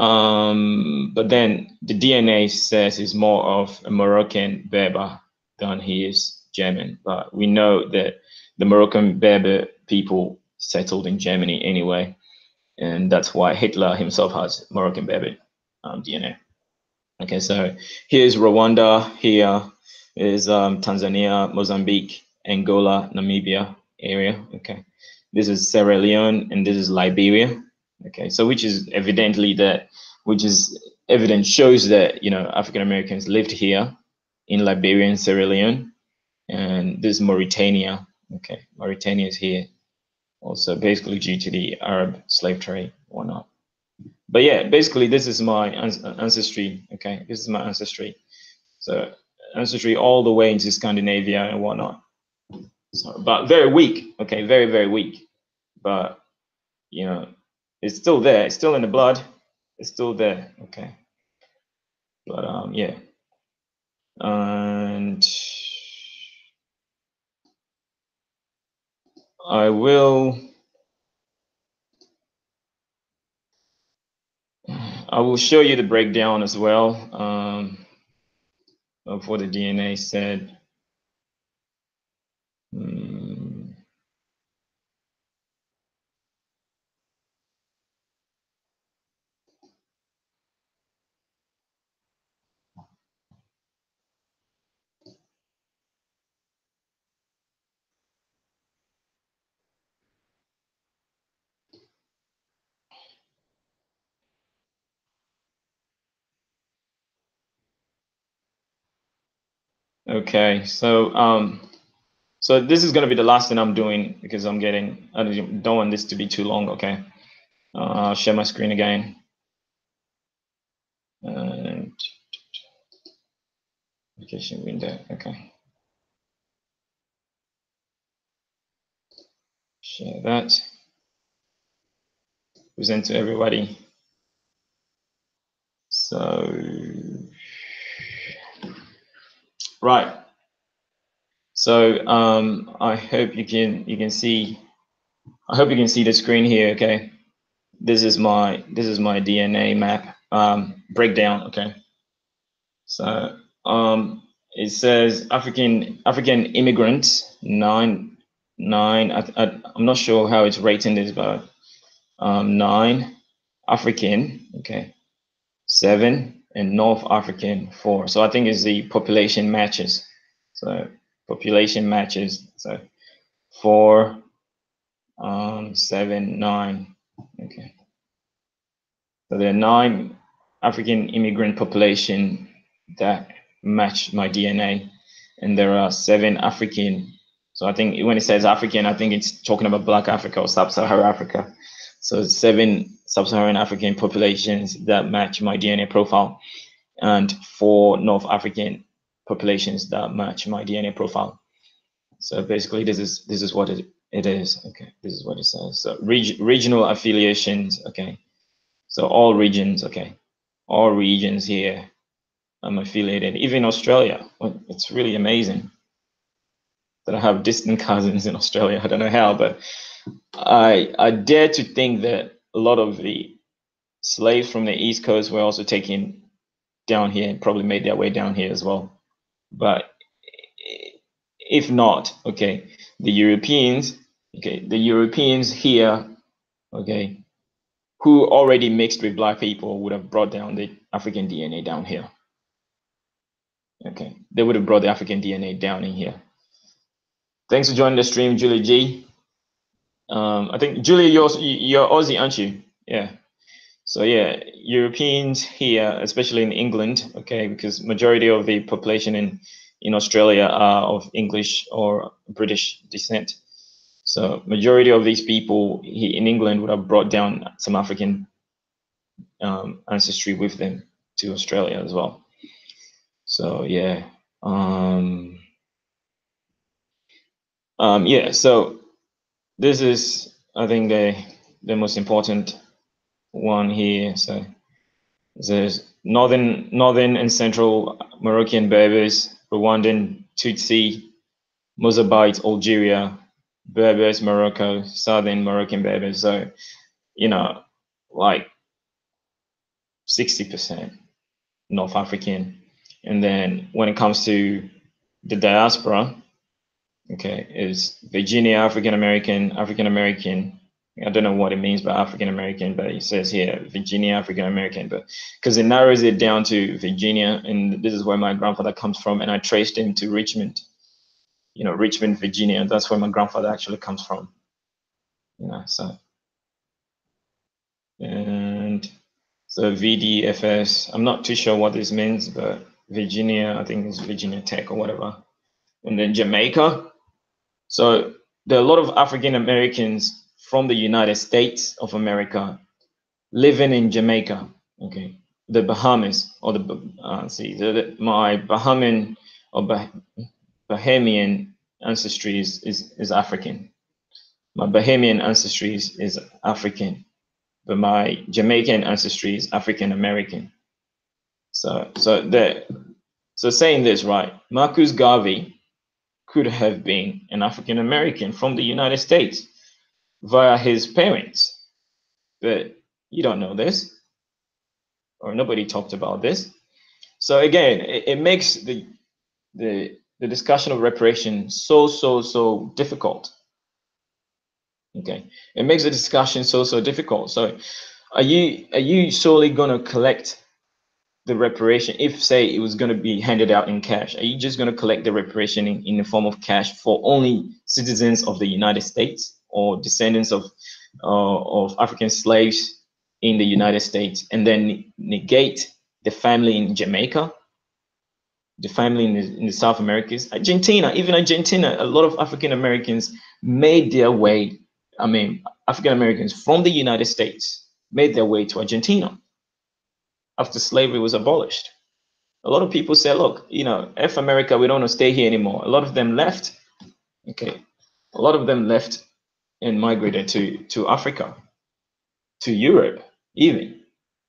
but then the DNA says he's more of a Moroccan Berber than he is German. But we know that the Moroccan Berber people settled in Germany anyway, and that's why Hitler himself has Moroccan Berber DNA. Okay, so here's Rwanda, here is Tanzania, Mozambique, Angola, Namibia area. Okay, this is Sierra Leone, and this is Liberia. Okay, so which is evident, shows that, you know, African Americans lived here in Liberia and Sierra Leone, and this is Mauritania. Okay, Mauritania is here also, basically due to the Arab slave trade or not. But yeah, basically this is my ancestry. Okay, this is my ancestry. So ancestry all the way into Scandinavia and whatnot. So, but very weak. Okay, very weak. But you know, it's still there. It's still in the blood. It's still there. Okay. But yeah. And I will show you the breakdown as well of what the DNA said. Okay, so So this is going to be the last thing I'm doing because I don't want this to be too long. Okay. I'll share my screen again. And application window. Okay. Share that. Present to everybody. So, right. So I hope you can see. I hope you can see the screen here. Okay. This is my DNA map breakdown. Okay. So it says African immigrants 9. I'm not sure how it's rating this, but 9 African. Okay. 7 and North African 4. So I think it's the population matches. So population matches. So 4, 7, 9. Okay. So there are 9 African immigrant population that match my DNA, and there are 7 African. So I think when it says African, I think it's talking about Black Africa or Sub-Saharan Africa. So 7 Sub-Saharan African populations that match my DNA profile, and 4 North African populations that match my DNA profile. So basically, this is what it is. Okay, this is what it says. So regional affiliations. Okay, so all regions. Okay, all regions here. I'm affiliated. Even Australia. It's really amazing that I have distant cousins in Australia. I don't know how, but I dare to think that a lot of the slaves from the East Coast were also taken down here and probably made their way down here as well. But if not, okay, the Europeans here, okay, who already mixed with Black people would have brought down the African DNA down here. Okay, they would have brought the African DNA down in here. Thanks for joining the stream, Julie G. I think Julie, you're Aussie, aren't you? Yeah. So yeah, Europeans here, especially in England, okay, because majority of the population in Australia are of English or British descent. So majority of these people in England would have brought down some African ancestry with them to Australia as well. So yeah, yeah. So this is, I think, the most important one here. So there's northern and central Moroccan Berbers, Rwandan Tutsi, Mozambique, Algeria, Berbers, Morocco, southern Moroccan Berbers. So, you know, like 60% North African. And then when it comes to the diaspora, okay, is Virginia, African American. I don't know what it means by African American, but it says here Virginia, African American, but because it narrows it down to Virginia, and this is where my grandfather comes from, and I traced him to Richmond, Richmond, Virginia. That's where my grandfather actually comes from. So and so VDFS, I'm not too sure what this means, but Virginia, I think it's Virginia Tech or whatever. And then Jamaica. So there are a lot of African Americans from the United States of America living in Jamaica. Okay, the Bahamas, or my Bahamian or Bahamian ancestry is African. My Bahamian ancestry is African, but my Jamaican ancestry is African American. So saying this, right, Marcus Garvey could have been an African American from the United States via his parents, but you don't know this, or nobody talked about this. So again, it makes the discussion of reparation so difficult. Okay, it makes the discussion so difficult. So are you solely going to collect the reparation? If say it was going to be handed out in cash, are you just going to collect the reparation in the form of cash for only citizens of the United States or descendants of African slaves in the United States, and then negate the family in Jamaica? the family in the South Americas. Argentina, even Argentina, a lot of African Americans made their way, I mean, African Americans from the United States made their way to Argentina after slavery was abolished. A lot of people say, look, you know, F America, we don't want to stay here anymore. A lot of them left. Okay. A lot of them left and migrated to Africa, to Europe, even.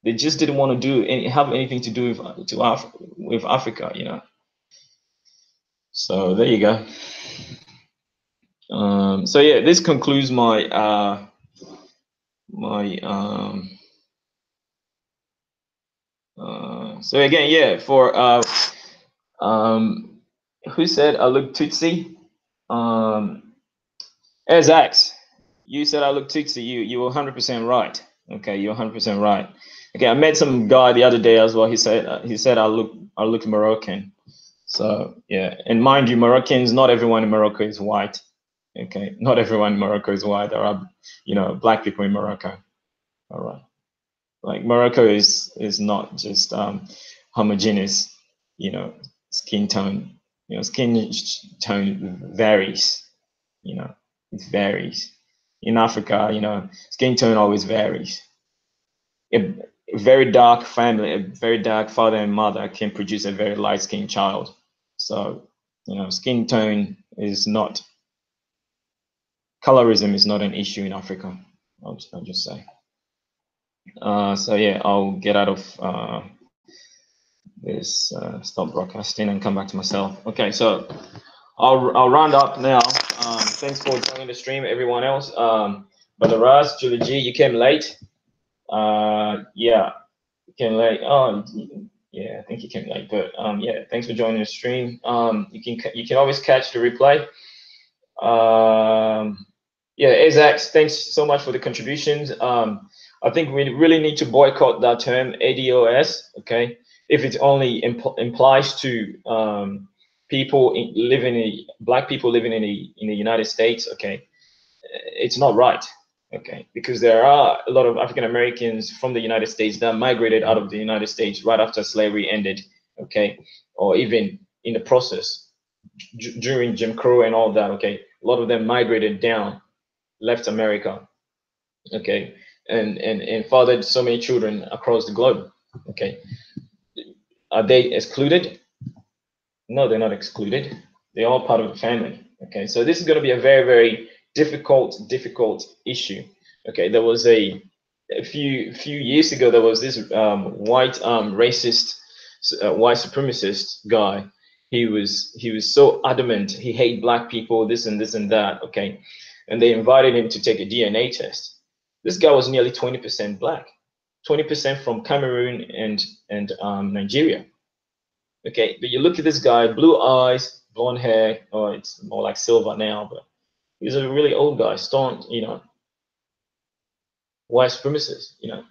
They just didn't want to have anything to do with Africa, you know. So there you go. So yeah, this concludes my so again, yeah, for who said I look Tutsi? As X, you said I look Tutsi. You were 100% right. Okay, you're 100% right. Okay, I met some guy the other day as well. He said I look Moroccan. So yeah, and mind you, Moroccans, not everyone in Morocco is white. Okay, not everyone in Morocco is white. There are, you know, black people in Morocco. All right, like Morocco is not just homogeneous, you know, skin tone. You know, skin tone varies. You know, it varies. In Africa, you know, skin tone always varies. A very dark family, a very dark father and mother can produce a very light-skinned child. So, you know, skin tone is not, colorism is not an issue in Africa. I'll just say. So yeah, I'll get out of this, stop broadcasting and come back to myself. Okay, so I'll round up now. Thanks for joining the stream, everyone else. Brother Raz, Julie G, you came late. Yeah, you came late. Oh, yeah, I think you came late. But yeah, thanks for joining the stream. You can always catch the replay. Yeah, Isaac, thanks so much for the contributions. I think we really need to boycott that term ADOS. Okay, if it only implies to black people living in the United States. Okay, it's not right. Okay, because there are a lot of African Americans from the United States that migrated out of the United States right after slavery ended. Okay, or even in the process during Jim Crow and all that. Okay, a lot of them migrated down, left America. Okay, and fathered so many children across the globe. Okay, are they excluded? No, they're not excluded. They're all part of the family. Okay, so this is going to be a very, very difficult issue. Okay, there was a few years ago, there was this white racist, white supremacist guy. He was so adamant. He hated black people, this and this and that. Okay, and they invited him to take a DNA test. This guy was nearly 20% black, 20% from Cameroon and Nigeria. Okay, but you look at this guy, blue eyes, blonde hair, or it's more like silver now, but he's a really old guy, staunch, you know, white supremacist, you know.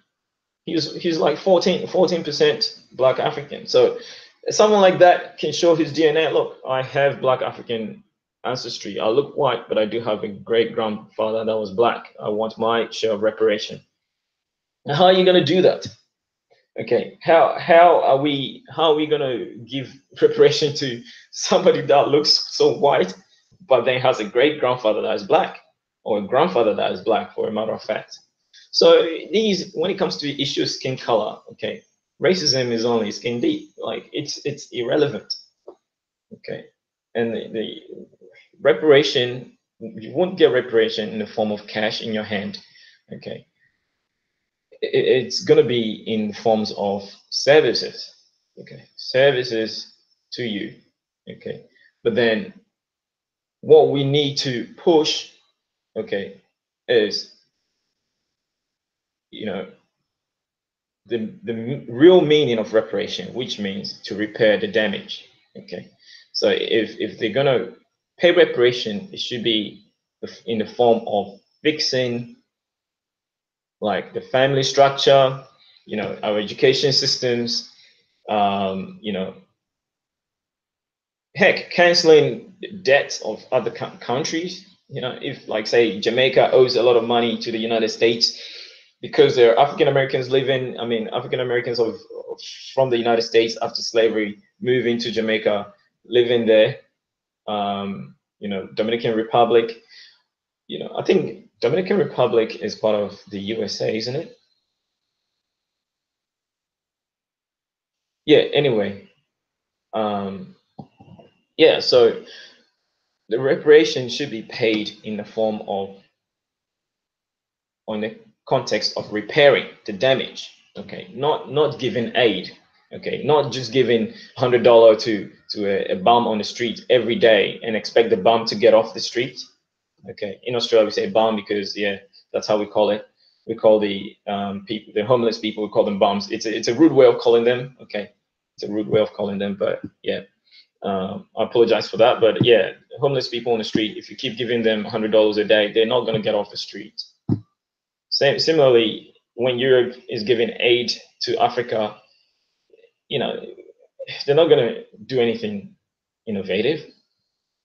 He's like 14% black African. So someone like that can show his DNA. Look, I have black African ancestry. I look white, but I do have a great grandfather that was black. I want my share of reparation. Now, how are you going to do that? Okay, how are we gonna give reparation to somebody that looks so white, but then has a great grandfather that is black, or a grandfather that is black, for a matter of fact? So when it comes to the issue of skin color, okay, racism is only skin deep. Like it's irrelevant. Okay, and the reparation, you won't get reparation in the form of cash in your hand. Okay, it's going to be in forms of services. Okay, services to you. Okay, but then what we need to push, okay, is, you know, the real meaning of reparation, which means to repair the damage. Okay, so if they're going to pay reparation, it should be in the form of fixing, like, the family structure, you know, our education systems, you know, heck, canceling debts of other countries. You know, if, like, say Jamaica owes a lot of money to the United States, because they're African Americans living, African Americans from the United States after slavery, moving to Jamaica, living there. Dominican Republic. I think Dominican Republic is part of the USA, isn't it? Yeah. Anyway, yeah. So the reparation should be paid in the form of, or in the context of repairing the damage. Okay, not giving aid. Okay, not just giving $100 to a bum on the street every day and expect the bum to get off the street. Okay, in Australia we say bum because that's how we call it. We call the people, the homeless people, we call them bums. It's a rude way of calling them. Okay, it's a rude way of calling them, but yeah. I apologize for that, but yeah, homeless people on the street, if you keep giving them $100 a day, they're not going to get off the street. Similarly, when Europe is giving aid to Africa, they're not going to do anything innovative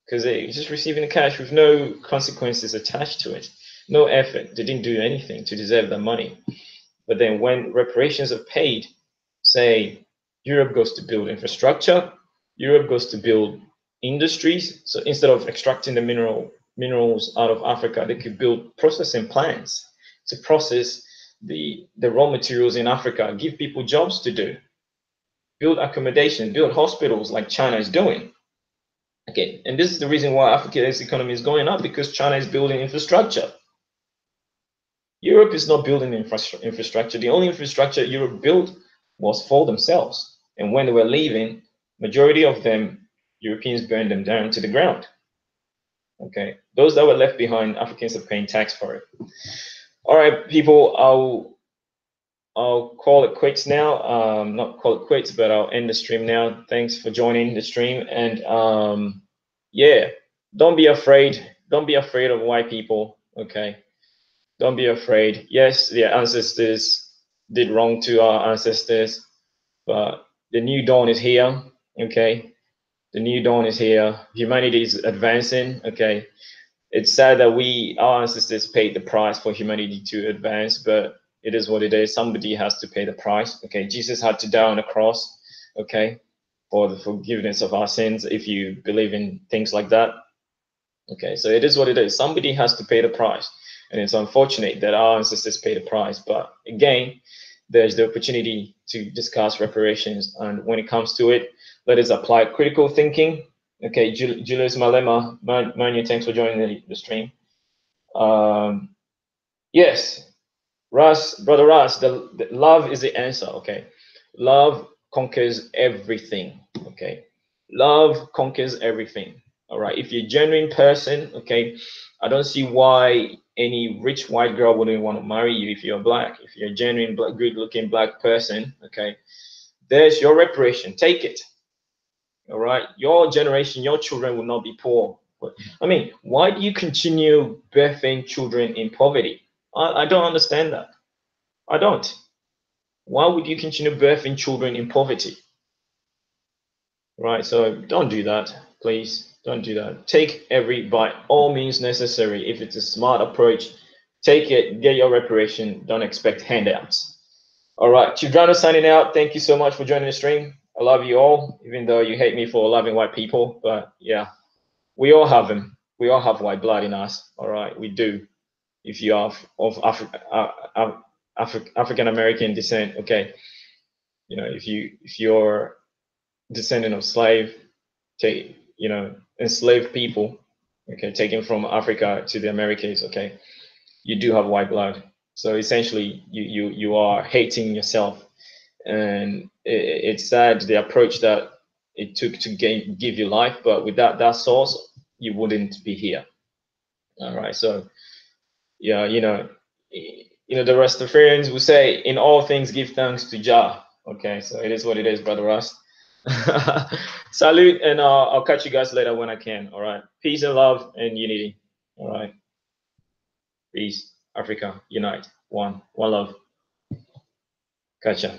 because they're just receiving the cash with no consequences attached to it, no effort. They didn't do anything to deserve that money. But then when reparations are paid, say Europe goes to build infrastructure, Europe goes to build industries. So instead of extracting the minerals out of Africa, they could build processing plants to process the raw materials in Africa, give people jobs to do, build accommodation, build hospitals like China is doing. Okay, and this is the reason why Africa's economy is going up, because China is building infrastructure. Europe is not building infrastructure. The only infrastructure Europe built was for themselves. And when they were leaving, majority of them, Europeans burned them down to the ground. Okay, those that were left behind, Africans are paying tax for it. All right, people, I'll call it quits now. Not call it quits, but I'll end the stream now. Thanks for joining the stream. And yeah, don't be afraid. Don't be afraid of white people. Okay, don't be afraid. Yes, their ancestors did wrong to our ancestors, but the new dawn is here. Okay, the new dawn is here. Humanity is advancing. Okay, it's sad that our ancestors paid the price for humanity to advance, but it is what it is. Somebody has to pay the price. Okay, Jesus had to die on the cross. Okay, for the forgiveness of our sins, if you believe in things like that. Okay, so it is what it is. Somebody has to pay the price, and it's unfortunate that our ancestors paid the price. But again, there's the opportunity to discuss reparations, and when it comes to it, let us apply critical thinking. Okay, Julius Malema, Manu, thanks for joining the stream. Yes, brother Russ, the love is the answer. Okay, love conquers everything. Okay, love conquers everything. All right, if you're a genuine person, okay, I don't see why any rich white girl wouldn't want to marry you if you're black. If you're a genuine, good-looking black person, okay, there's your reparation. Take it. All right, your generation, your children will not be poor. I mean, why do you continue birthing children in poverty? I don't understand that. I don't. Why would you continue birthing children in poverty? Right, so don't do that, please. Don't do that. Take by all means necessary. If it's a smart approach, take it, get your reparation. Don't expect handouts. All right, Chidrano signing out. Thank you so much for joining the stream. I love you all, even though you hate me for loving white people. But yeah, we all have them. We all have white blood in us. All right, we do. If you are of African American descent, okay. If you're descendant of enslaved people, okay, taken from Africa to the Americas, okay, you do have white blood. So essentially, you are hating yourself, and it's sad the approach that it took to give you life, but without that source, you wouldn't be here. All right, so yeah, the Rastafarians will say, in all things give thanks to Jah. Okay, so it is what it is, brother Rust. Salute, and I'll catch you guys later when I can. All right, peace and love and unity. All right, peace. Africa unite. One love. Catch ya.